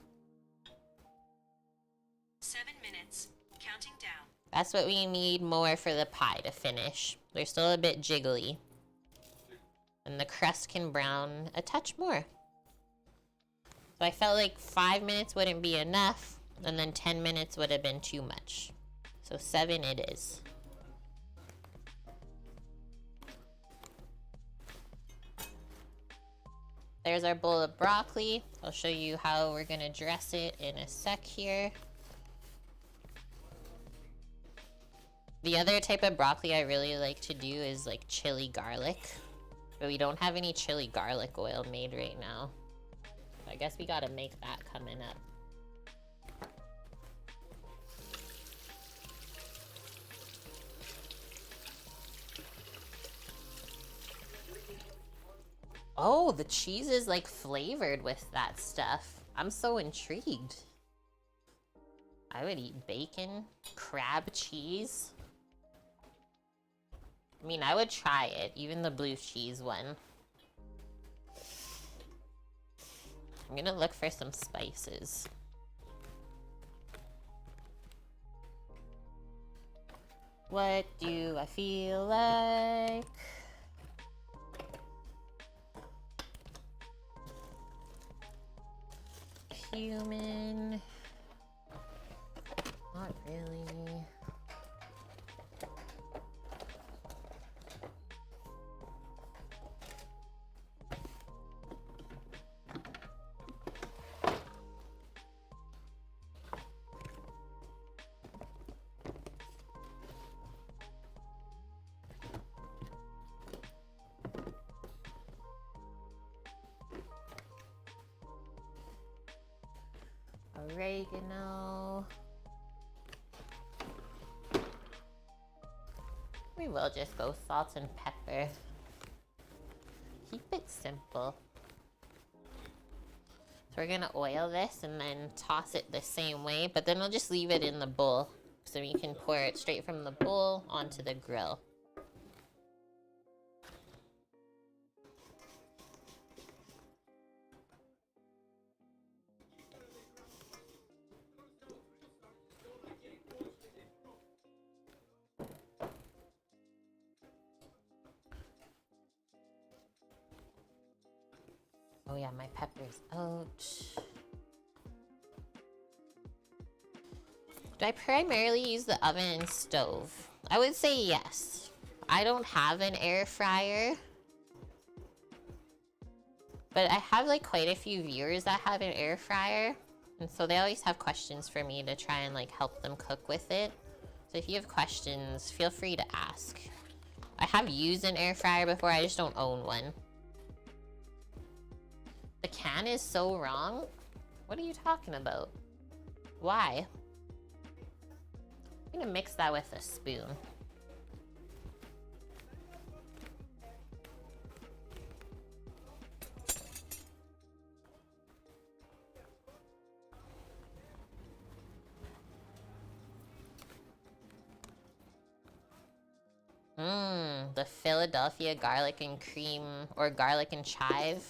Speaker 5: 7 minutes. Counting down.
Speaker 1: That's what we need more for the pie to finish. They're still a bit jiggly. And the crust can brown a touch more. So I felt like 5 minutes wouldn't be enough, and then 10 minutes would have been too much. So 7 it is. There's our bowl of broccoli. I'll show you how we're gonna dress it in a sec here. The other type of broccoli I really like to do is like chili garlic. But we don't have any chili garlic oil made right now. So I guess we gotta make that coming up. Oh, the cheese is like flavored with that stuff. I'm so intrigued. I would eat bacon, crab cheese. I mean, I would try it, even the blue cheese one. I'm gonna look for some spices. What do I feel like? Cumin. Not really. Oregano. We will just go salt and pepper. Keep it simple. So we're gonna oil this and then toss it the same way, but then we'll just leave it in the bowl so you can pour it straight from the bowl onto the grill. Oh yeah, my pepper's out. Do I primarily use the oven and stove? I would say yes. I don't have an air fryer. But I have like quite a few viewers that have an air fryer. And so they always have questions for me to try and like help them cook with it. So if you have questions, feel free to ask. I have used an air fryer before, I just don't own one. The can is so wrong? What are you talking about? Why? I'm gonna mix that with a spoon. the Philadelphia garlic and cream, or garlic and chive,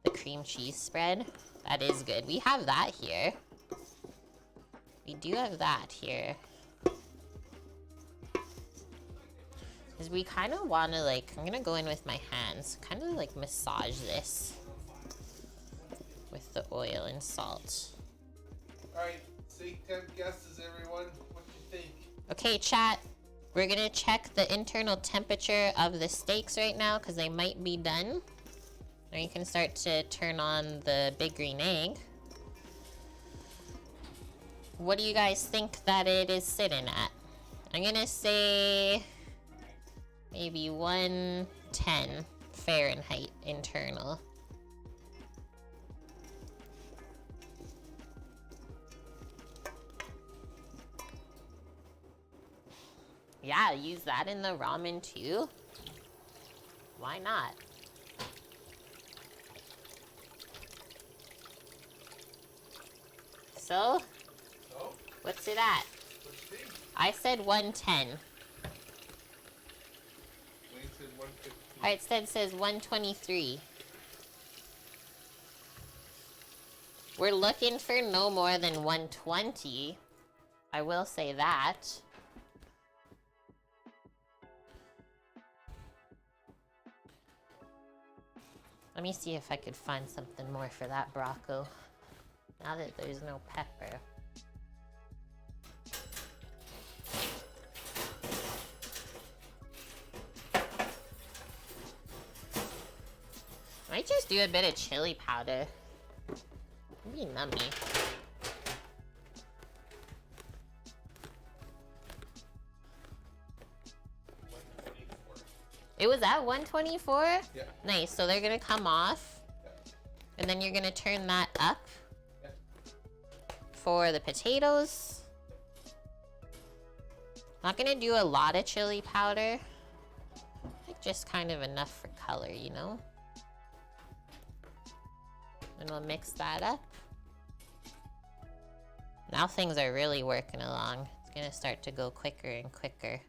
Speaker 1: the cream cheese spread. That is good. We have that here. We do have that here. Because we kind of want to, like, I'm going to go in with my hands, kind of like massage this with the oil and salt.
Speaker 3: Alright, steak temp guesses, everyone. What do you think?
Speaker 1: Okay, chat. We're gonna check the internal temperature of the steaks right now because they might be done. Now you can start to turn on the big green egg. What do you guys think that it is sitting at? I'm gonna say maybe 110 Fahrenheit internal. Yeah, use that in the ramen too. Why not? So,
Speaker 3: So,
Speaker 1: what's it at?
Speaker 3: let's see.
Speaker 1: I said 110.
Speaker 3: Wayne said 115.
Speaker 1: Alright, instead says 123. We're looking for no more than 120. I will say that. Let me see if I could find something more for that Brocco. Now that there's no pepper. Might just do a bit of chili powder. It'd be nummy. It was at 124?
Speaker 3: Yeah.
Speaker 1: Nice, so they're gonna come off.
Speaker 3: Yeah.
Speaker 1: And then you're gonna turn that up
Speaker 3: Yeah.
Speaker 1: for the potatoes. Not gonna do a lot of chili powder. Like just kind of enough for color, you know? And we'll mix that up. Now things are really working along. It's gonna start to go quicker and quicker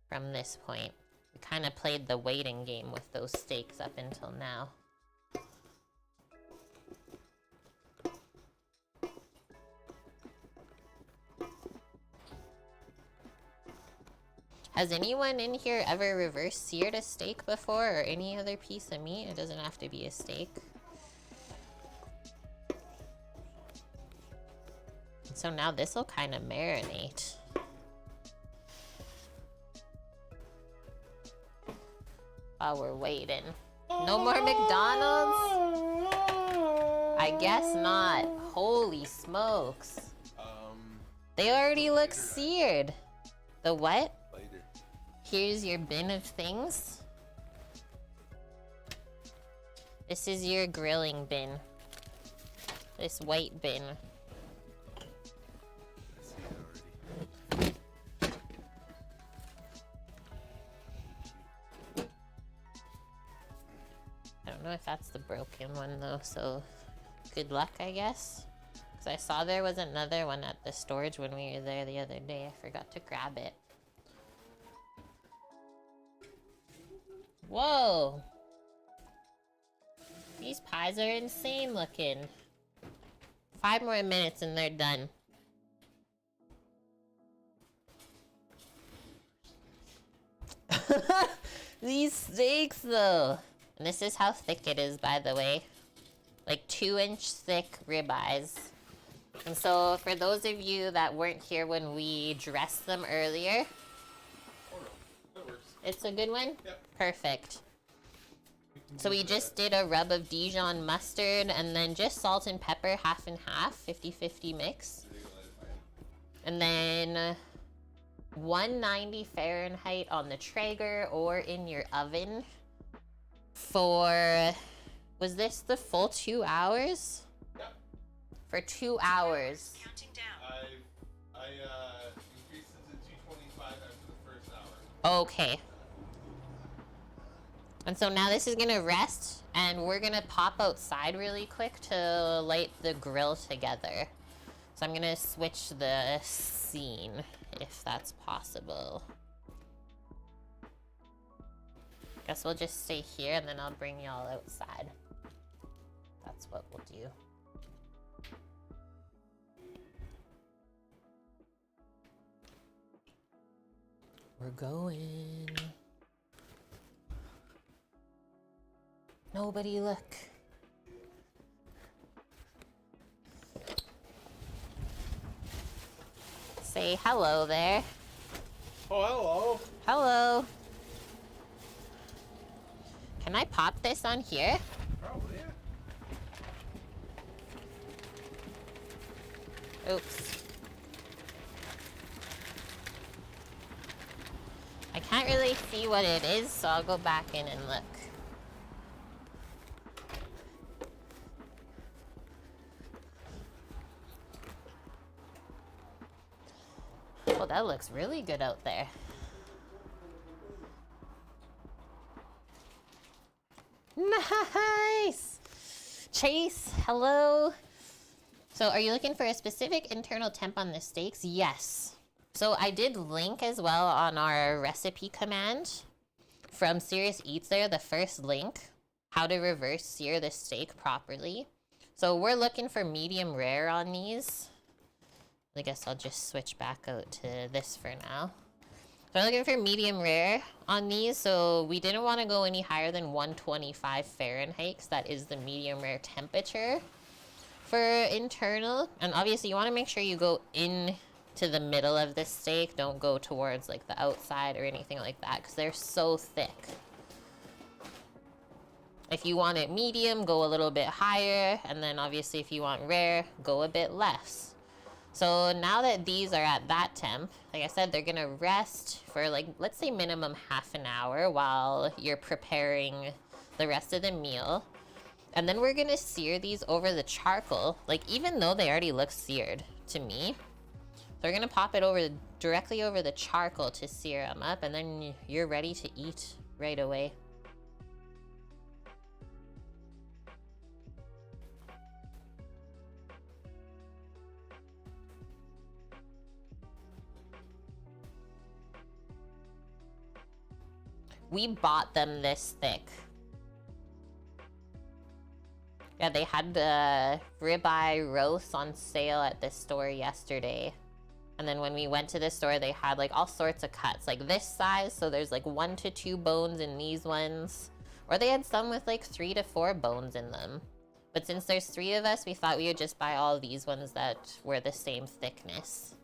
Speaker 1: from this point. We kind of played the waiting game with those steaks up until now. Has anyone in here ever reverse seared a steak before, or any other piece of meat? It doesn't have to be a steak. So now this will kind of marinate. While we're waiting. No more McDonald's? I guess not. Holy smokes. They already look seared. The what?
Speaker 3: Later.
Speaker 1: Here's your bin of things. This is your grilling bin. This white bin.
Speaker 3: I see it already.
Speaker 1: I don't know if that's the broken one though, so good luck, I guess. Because I saw there was another one at the storage when we were there the other day. I forgot to grab it. Whoa! These pies are insane looking. 5 more minutes and they're done. These steaks though. And this is how thick it is, by the way. Like 2-inch thick ribeyes. And so for those of you that weren't here when we dressed them earlier,
Speaker 3: Oh no, that works.
Speaker 1: it's a good one?
Speaker 3: Yep.
Speaker 1: Perfect.
Speaker 3: can
Speaker 1: So we
Speaker 3: use
Speaker 1: just
Speaker 3: that.
Speaker 1: did a rub of Dijon mustard and then just salt and pepper, half and half, 50-50 mix. And then 190 Fahrenheit on the Traeger or in your oven for, was this the full 2 hours?
Speaker 3: Yep.
Speaker 1: For 2 hours.
Speaker 5: Counting down.
Speaker 3: I increased it to 225 after the first hour.
Speaker 1: Okay. And so now this is gonna rest and we're gonna pop outside really quick to light the grill together. So I'm gonna switch the scene if that's possible. Guess we'll just stay here and then I'll bring y'all outside. That's what we'll do. We're going. Nobody look. Say hello there.
Speaker 2: Oh, hello.
Speaker 1: Hello. Can I pop this on here?
Speaker 2: Probably, yeah.
Speaker 1: Oops. I can't really see what it is, so I'll go back in and look. Oh, that looks really good out there. Nice! Chase, hello. So are you looking for a specific internal temp on the steaks? Yes. So I did link as well on our recipe command from Serious Eats there, the first link, how to reverse sear the steak properly. So we're looking for medium rare on these. I guess I'll just switch back out to this for now. So I'm looking for medium rare on these, so we didn't want to go any higher than 125 Fahrenheit, 'cause that is the medium rare temperature for internal. And obviously you want to make sure you go in to the middle of the steak. Don't go towards like the outside or anything like that, because they're so thick. If you want it medium, go a little bit higher, and then obviously if you want rare, go a bit less. So now that these are at that temp, like I said, they're gonna rest for like, let's say minimum half an hour while you're preparing the rest of the meal. And then we're gonna sear these over the charcoal, like even though they already look seared to me. They're gonna pop it over directly over the charcoal to sear them up, and then you're ready to eat right away. We bought them this thick. Yeah, they had the ribeye roast on sale at this store yesterday. And then when we went to this store, they had like all sorts of cuts, like this size. So there's like 1 to 2 bones in these ones. Or they had some with like 3 to 4 bones in them. But since there's 3 of us, we thought we would just buy all these ones that were the same thickness.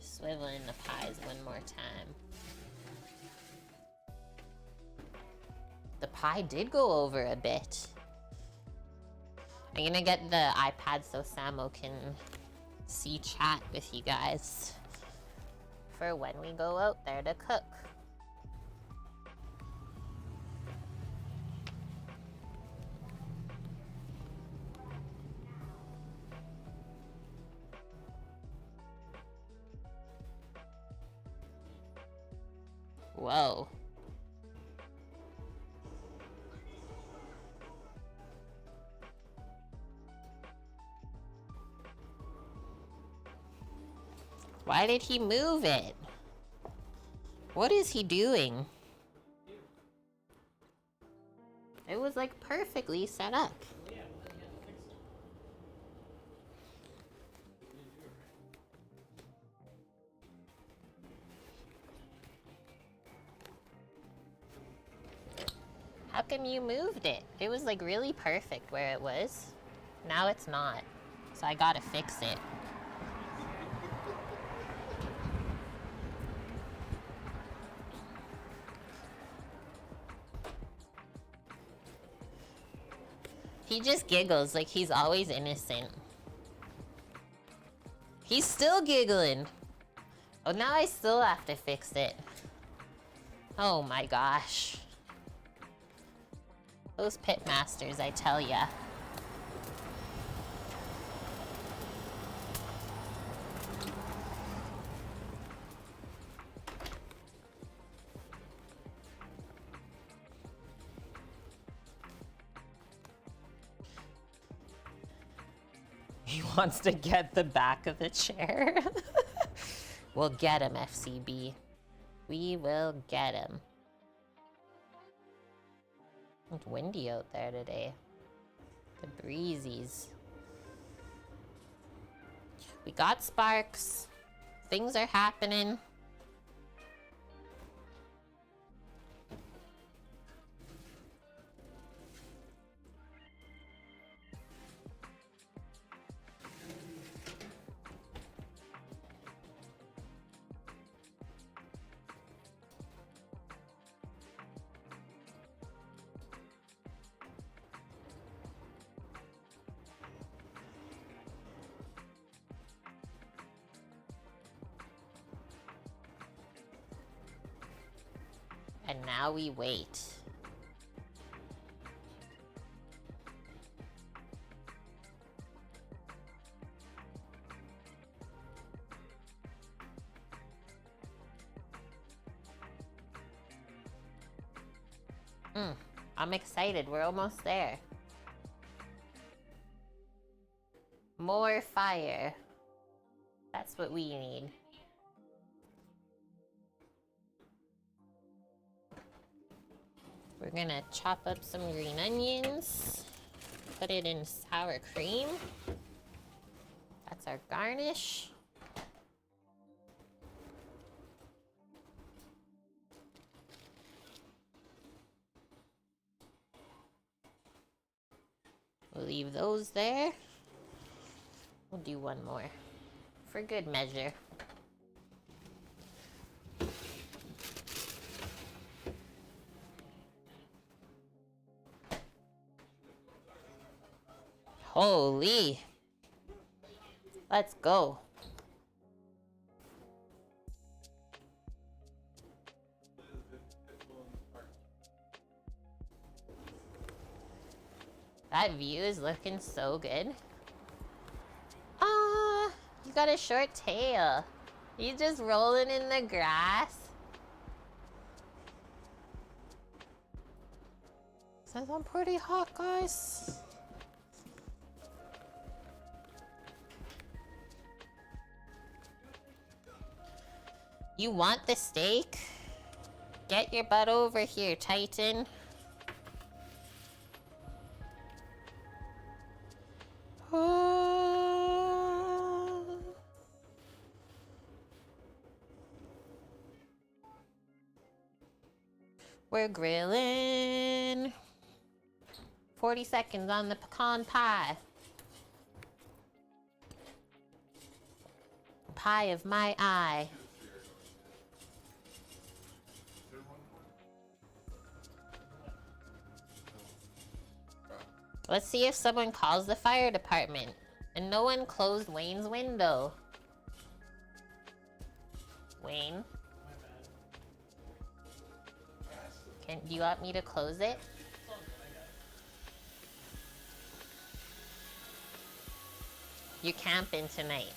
Speaker 1: Swiveling the pies one more time. The pie did go over a bit. I'm gonna get the iPad so Samo can see chat with you guys for when we go out there to cook. Whoa. Why did he move it? What is he doing? It was like perfectly set up. How come you moved it? It was like really perfect where it was. Now it's not. So I gotta fix it. He just giggles like he's always innocent. He's still giggling. Oh, now I still have to fix it. Oh my gosh. Those pit masters, I tell ya. He wants to get the back of the chair. We'll get him, FCB. We will get him. It's windy out there today. The breezies. We got sparks. Things are happening. And now we wait. I'm excited. We're almost there. More fire. That's what we need. We're gonna chop up some green onions, put it in sour cream. That's our garnish. We'll leave those there. We'll do one more for good measure. Holy. Let's go. That view is looking so good. Ah, you got a short tail. You just rolling in the grass. Says I'm pretty hot, guys. You want the steak? Get your butt over here, Titan. We're grilling. 40 seconds on the pecan pie. Pie of my eye. Let's see if someone calls the fire department. And no one closed Wayne's window. Wayne? Do you want me to close it? You're camping tonight.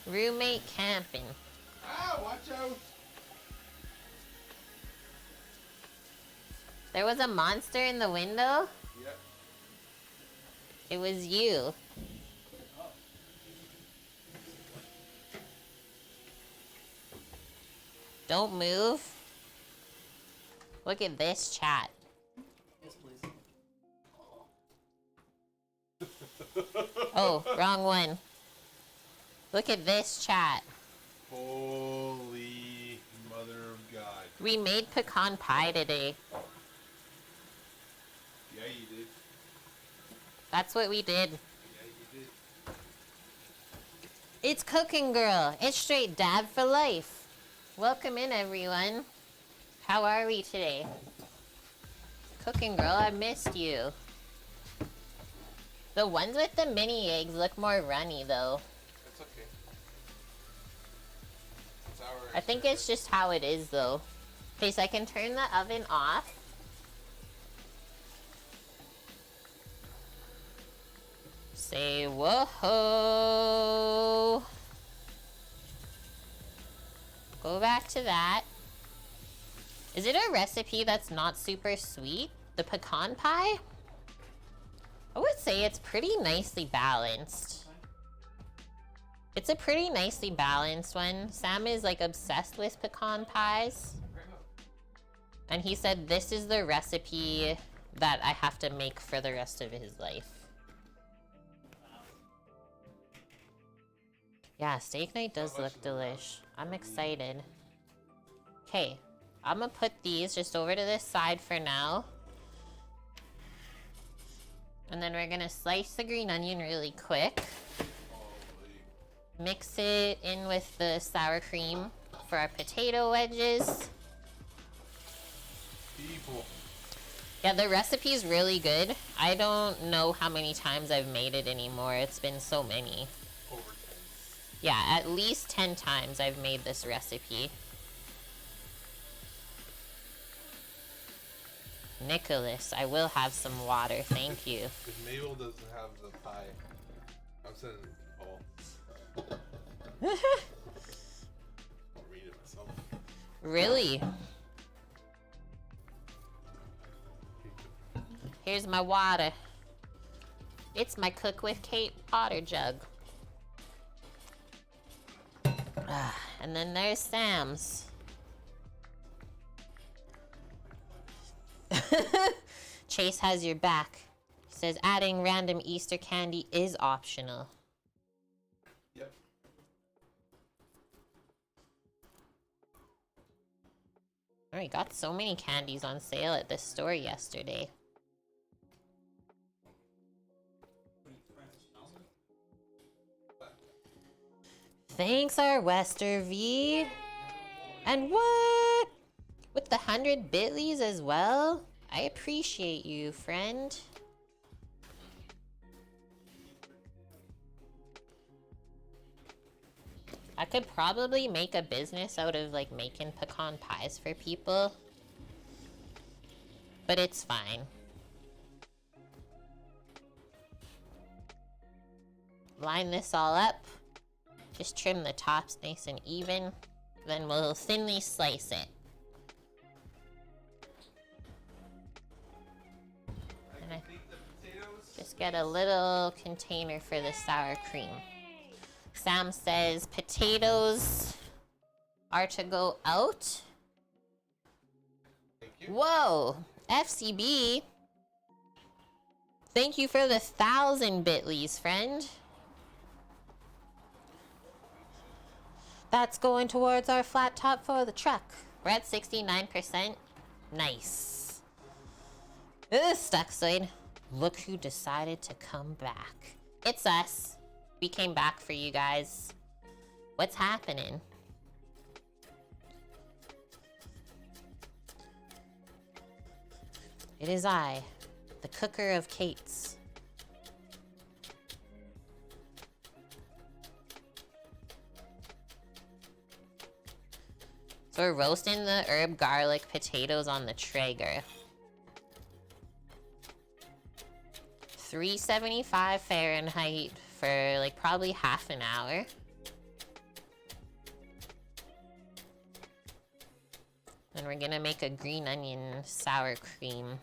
Speaker 1: Roommate camping.
Speaker 3: Ah, watch out!
Speaker 1: There was a monster in the window?
Speaker 3: Yep.
Speaker 1: It was you. Don't move. Look at this chat.
Speaker 4: Yes, please.
Speaker 1: Oh, wrong one. Look at this chat.
Speaker 3: Holy mother of God.
Speaker 1: We made pecan pie today.
Speaker 3: Yeah, you did.
Speaker 1: That's what we did.
Speaker 3: Yeah, you did.
Speaker 1: It's Cooking Girl. It's straight dab for life. Welcome in, everyone. How are we today? Cooking Girl, I missed you. The ones with the mini eggs look more runny, though.
Speaker 3: That's okay. It's our
Speaker 1: I think it's just how it is, though. Okay, so I can turn the oven off. Say whoa. go back to that. Is it a recipe that's not super sweet? The pecan pie? I would say it's pretty nicely balanced. It's a pretty nicely balanced one. Sam is like obsessed with pecan pies. And he said this is the recipe that I have to make for the rest of his life. Yeah, steak night does look delish. I'm excited. Okay, I'm gonna put these just over to this side for now. And then we're gonna slice the green onion really quick. Mix it in with the sour cream for our potato wedges.
Speaker 3: People.
Speaker 1: Yeah, the recipe's really good. I don't know how many times I've made it anymore. It's been so many.
Speaker 3: Over 10.
Speaker 1: Yeah, at least 10 times I've made this recipe. Nicholas, I will have some water, thank you.
Speaker 3: If Mabel doesn't have the pie, I'm sending. Oh. I'll read it myself.
Speaker 1: Really? Here's my water. It's my Cook with Kate water jug. And then there's Sam's. Chase has your back. He says adding random Easter candy is optional.
Speaker 3: Yep.
Speaker 1: Oh, we got so many candies on sale at this store yesterday. Thanks, our Wester V. And what? With the 100 bitlies as well? I appreciate you, friend. I could probably make a business out of like making pecan pies for people. But it's fine. Line this all up. Just trim the tops nice and even. Then we'll thinly slice it. And I just get a little container for the sour cream. Sam says potatoes are to go out.
Speaker 3: Thank you.
Speaker 1: Whoa, FCB. Thank you for the 1,000 bitlies, friend. That's going towards our flat top for the truck. We're at 69%. Nice. Ugh, Stucksoid. Look who decided to come back. It's us. We came back for you guys. What's happening? It is I, the cooker of Kate's. So we're roasting the herb garlic potatoes on the Traeger. 375 Fahrenheit for like probably half an hour. And we're gonna make a green onion sour cream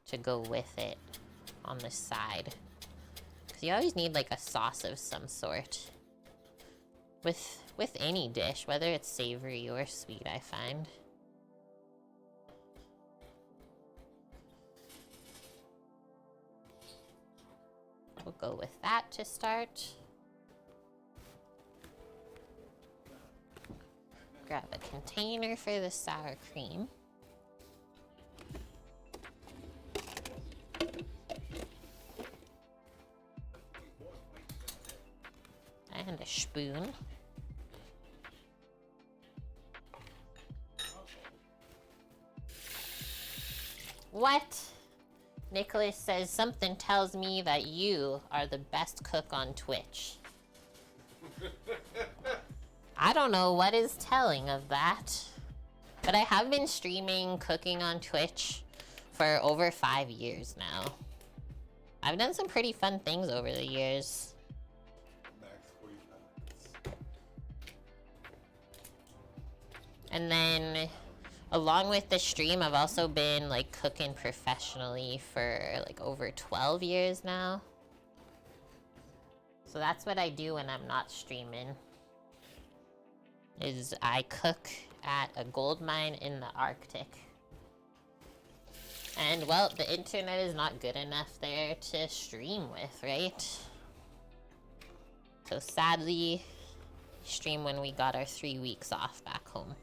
Speaker 1: to go with it on the side. Cause you always need like a sauce of some sort. With any dish, whether it's savory or sweet, I find. We'll go with that to start. Grab a container for the sour cream. And a spoon. What? Nicholas says something tells me that you are the best cook on Twitch. I don't know what is telling of that, but I have been streaming cooking on Twitch for over 5 years now. I've done some pretty fun things over the years.
Speaker 3: Max 45 minutes.
Speaker 1: And then along with the stream, I've also been like cooking professionally for like over 12 years now. So that's what I do when I'm not streaming. Is I cook at a gold mine in the Arctic. And well, the internet is not good enough there to stream with, right? So sadly, stream when we got our 3 weeks off back home.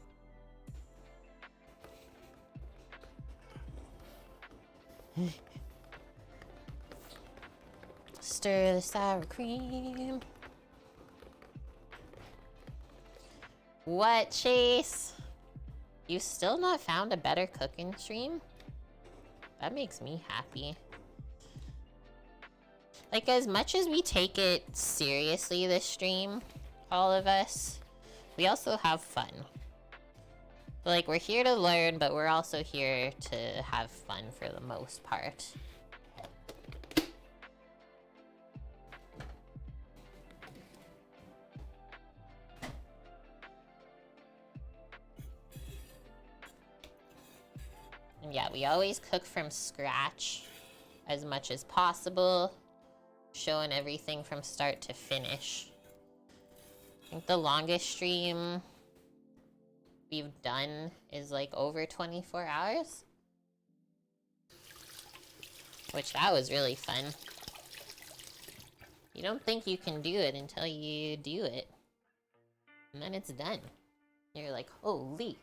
Speaker 1: Stir the sour cream. What, Chase? You still not found a better cooking stream? That makes me happy. Like, as much as we take it seriously, this stream, all of us, we also have fun. Like, we're here to learn, but we're also here to have fun for the most part. And yeah, we always cook from scratch as much as possible, showing everything from start to finish. I think the longest stream we've done is like over 24 hours. Which that was really fun. You don't think you can do it until you do it. And then it's done. You're like, holy.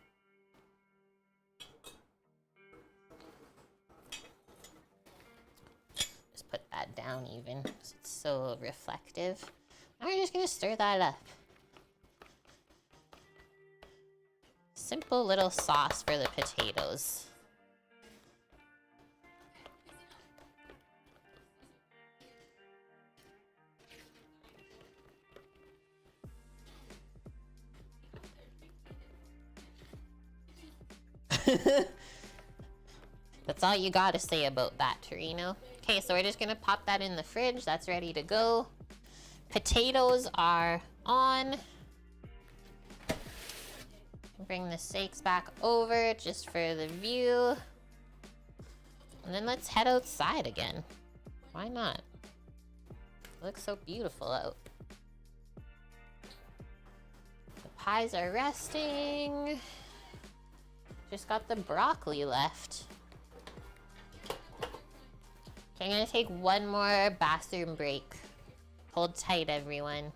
Speaker 1: Just put that down even. It's so reflective. Now we're just gonna stir that up. Simple little sauce for the potatoes. That's all you gotta say about that, Torino. Okay, so we're just gonna pop that in the fridge. That's ready to go. Potatoes are on. Bring the steaks back over just for the view. And then let's head outside again. Why not? It looks so beautiful out. The pies are resting. Just got the broccoli left. Okay, I'm gonna take one more bathroom break. Hold tight, everyone.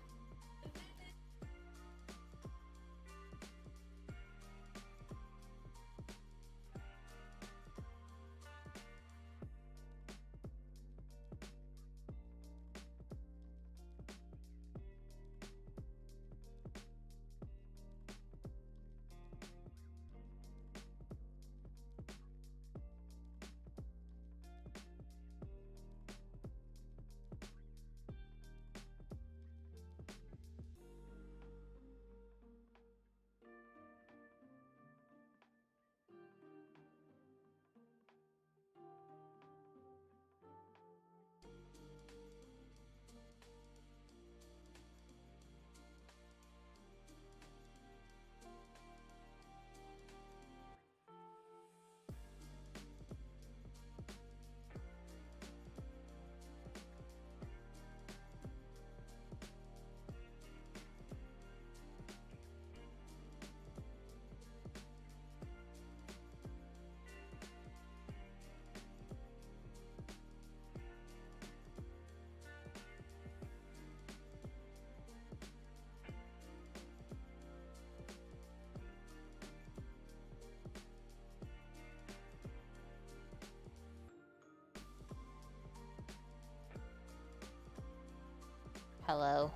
Speaker 1: Hello.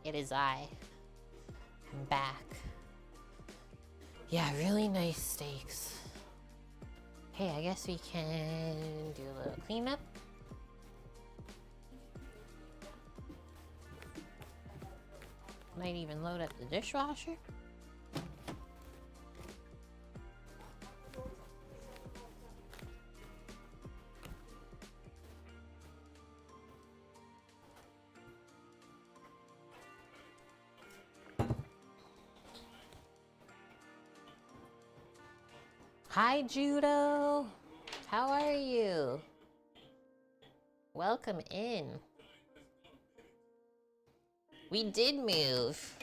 Speaker 1: It is I. I'm back. Yeah, really nice steaks. Hey, I guess we can do a little cleanup. Might even load up the dishwasher. Hi, Judo. How are you? Welcome in. We did move.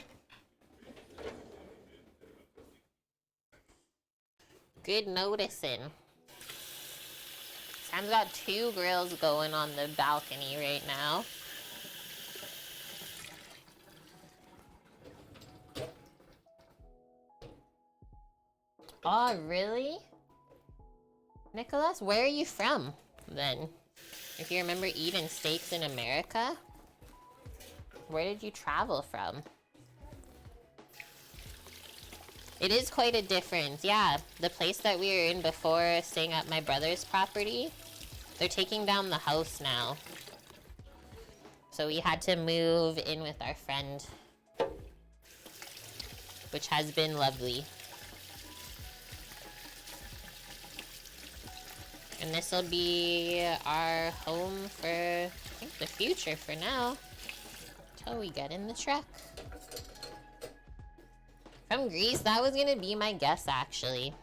Speaker 1: Good noticing. Sam's got 2 grills going on the balcony right now. Oh, really? Nicholas, where are you from, then? If you remember eating steaks in America, where did you travel from? It is quite a difference, yeah. The place that we were in before, staying at my brother's property, they're taking down the house now. So we had to move in with our friend, which has been lovely. And this will be our home for, I think, the future for now. Until we get in the truck. From Greece, that was gonna be my guess, actually.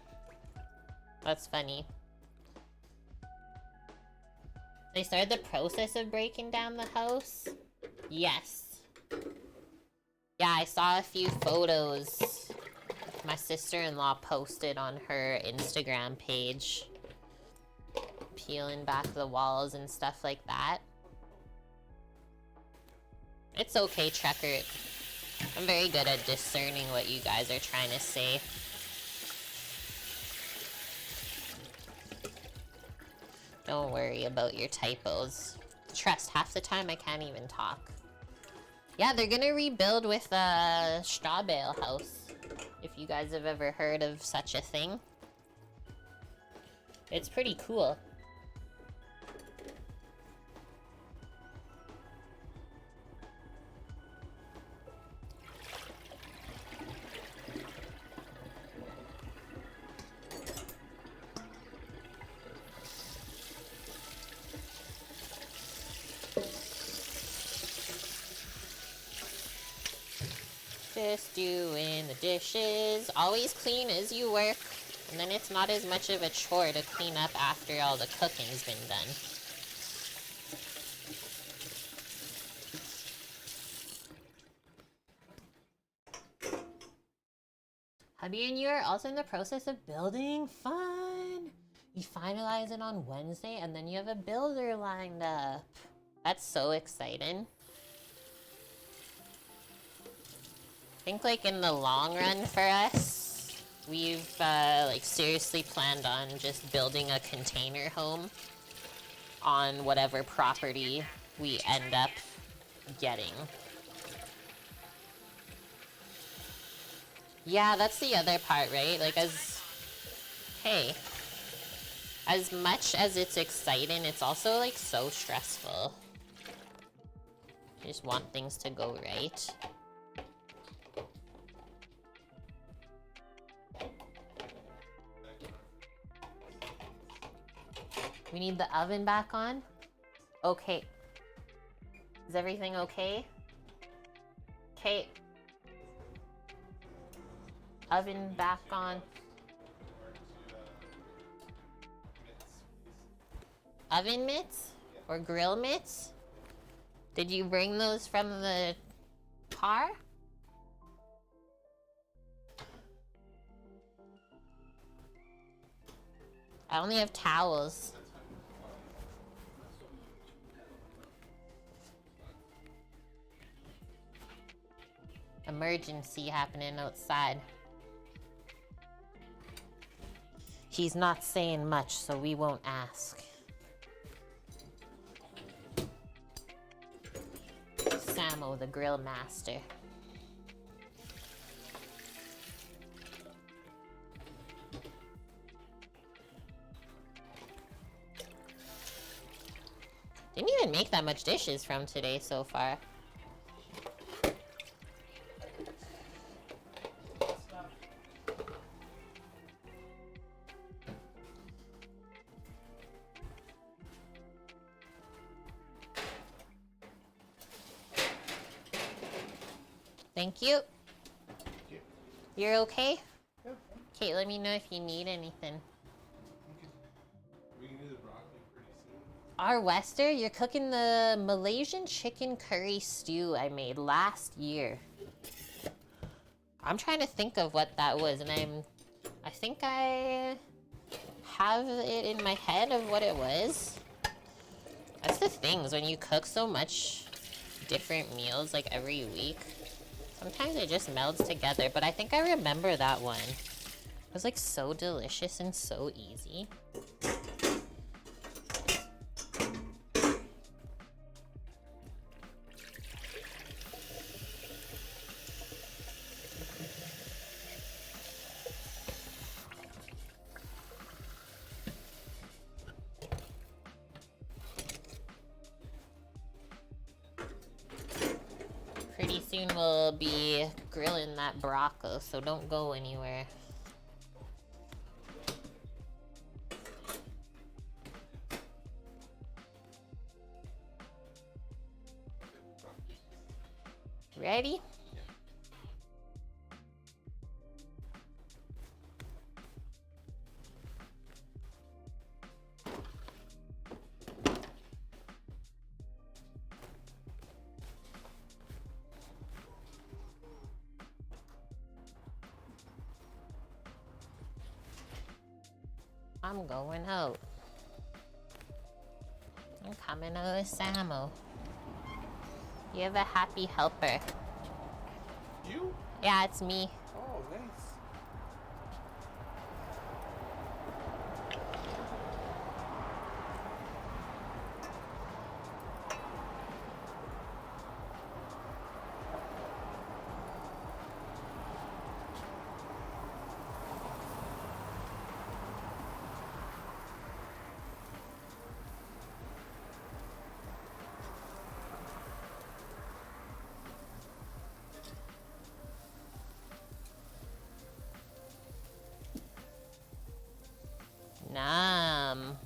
Speaker 1: That's funny. They started the process of breaking down the house? Yes. Yeah, I saw a few photos my sister-in-law posted on her Instagram page. Peeling back the walls and stuff like that. It's okay, Trekker. I'm very good at discerning what you guys are trying to say. Don't worry about your typos. Trust, half the time I can't even talk. Yeah, they're gonna rebuild with a straw bale house. If you guys have ever heard of such a thing. It's pretty cool. Just doing the dishes. Always clean as you work, and then it's not as much of a chore to clean up after all the cooking's been done. Hubby and you are also in the process of building? Fun! You finalize it on Wednesday, and then you have a builder lined up. That's so exciting. I think, like, in the long run for us, we've, like, seriously planned on just building a container home on whatever property we end up getting. Yeah, that's the other part, right? Like, hey, as much as it's exciting, it's also, like, so stressful. You just want things to go right. We need the oven back on? Okay. Is everything okay? Okay. Oven back on. Oven mitts? Or grill mitts? Did you bring those from the car? I only have towels. Emergency happening outside. He's not saying much, so we won't ask. Samo, the grill master. Didn't even make that much dishes from today so far. Thank you. You're okay? Okay, let me know if you need anything. Our Wester, you're cooking the Malaysian chicken curry stew I made last year. I'm trying to think of what that was, and I think I have it in my head of what it was. That's the things when you cook so much different meals like every week. Sometimes it just melds together, but I think I remember that one. It was like so delicious and so easy. Pretty soon we'll be grilling that Baracco, so don't go anywhere. Ready? I'm going out. I'm coming out with Samo. You have a happy helper.
Speaker 3: You?
Speaker 1: Yeah, it's me.
Speaker 3: Oh, nice.
Speaker 1: Nom.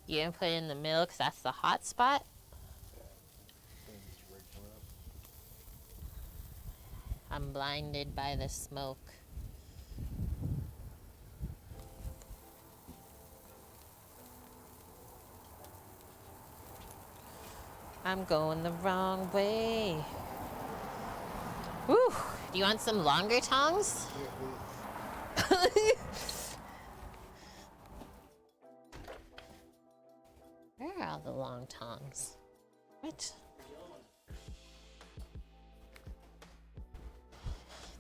Speaker 1: You gonna put it in the middle because that's the hot spot? I'm blinded by the smoke. I'm going the wrong way. Woo! Do you want some longer tongs? Where are all the long tongs? What?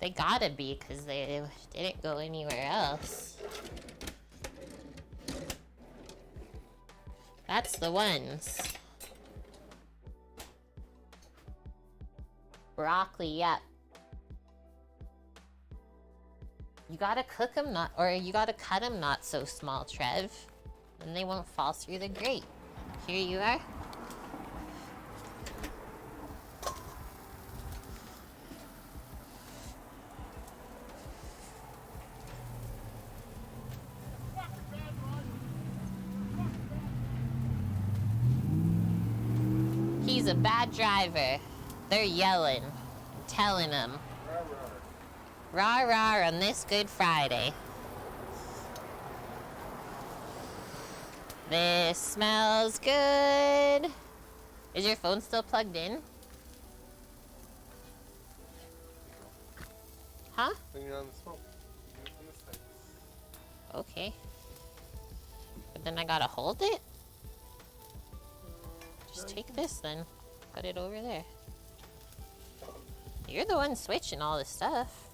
Speaker 1: They gotta be, because they didn't go anywhere else. That's the ones. Broccoli, yeah. You gotta cook them not, or you gotta cut them not so small, Trev. Then they won't fall through the grate. Here you are. He's a bad driver. They're yelling. I'm telling them. Rah rah on this Good Friday. This smells good. Is your phone still plugged in? Huh?
Speaker 3: Then you're on the smoke. You're on this side.
Speaker 1: Okay. But then I gotta hold it? Just take this then. Put it over there. You're the one switching all this stuff.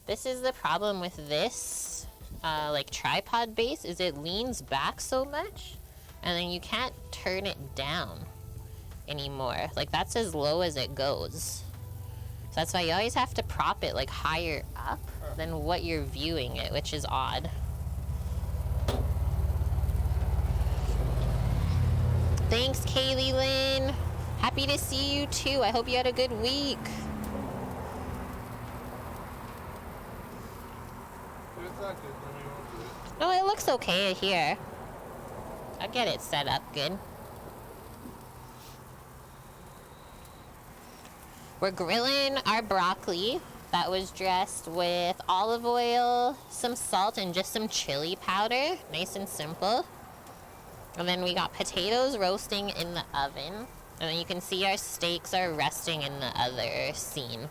Speaker 1: This is the problem with this, like tripod base, is it leans back so much, and then you can't turn it down anymore. Like that's as low as it goes. So that's why you always have to prop it like higher up than what you're viewing it, which is odd. Thanks, Kaylee Lynn. Happy to see you too. I hope you had a good week.
Speaker 3: If it's not good, then we won't do it.
Speaker 1: No, it looks okay here. I'll get it set up good. We're grilling our broccoli that was dressed with olive oil, some salt, and just some chili powder. Nice and simple. And then we got potatoes roasting in the oven. And then you can see our steaks are resting in the other scene.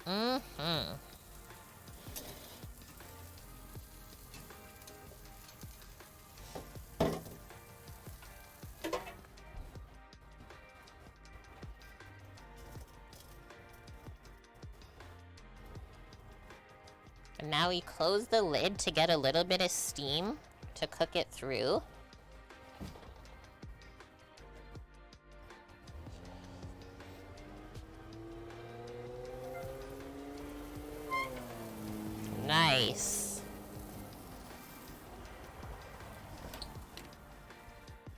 Speaker 1: Mm-hmm. And now we close the lid to get a little bit of steam to cook it through. Nice.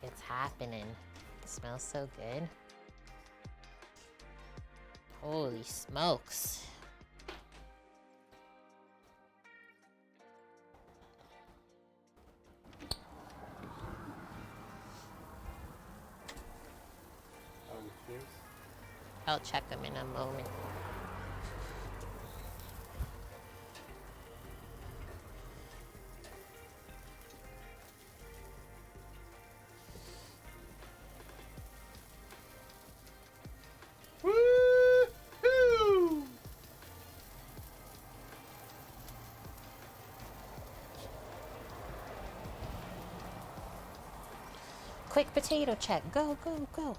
Speaker 1: It's happening. It smells so good. Holy smokes. I'll check them in a moment.
Speaker 2: Woo-hoo!
Speaker 1: Quick potato check. Go, go, go.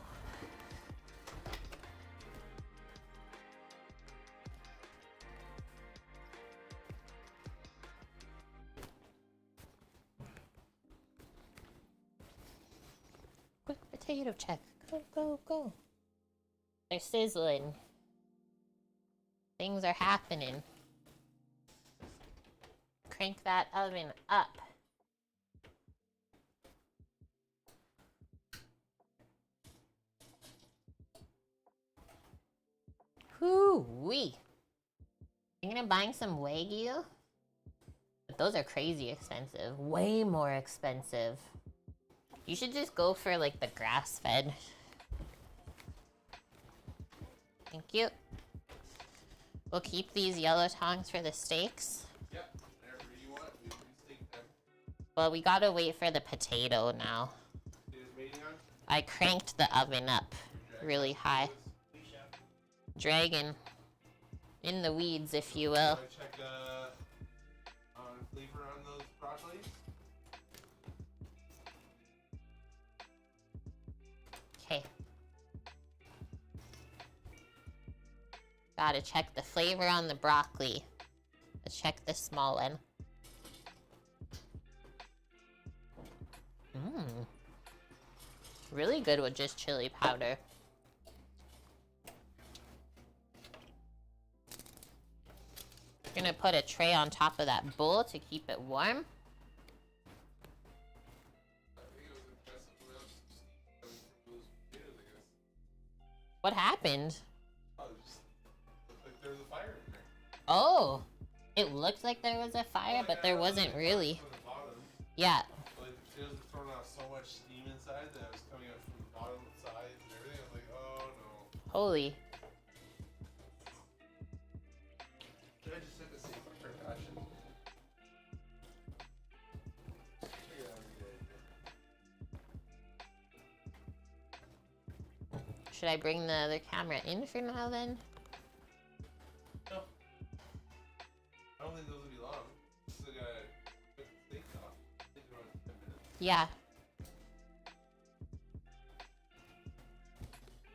Speaker 1: Quick potato check. Go, go, go. They're sizzling. Things are happening. Crank that oven up. Whoo-wee. Thinking of buying some Wagyu? But those are crazy expensive. Way more expensive. You should just go for like the grass-fed. Thank you. We'll keep these yellow tongs for the steaks.
Speaker 2: Yep, whatever you want. We do steak time.
Speaker 1: Well, we gotta wait for the potato now.
Speaker 2: Potatoes waiting on?
Speaker 1: I cranked the oven up really high. Dragon. In the weeds, if you will.
Speaker 2: Can I check on flavor on those broccoli?
Speaker 1: Okay. Gotta check the flavor on the broccoli. Let's check the small one. Mmm. Really good with just chili powder. Gonna put a tray on top of that bowl to keep it warm.
Speaker 2: I think it was impressive amount of steam coming from those potatoes, I guess.
Speaker 1: What happened?
Speaker 2: Oh, it just looked like there was a fire in there.
Speaker 1: Oh, it looked like there was a fire,
Speaker 2: Well,
Speaker 1: but
Speaker 2: yeah,
Speaker 1: there
Speaker 2: I was
Speaker 1: wasn't
Speaker 2: like,
Speaker 1: really.
Speaker 2: from the bottom.
Speaker 1: Yeah.
Speaker 2: Like the potatoes were throwing out so much steam inside that it was coming out from the bottom sides and everything. I was like, oh no.
Speaker 1: Holy.
Speaker 2: Should I just set the safe precaution? Figure that would be a good idea.
Speaker 1: Should I bring the other camera in for now then?
Speaker 2: No. I don't think those would be long. Still gotta put the steaks off. I think around 10 minutes.
Speaker 1: Yeah.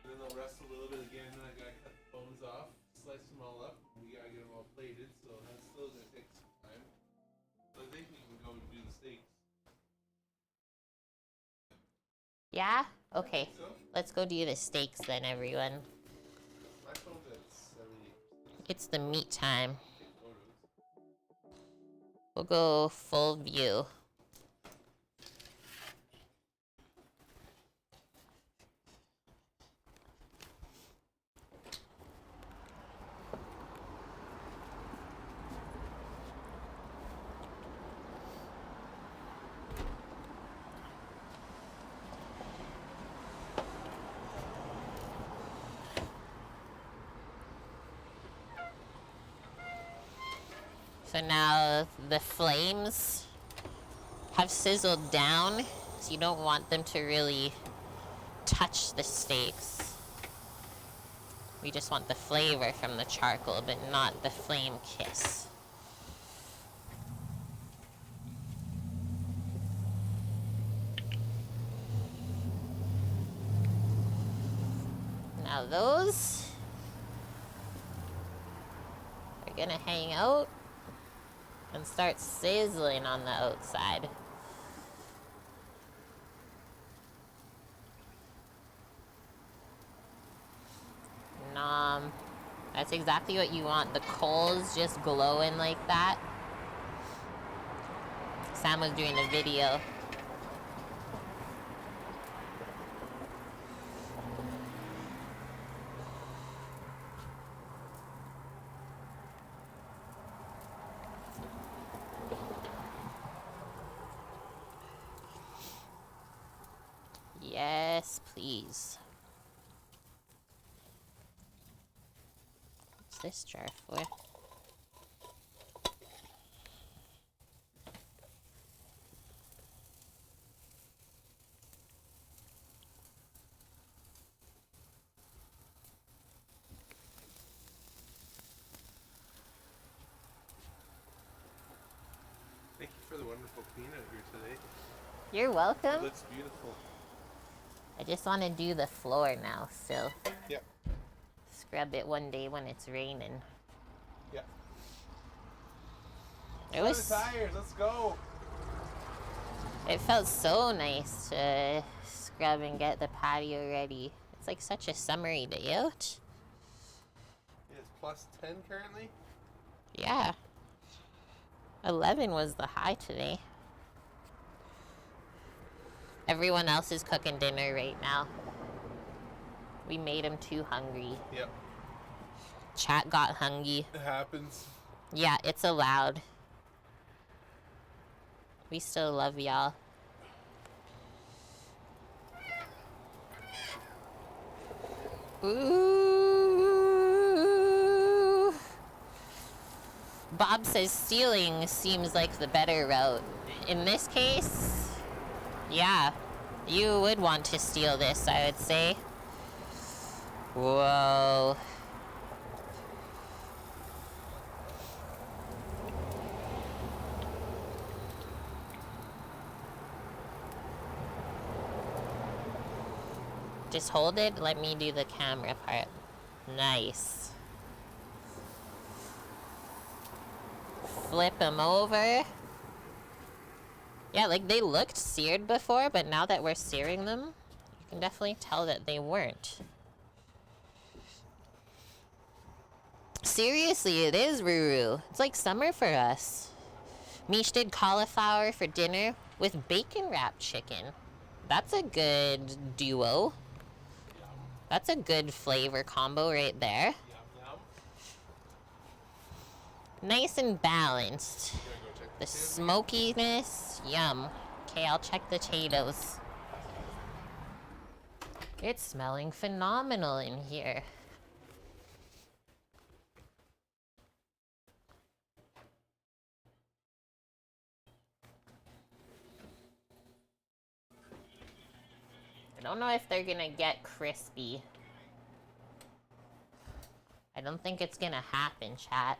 Speaker 2: And then they'll rest a little bit again. Then I gotta cut the bones off, slice them all up. We gotta get them all plated, so that's still gonna take some time. So I think we can go do the steaks.
Speaker 1: Yeah? Okay.
Speaker 2: So,
Speaker 1: Let's go do the steaks then, everyone.
Speaker 2: my phone's at 70.
Speaker 1: It's the meat time.
Speaker 2: Take photos.
Speaker 1: We'll go full view. So now the flames have sizzled down, so you don't want them to really touch the steaks. We just want the flavor from the charcoal, but not the flame kiss. Now those are gonna hang out and start sizzling on the outside. Nom. That's exactly what you want. The coals just glowing like that. Sam was doing a video. Yes, please. What's this jar for?
Speaker 2: Thank you for the wonderful clean out here today.
Speaker 1: You're
Speaker 2: It
Speaker 1: welcome.
Speaker 2: looks beautiful.
Speaker 1: I just want to do the floor now still.
Speaker 2: Yep.
Speaker 1: Scrub it one day when it's raining.
Speaker 2: Yep.
Speaker 1: It was.
Speaker 2: The tires, let's go.
Speaker 1: It felt so nice to scrub and get the patio ready. It's like such a summery day out.
Speaker 2: It's plus 10 currently.
Speaker 1: Yeah. 11 was the high today. Everyone else is cooking dinner right now. We made them too hungry.
Speaker 2: Yep.
Speaker 1: Chat got hungry.
Speaker 2: It happens.
Speaker 1: Yeah, it's allowed. We still love y'all. Ooh. Bob says stealing seems like the better route. In this case, yeah, you would want to steal this, I would say. Whoa. Just hold it, let me do the camera part. Nice. Flip them over. Yeah, like they looked seared before, but now that we're searing them, you can definitely tell that they weren't. Seriously, it is Ruru. It's like summer for us. Mish did cauliflower for dinner with bacon wrapped chicken. That's a good duo. That's a good flavor combo right there. Nice and balanced. The smokiness, yum. Okay, I'll check the potatoes. It's smelling phenomenal in here. I don't know if they're gonna get crispy. I don't think it's gonna happen, chat.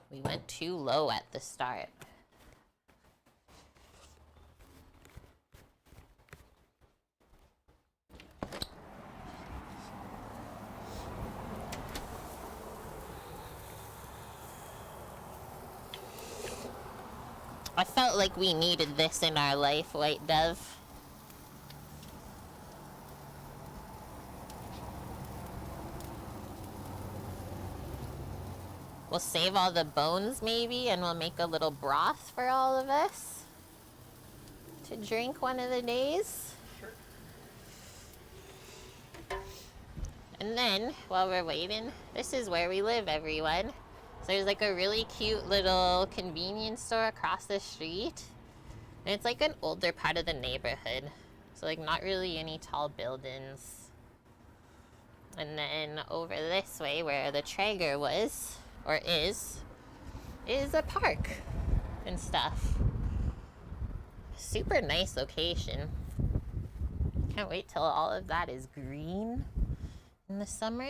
Speaker 1: We went too low at the start. I felt like we needed this in our life, White Dove. We'll save all the bones maybe, and we'll make a little broth for all of us to drink one of the days.
Speaker 2: Sure.
Speaker 1: And then, while we're waiting, this is where we live, everyone. So there's like a really cute little convenience store across the street. And it's like an older part of the neighborhood. So like not really any tall buildings. And then over this way where the Traeger was, or is a park and stuff. Super nice location. Can't wait till all of that is green in the summer.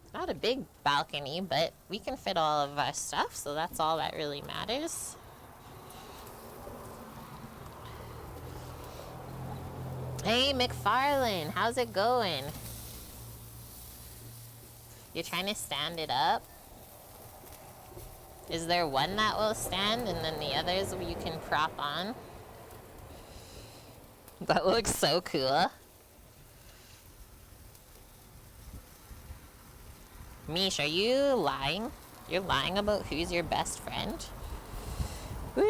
Speaker 1: It's not a big balcony, but we can fit all of our stuff, so that's all that really matters. Hey, McFarlane, how's it going? You're trying to stand it up? Is there one that will stand and then the others you can prop on? That looks so cool. Mish, are you lying? You're lying about who's your best friend? Woo-wee!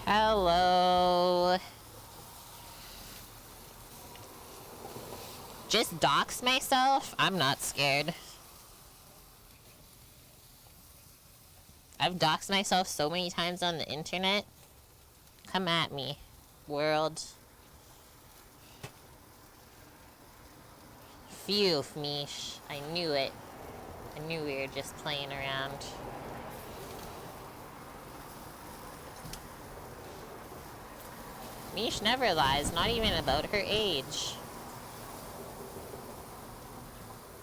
Speaker 1: Hello. Just dox myself? I'm not scared. I've doxed myself so many times on the internet. Come at me, world. Phew, Mish. I knew it. I knew we were just playing around. Mish never lies, not even about her age.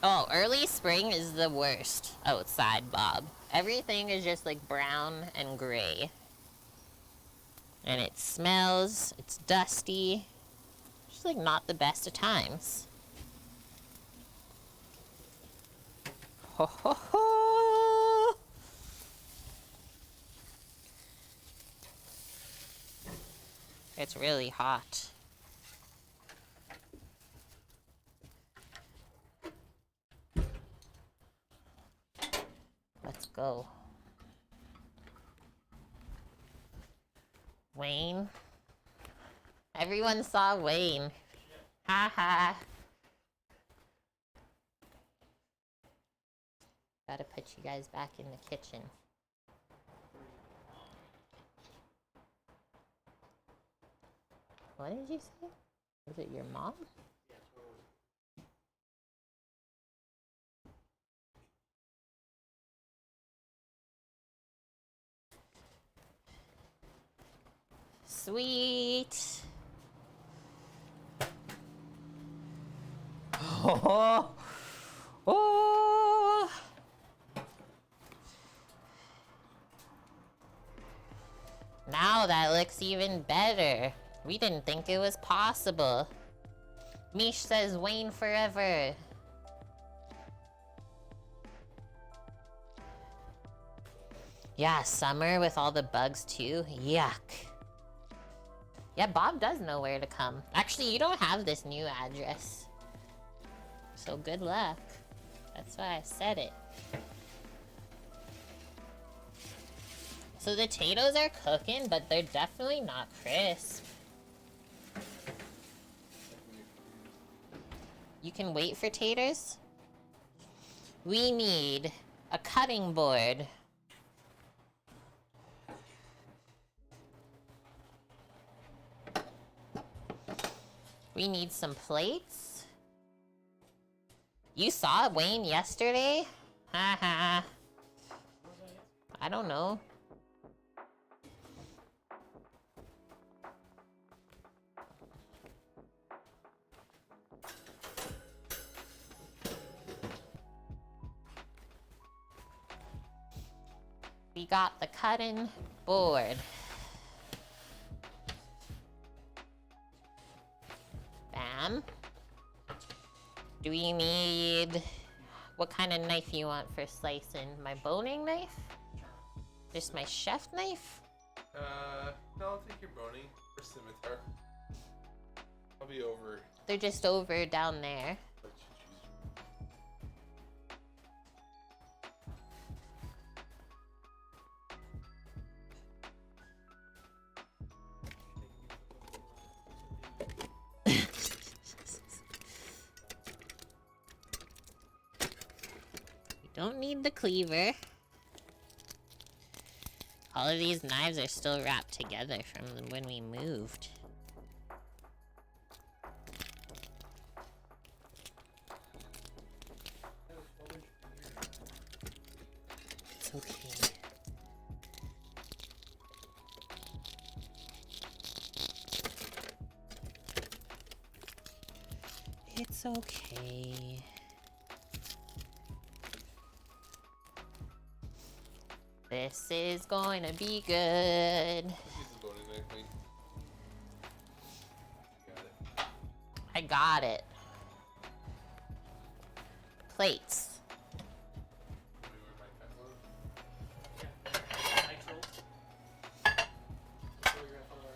Speaker 1: Oh, early spring is the worst outside, Bob. Everything is just like brown and gray. And it smells, it's dusty. Just like not the best of times. Ho ho ho! It's really hot. Let's go. Wayne? Everyone saw Wayne. Ha ha. Gotta put you guys back in the kitchen. What did you say? Was it your mom? Sweet. Oh, oh. Now that looks even better. We didn't think it was possible. Mish says Wayne forever. Yeah, summer with all the bugs too. Yuck. Yeah, Bob does know where to come. Actually, you don't have this new address. So good luck. That's why I said it. So the potatoes are cooking, but they're definitely not crisp. You can wait for taters? We need a cutting board. We need some plates. You saw Wayne yesterday? Haha. I don't know. We got the cutting board. Bam. Do we need... What kind of knife you want for slicing? My boning knife? Just my chef knife?
Speaker 2: No, I'll take your boning or scimitar. I'll be over.
Speaker 1: They're just over down there.
Speaker 2: Let you choose.
Speaker 1: Don't need the cleaver. All of these knives are still wrapped together from when we moved. It's okay. It's okay. This is going to be good.
Speaker 3: This is the boning knife, mate. You got it.
Speaker 1: I got it. Plates.
Speaker 3: Let me wear my pet clothes.
Speaker 4: Yeah. Nite rolls. So you're gonna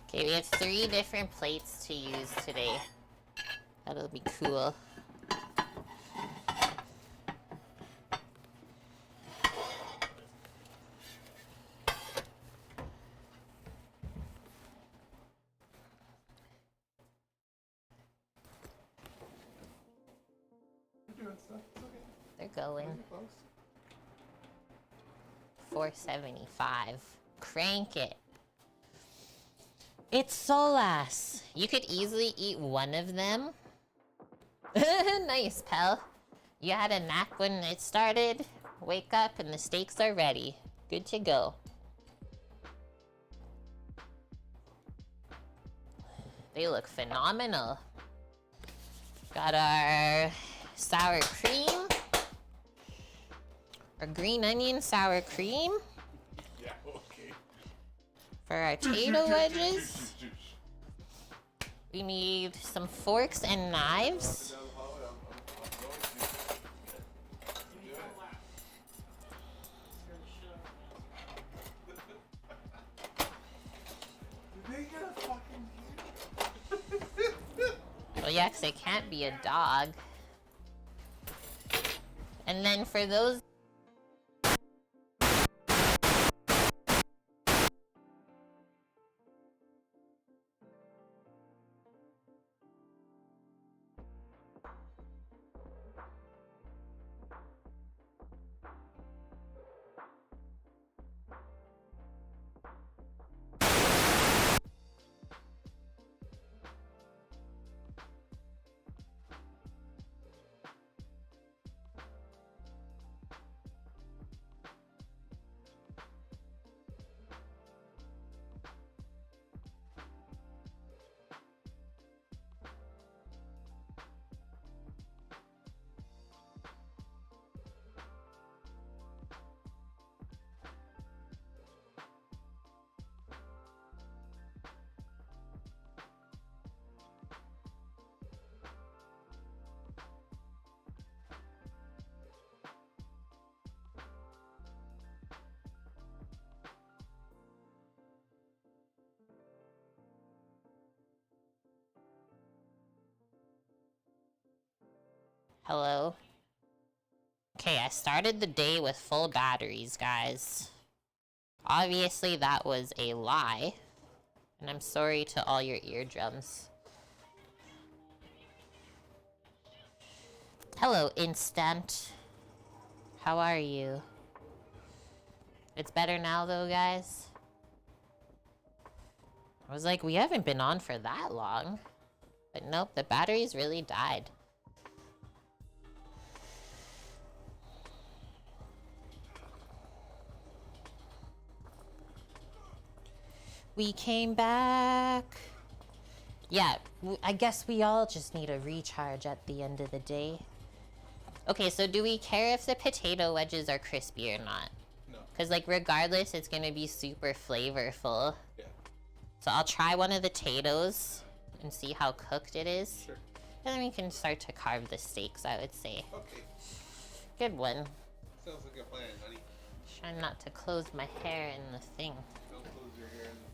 Speaker 1: Okay, we have 3 different plates to use today. That'll be cool.
Speaker 3: You're doing stuff. It's okay.
Speaker 1: They're going.
Speaker 3: You're close.
Speaker 1: 475. Crank it. It's Solas. You could easily eat one of them. Nice, pal. You had a nap when it started. Wake up and the steaks are ready. Good to go. They look phenomenal. Got our sour cream. Our green onion sour cream.
Speaker 3: Yeah, okay.
Speaker 1: For our potato wedges. We need some forks and knives.
Speaker 3: Down the hallway, I'm going to.
Speaker 4: Give me one lap. Scare the shit out of me.
Speaker 3: Did they get a fucking deer?
Speaker 1: Well, yeah, 'cause it can't be a dog. And then for those... Hello? Okay, I started the day with full batteries, guys. Obviously, that was a lie. And I'm sorry to all your eardrums. Hello, Instant. How are you? It's better now, though, guys? I was like, we haven't been on for that long. But nope, the batteries really died. We came back. Yeah, I guess we all just need a recharge at the end of the day. Okay, so do we care if the potato wedges are crispy or not?
Speaker 3: No.
Speaker 1: Because, like, regardless, it's going to be super flavorful.
Speaker 3: Yeah.
Speaker 1: So I'll try one of the potatoes and see how cooked it is.
Speaker 3: Sure.
Speaker 1: And then we can start to carve the steaks, I would say.
Speaker 3: Okay.
Speaker 1: Good one.
Speaker 3: Sounds like a plan, honey.
Speaker 1: Trying not to close my hair in the thing.
Speaker 3: Don't close your hair in the thing.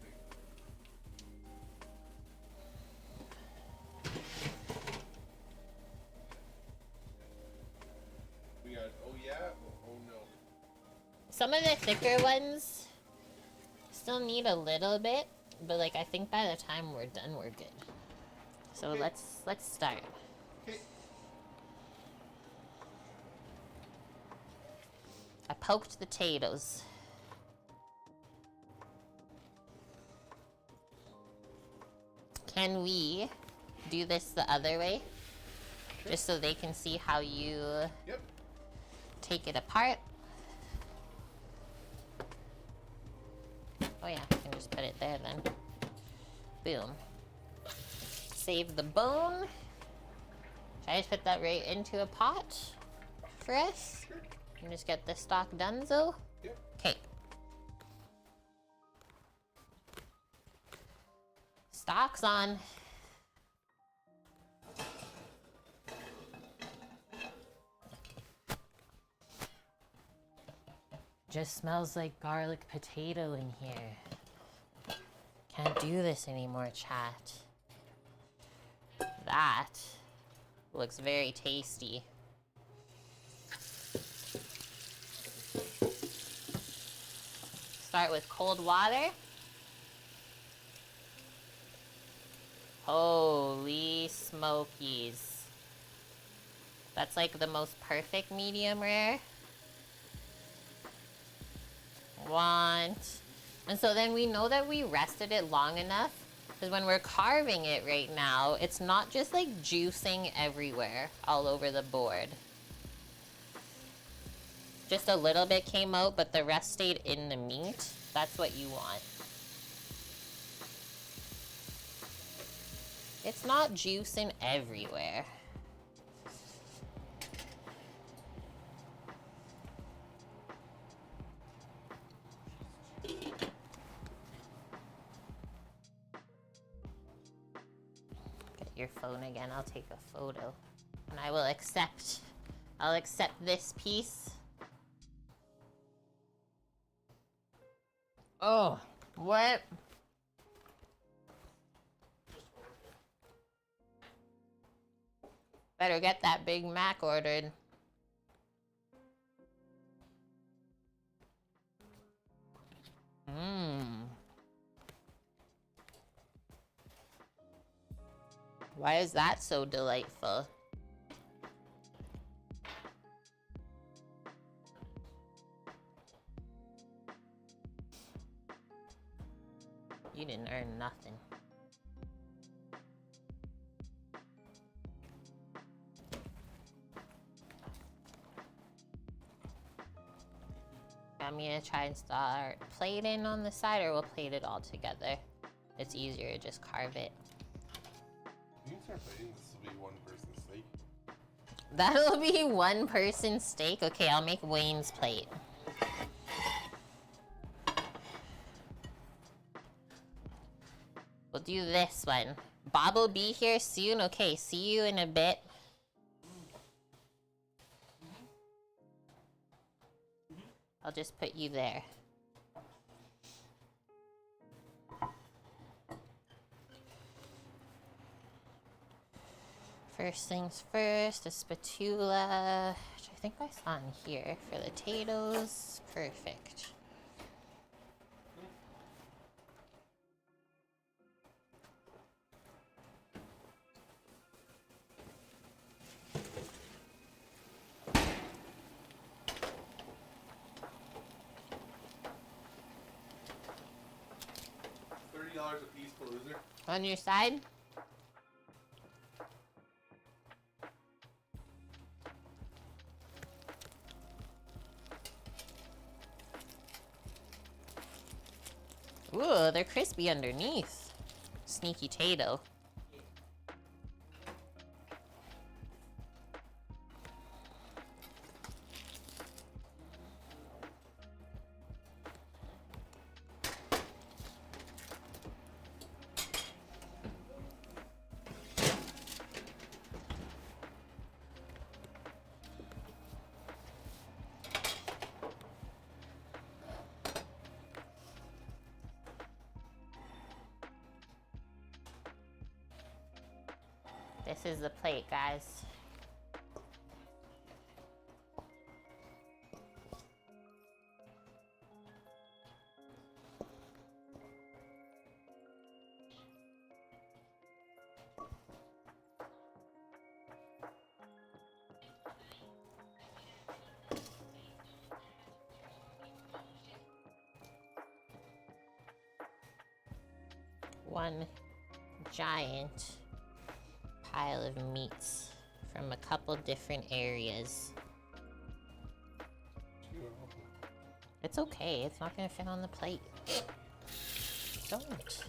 Speaker 3: We got, oh yeah, or oh no.
Speaker 1: Some of the thicker ones still need a little bit, but like I think by the time we're done, we're good. So
Speaker 2: Okay.
Speaker 1: let's start.
Speaker 2: Okay.
Speaker 1: I poked the potatoes. Can we do this the other way?
Speaker 2: Sure.
Speaker 1: Just so they can see how you
Speaker 2: Yep.
Speaker 1: take it apart. Oh yeah, I can just put it there then. Boom. Save the bone. Should I just put that right into a pot for us?
Speaker 2: Sure.
Speaker 1: And just get the stock donezo?
Speaker 2: Yep.
Speaker 1: Okay. Stock's on. Just smells like garlic potato in here. Can't do this anymore, chat. That looks very tasty. Start with cold water. Holy smokies. That's like the most perfect medium rare. And so then we know that we rested it long enough, because when we're carving it right now, it's not just like juicing everywhere all over the board. Just a little bit came out, but the rest stayed in the meat. That's what you want. It's not juicing everywhere. Get your phone again. I'll take a photo. And I'll accept this piece. Oh, what? Better get that Big Mac ordered. Why is that so delightful? You didn't earn nothing. I'm gonna try and start plating on the side, or we'll plate it all together. It's easier to just carve it.
Speaker 3: You can start plating. This will be one person's steak.
Speaker 1: That'll be one person's steak. Okay, I'll make Wayne's plate. We'll do this one. Bob will be here soon. Okay, see you in a bit. I'll just put you there. First things first, a spatula, which I think I saw in here for the potatoes. Perfect.
Speaker 2: $30 a piece, loser.
Speaker 1: On your side? Ooh, they're crispy underneath. Sneaky tato. This is the plate, guys. one giant pile of meats from a couple different areas. It's okay, it's not gonna fit on the plate. Don't.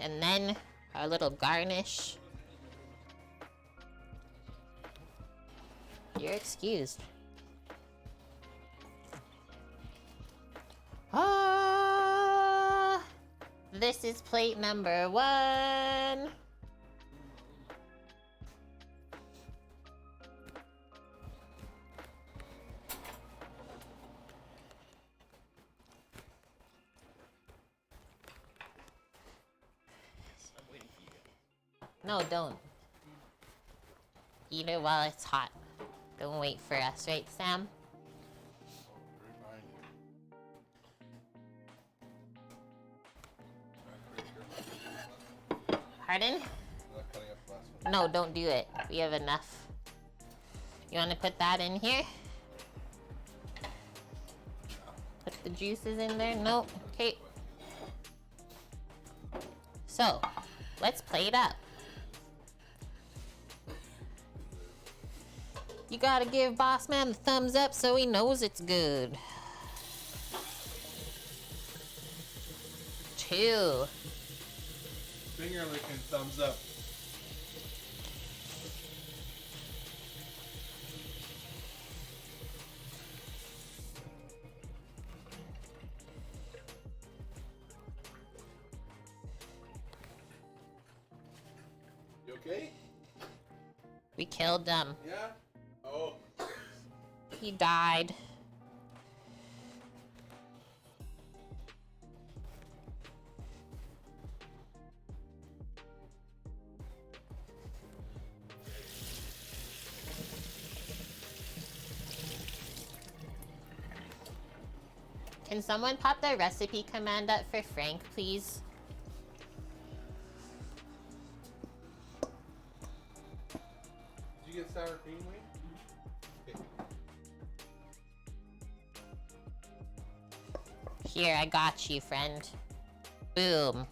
Speaker 1: And then our little garnish. You're excused. Ah, this is plate number 1.
Speaker 4: I'm waiting for you guys.
Speaker 1: No, don't. Eat it while it's hot. Don't wait for us, right, Sam? Pardon? No, don't do it. We have enough. You want to put that in here? Put the juices in there? Nope. Okay. So, let's plate up. You gotta give Boss Man the thumbs up so he knows it's good. 2.
Speaker 2: Finger licking thumbs up. You okay?
Speaker 1: We killed him.
Speaker 2: Yeah? Oh.
Speaker 1: He died. Can someone pop the recipe command up for Frank, please?
Speaker 2: Did you get sour cream, Wayne? Okay.
Speaker 1: Here, I got you, friend. Boom.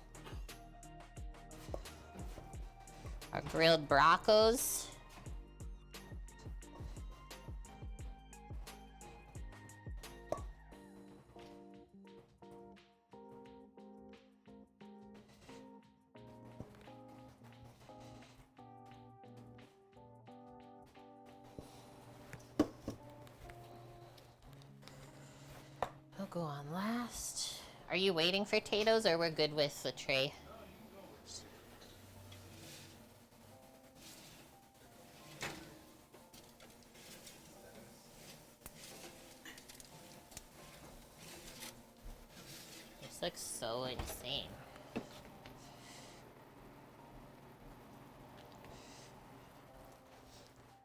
Speaker 1: Our grilled broccos. I'll go on last. Are you waiting for potatoes or we're good with the tray? This looks so insane.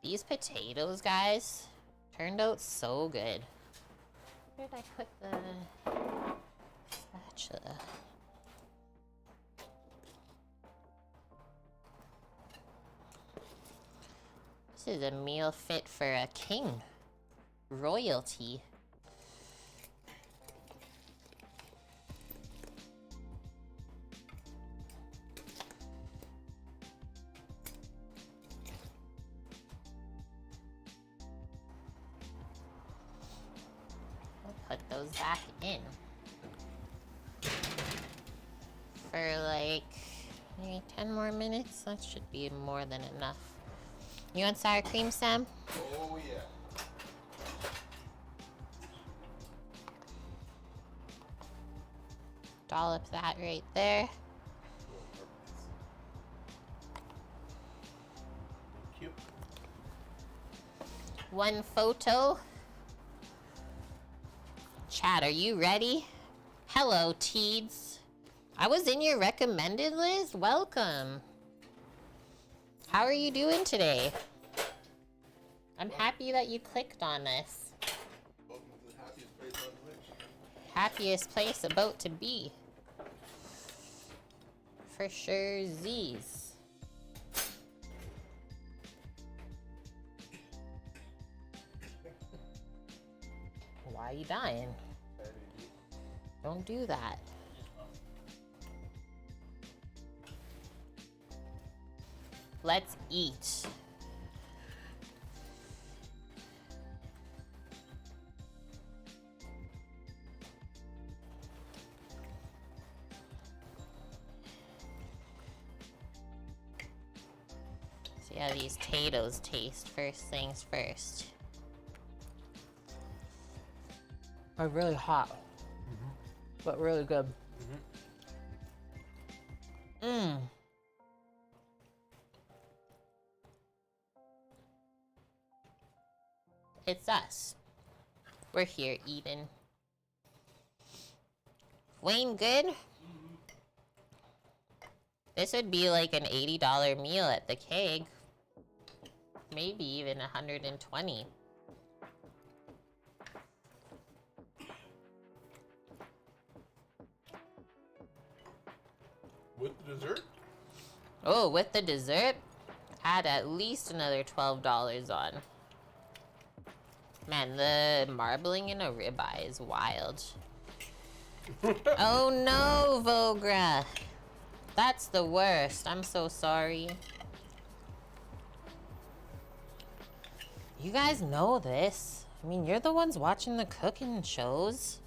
Speaker 1: These potatoes, guys, turned out so good. Where did I put the spatula? This is a meal fit for a king. Royalty. Put those back in for like maybe 10 more minutes. That should be more than enough. You want sour cream, Sam?
Speaker 2: Oh, yeah.
Speaker 1: Dollop that right there.
Speaker 2: Cute.
Speaker 1: One photo. Chat, are you ready? Hello, Teeds. I was in your recommended list. Welcome. How are you doing today? I'm happy that you clicked on this.
Speaker 2: Welcome to the happiest place on Twitch.
Speaker 1: Happiest place about to be. For sure, Z's. Why Why are you dying? Don't do that. Let's eat. See how these potatoes taste first things first. Are really hot, but really good. It's us. We're here eating. Wayne, good? This would be like an $80 meal at the keg. Maybe even 120.
Speaker 2: With the dessert?
Speaker 1: Oh, with the dessert, add at least another $12 on. Man, the marbling in a ribeye is wild. Oh no, Vogra. That's the worst. I'm so sorry. You guys know this. I mean, you're the ones watching the cooking shows.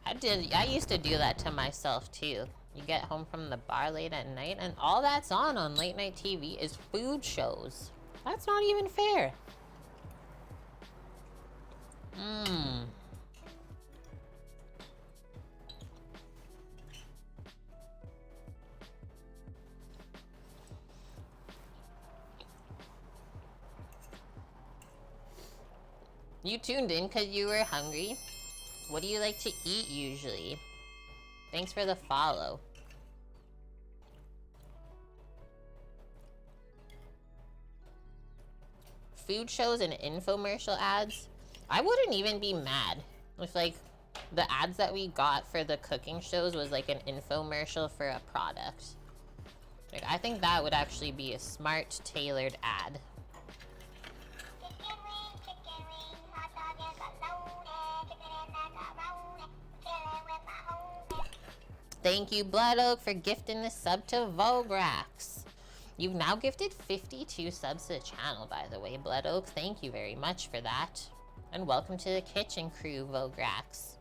Speaker 1: I used to do that to myself too. You get home from the bar late at night and all that's on late night TV is food shows. That's not even fair. You tuned in because you were hungry. What do you like to eat usually? Thanks for the follow. Food shows and infomercial ads. I wouldn't even be mad if like the ads that we got for the cooking shows was like an infomercial for a product. Like I think that would actually be a smart, tailored ad. Thank you, Blood Oak, for gifting the sub to Vograx. You've now gifted 52 subs to the channel, by the way, Blood Oak. Thank you very much for that. And welcome to the kitchen crew, Vograx.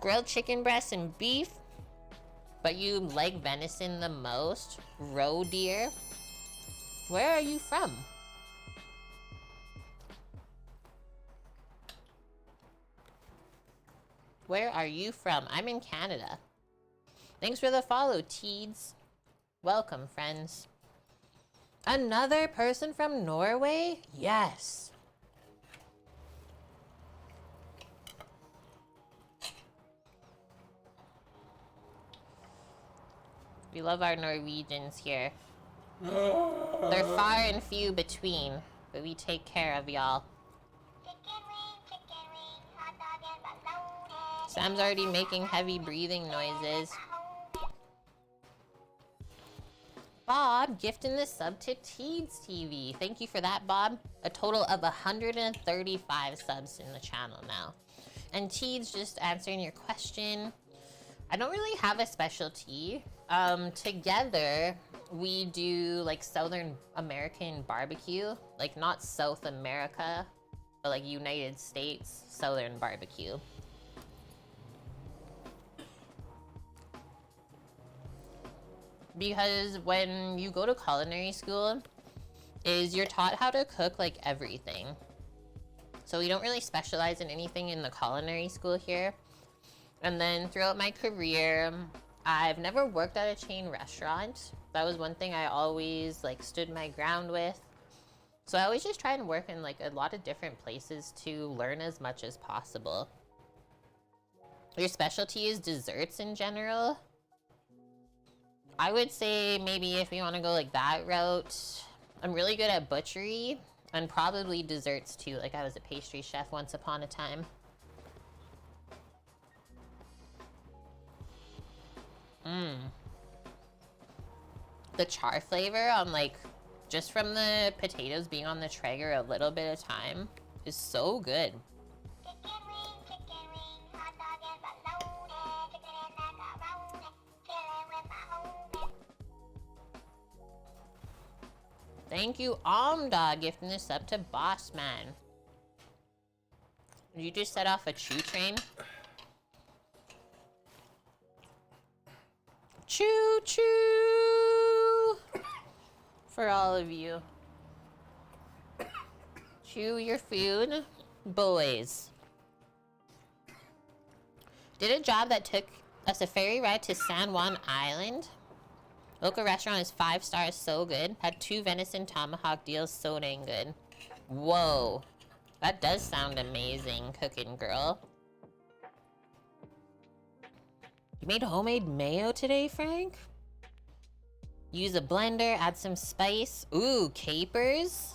Speaker 1: Grilled chicken breasts and beef, but you like venison the most? Roe deer? Where are you from? Where are you from? I'm in Canada. Thanks for the follow, Teeds. Welcome, friends. Another person from Norway? Yes. We love our Norwegians here. They're far and few between, but we take care of y'all. Sam's already making heavy breathing noises. Bob gifting the sub to Teeds TV. Thank you for that, Bob. A total of 135 subs in the channel now. And Teeds, just answering your question, I don't really have a specialty. Together, we do like Southern American barbecue. Like not South America, but like United States Southern barbecue. Because when you go to culinary school, you're taught how to cook like everything. So we don't really specialize in anything in the culinary school here. And then throughout my career, I've never worked at a chain restaurant. That was one thing I always like stood my ground with. So I always just try and work in like a lot of different places to learn as much as possible. Your specialty is desserts in general? I would say maybe if you want to go like that route, I'm really good at butchery and probably desserts too. Like I was a pastry chef once upon a time. The char flavor on like just from the potatoes being on the Traeger a little bit of time is so good. Thank you, Dog, gifting this up to Boss Man. Did you just set off a chew train? Choo choo! For all of you. Chew your food, boys. Did a job that took us a ferry ride to San Juan Island. Local restaurant is 5 stars, so good. Had 2 venison tomahawk deals, so dang good. Whoa. That does sound amazing, cooking girl. You made homemade mayo today, Frank? Use a blender, add some spice. Ooh, capers.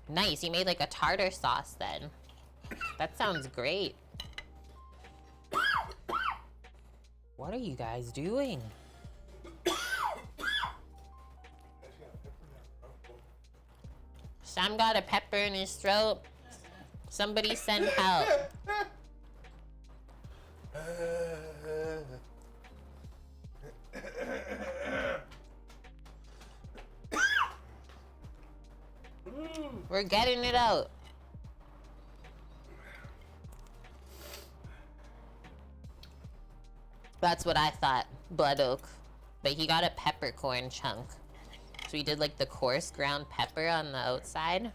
Speaker 1: Nice, you made like a tartar sauce then. That sounds great. What are you guys doing? Sam got a pepper in his throat. Somebody send help. We're getting it out. That's what I thought, Blood Oak. But he got a peppercorn chunk. So he did like the coarse ground pepper on the outside.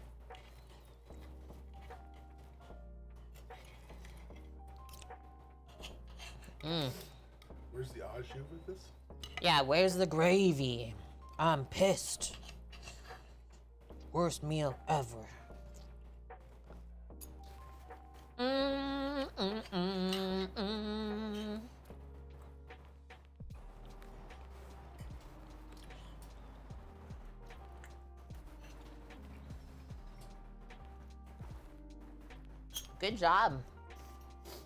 Speaker 3: Where's the au jus with this?
Speaker 1: Yeah, where's the gravy? I'm pissed. Worst meal ever. Good job.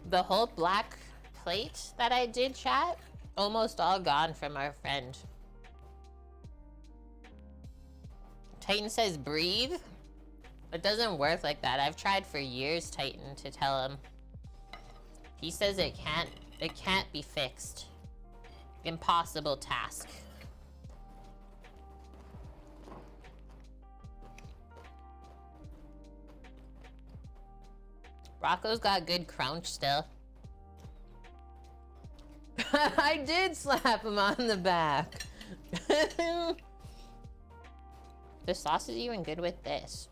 Speaker 1: The whole black plate that I did, chat, almost all gone from our friend. Titan says breathe. It doesn't work like that. I've tried for years, Titan, to tell him. He says it can't be fixed. Impossible task. Rocco's got good crunch still. I did slap him on the back. The sauce is even good with this.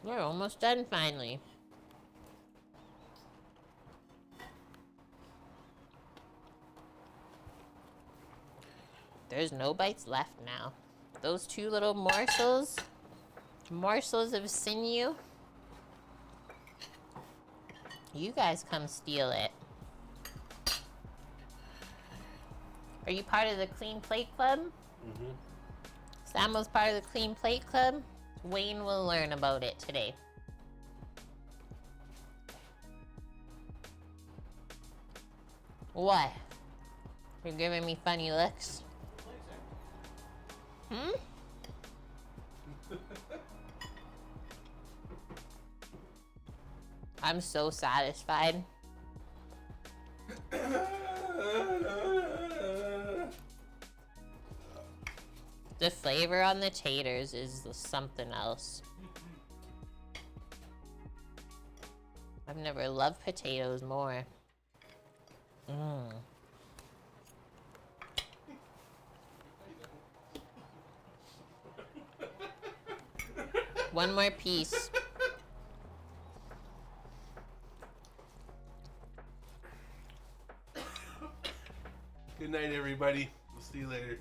Speaker 1: We're almost done finally. There's no bites left now. Those 2 little morsels of sinew. You guys come steal it. Are you part of the Clean Plate Club?
Speaker 3: Mm-hmm.
Speaker 1: Samuel's part of the Clean Plate Club. Wayne will learn about it today. What? You're giving me funny looks? Hmm? I'm so satisfied. The flavor on the taters is something else. I've never loved potatoes more. One more piece.
Speaker 2: Good night, everybody. We'll see you later.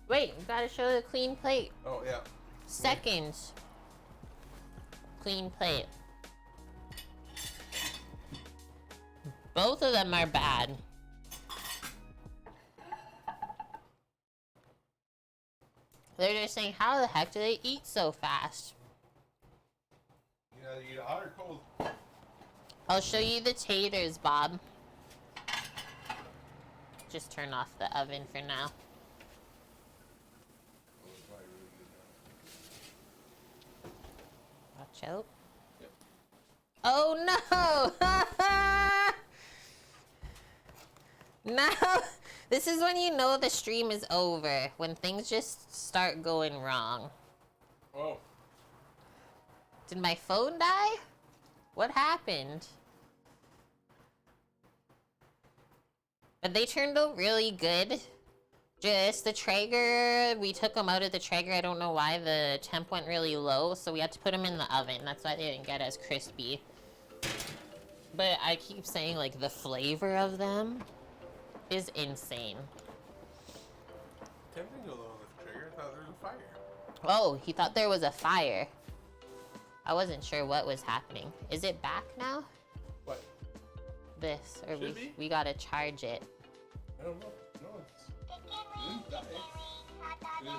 Speaker 1: Wait, you gotta show the clean plate.
Speaker 2: Oh, yeah.
Speaker 1: Second clean plate. Both of them are bad. They're just saying, how the heck do they eat so fast?
Speaker 2: You gotta eat it hot or cold.
Speaker 1: I'll show you the taters, Bob. Just turn off the oven for now.
Speaker 2: Oh, it's probably really good.
Speaker 1: Watch out.
Speaker 2: Yep.
Speaker 1: Oh no! No! This is when you know the stream is over. When things just start going wrong.
Speaker 2: Oh.
Speaker 1: Did my phone die? What happened? But they turned out really good. Just the Traeger, we took them out of the Traeger. I don't know why the temp went really low, so we had to put them in the oven. That's why they didn't get as crispy. But I keep saying, like, the flavor of them is insane.
Speaker 2: Tempting to go on with trigger. I thought there was a fire.
Speaker 1: Oh, he thought there was a fire. I wasn't sure what was happening. Is it back now?
Speaker 2: What?
Speaker 1: This, or
Speaker 2: Should be.
Speaker 1: we gotta charge it.
Speaker 2: I don't know. No, it didn't die.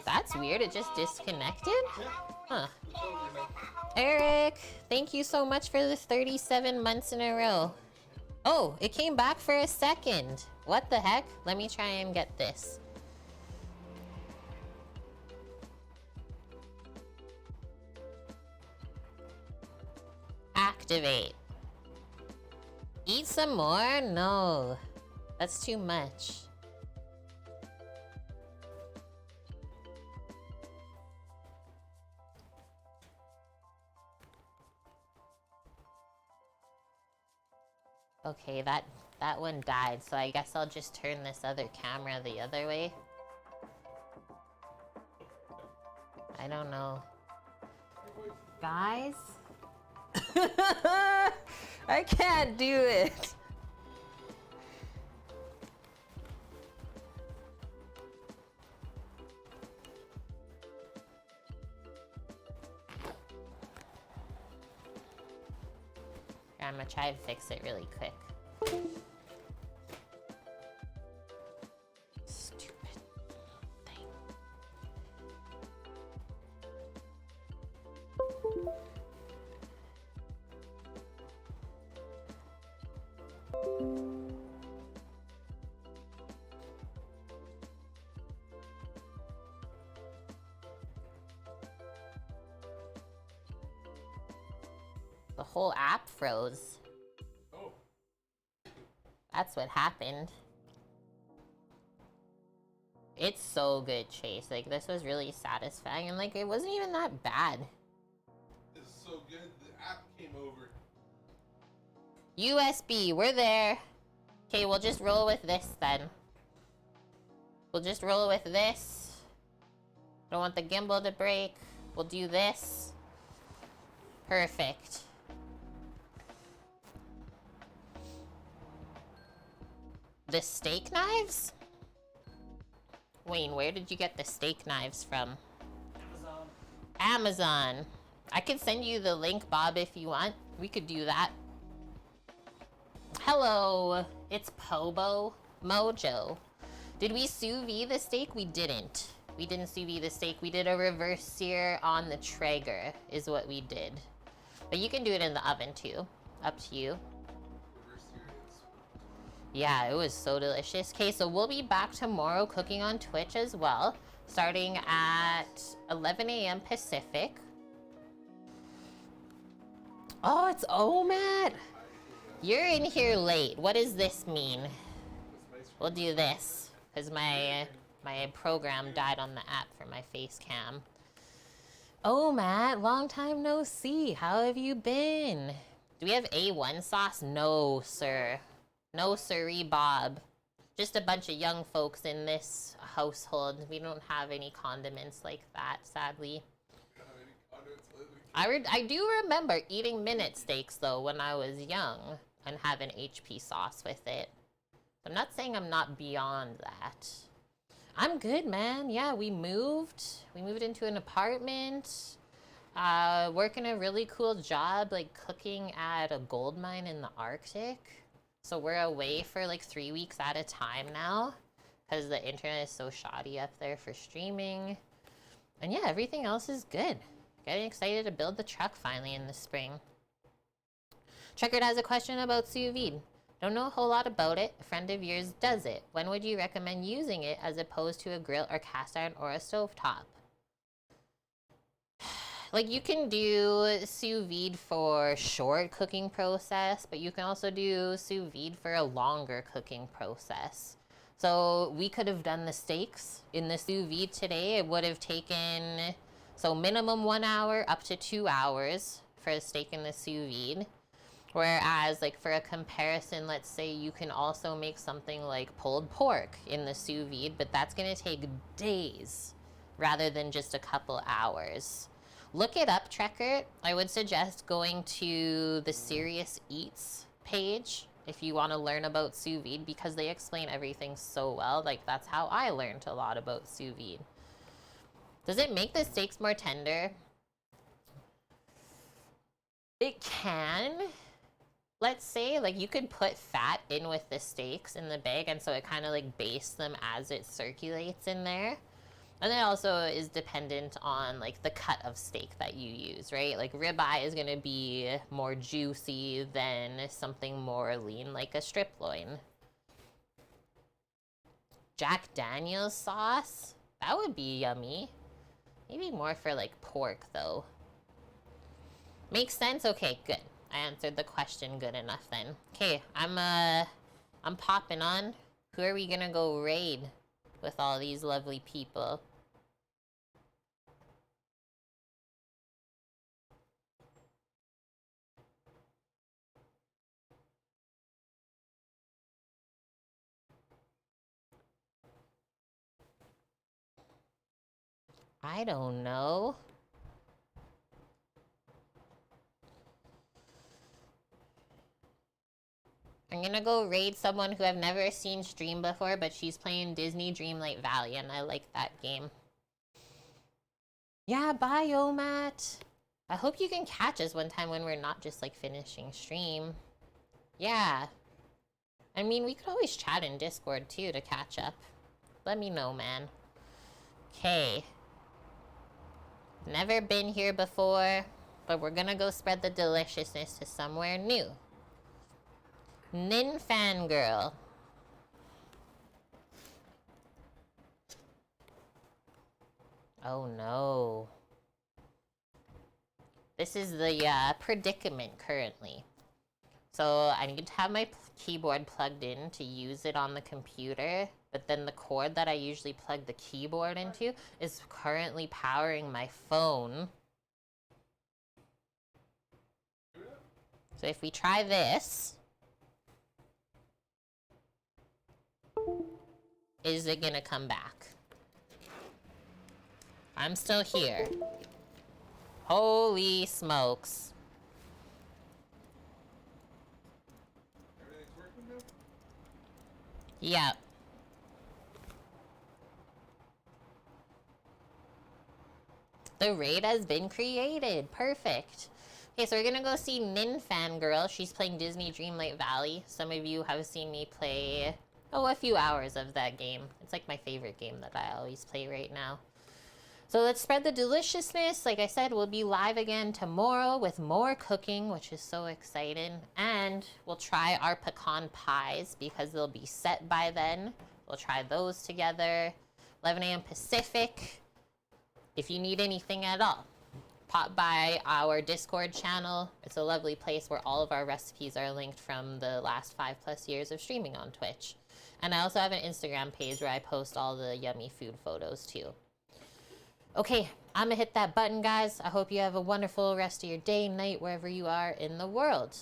Speaker 1: That's weird, it just disconnected?
Speaker 2: Yeah,
Speaker 1: Huh.
Speaker 2: it's over now.
Speaker 1: Eric, thank you so much for the 37 months in a row. Oh, it came back for a second. What the heck? Let me try and get this. Activate. Eat some more? No. That's too much. Okay, that one died, so I guess I'll just turn this other camera the other way. I don't know. Guys? I can't do it. I'm gonna try and fix it really quick. Stupid thing. The whole app froze.
Speaker 2: Oh.
Speaker 1: That's what happened. It's so good, Chase. Like, this was really satisfying, and like, it wasn't even that bad.
Speaker 2: It's so good. The app came over.
Speaker 1: USB, we're there. Okay, we'll just roll with this then. We'll just roll with this. Don't want the gimbal to break. We'll do this. Perfect. The steak knives? Wayne, where did you get the steak knives from?
Speaker 4: Amazon.
Speaker 1: Amazon. I can send you the link, Bob, if you want. We could do that. Hello, it's Pobo Mojo. Did we sous vide the steak? We didn't. We didn't sous vide the steak. We did a reverse sear on the Traeger, is what we did. But you can do it in the oven too. Up to you.
Speaker 2: Reverse series.
Speaker 1: Yeah, it was so delicious. Okay, so we'll be back tomorrow cooking on Twitch as well, starting at 11 a.m. Pacific. Oh, it's Omat. You're in here late. What does this mean? We'll do this, because my program died on the app for my face cam. Oh, Matt, long time no see. How have you been? Do we have A1 sauce? No, sir. No, sirree, Bob. Just a bunch of young folks in this household. We don't have any condiments like that, sadly. I do remember eating minute steaks, though, when I was young, and having HP sauce with it. I'm not saying I'm not beyond that. I'm good, man. Yeah, we moved. We moved into an apartment. Working a really cool job, like cooking at a gold mine in the Arctic. So we're away for like 3 weeks at a time now, because the internet is so shoddy up there for streaming. And yeah, everything else is good. Getting excited to build the truck finally in the spring. Checkered has a question about sous vide. Don't know a whole lot about it. A friend of yours does it. When would you recommend using it as opposed to a grill or cast iron or a stovetop? Like, you can do sous vide for short cooking process, but you can also do sous vide for a longer cooking process. So we could have done the steaks in the sous vide today. It would have taken, so minimum 1 hour up to 2 hours for a steak in the sous vide. Whereas, like, for a comparison, let's say you can also make something like pulled pork in the sous vide, but that's gonna take days rather than just a couple hours. Look it up, Trekker. I would suggest going to the Serious Eats page if you want to learn about sous vide, because they explain everything so well. Like, that's how I learned a lot about sous vide. Does it make the steaks more tender? It can. Let's say, like, you could put fat in with the steaks in the bag, and so it kind of like bastes them as it circulates in there. And it also is dependent on, like, the cut of steak that you use, right? Like, ribeye is going to be more juicy than something more lean, like a strip loin. Jack Daniel's sauce? That would be yummy. Maybe more for, like, pork, though. Makes sense? Okay, good. I answered the question good enough then. Okay, I'm popping on. Who are we gonna go raid with all these lovely people? I don't know. I'm gonna go raid someone who I've never seen stream before, but she's playing Disney Dreamlight Valley, and I like that game. Yeah, bye, Omat. I hope you can catch us one time when we're not just, like, finishing stream. Yeah. I mean, we could always chat in Discord, too, to catch up. Let me know, man. Okay. Never been here before, but we're gonna go spread the deliciousness to somewhere new. Nin Fangirl. Oh no. This is the predicament currently. So I need to have my keyboard plugged in to use it on the computer, but then the cord that I usually plug the keyboard into is currently powering my phone. So if we try this, is it gonna come back? I'm still here. Holy smokes.
Speaker 2: Everything's working now?
Speaker 1: Yeah. The raid has been created. Perfect. Okay, so we're gonna go see Nin Fangirl. She's playing Disney Dreamlight Valley. Some of you have seen me play, a few hours of that game. It's like my favorite game that I always play right now. So let's spread the deliciousness. Like I said, we'll be live again tomorrow with more cooking, which is so exciting. And we'll try our pecan pies because they'll be set by then. We'll try those together. 11 a.m. Pacific. If you need anything at all, pop by our Discord channel. It's a lovely place where all of our recipes are linked from the last 5+ years of streaming on Twitch. And I also have an Instagram page where I post all the yummy food photos too. Okay, I'm gonna hit that button, guys. I hope you have a wonderful rest of your day, night, wherever you are in the world.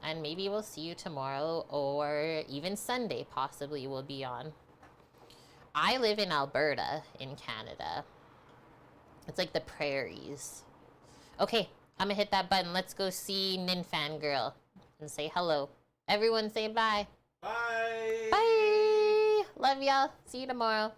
Speaker 1: And maybe we'll see you tomorrow or even Sunday, possibly, we'll be on. I live in Alberta, in Canada. It's like the prairies. Okay, I'm gonna hit that button. Let's go see Nin Fangirl and say hello. Everyone say bye.
Speaker 2: Bye!
Speaker 1: Bye! Love y'all. See you tomorrow.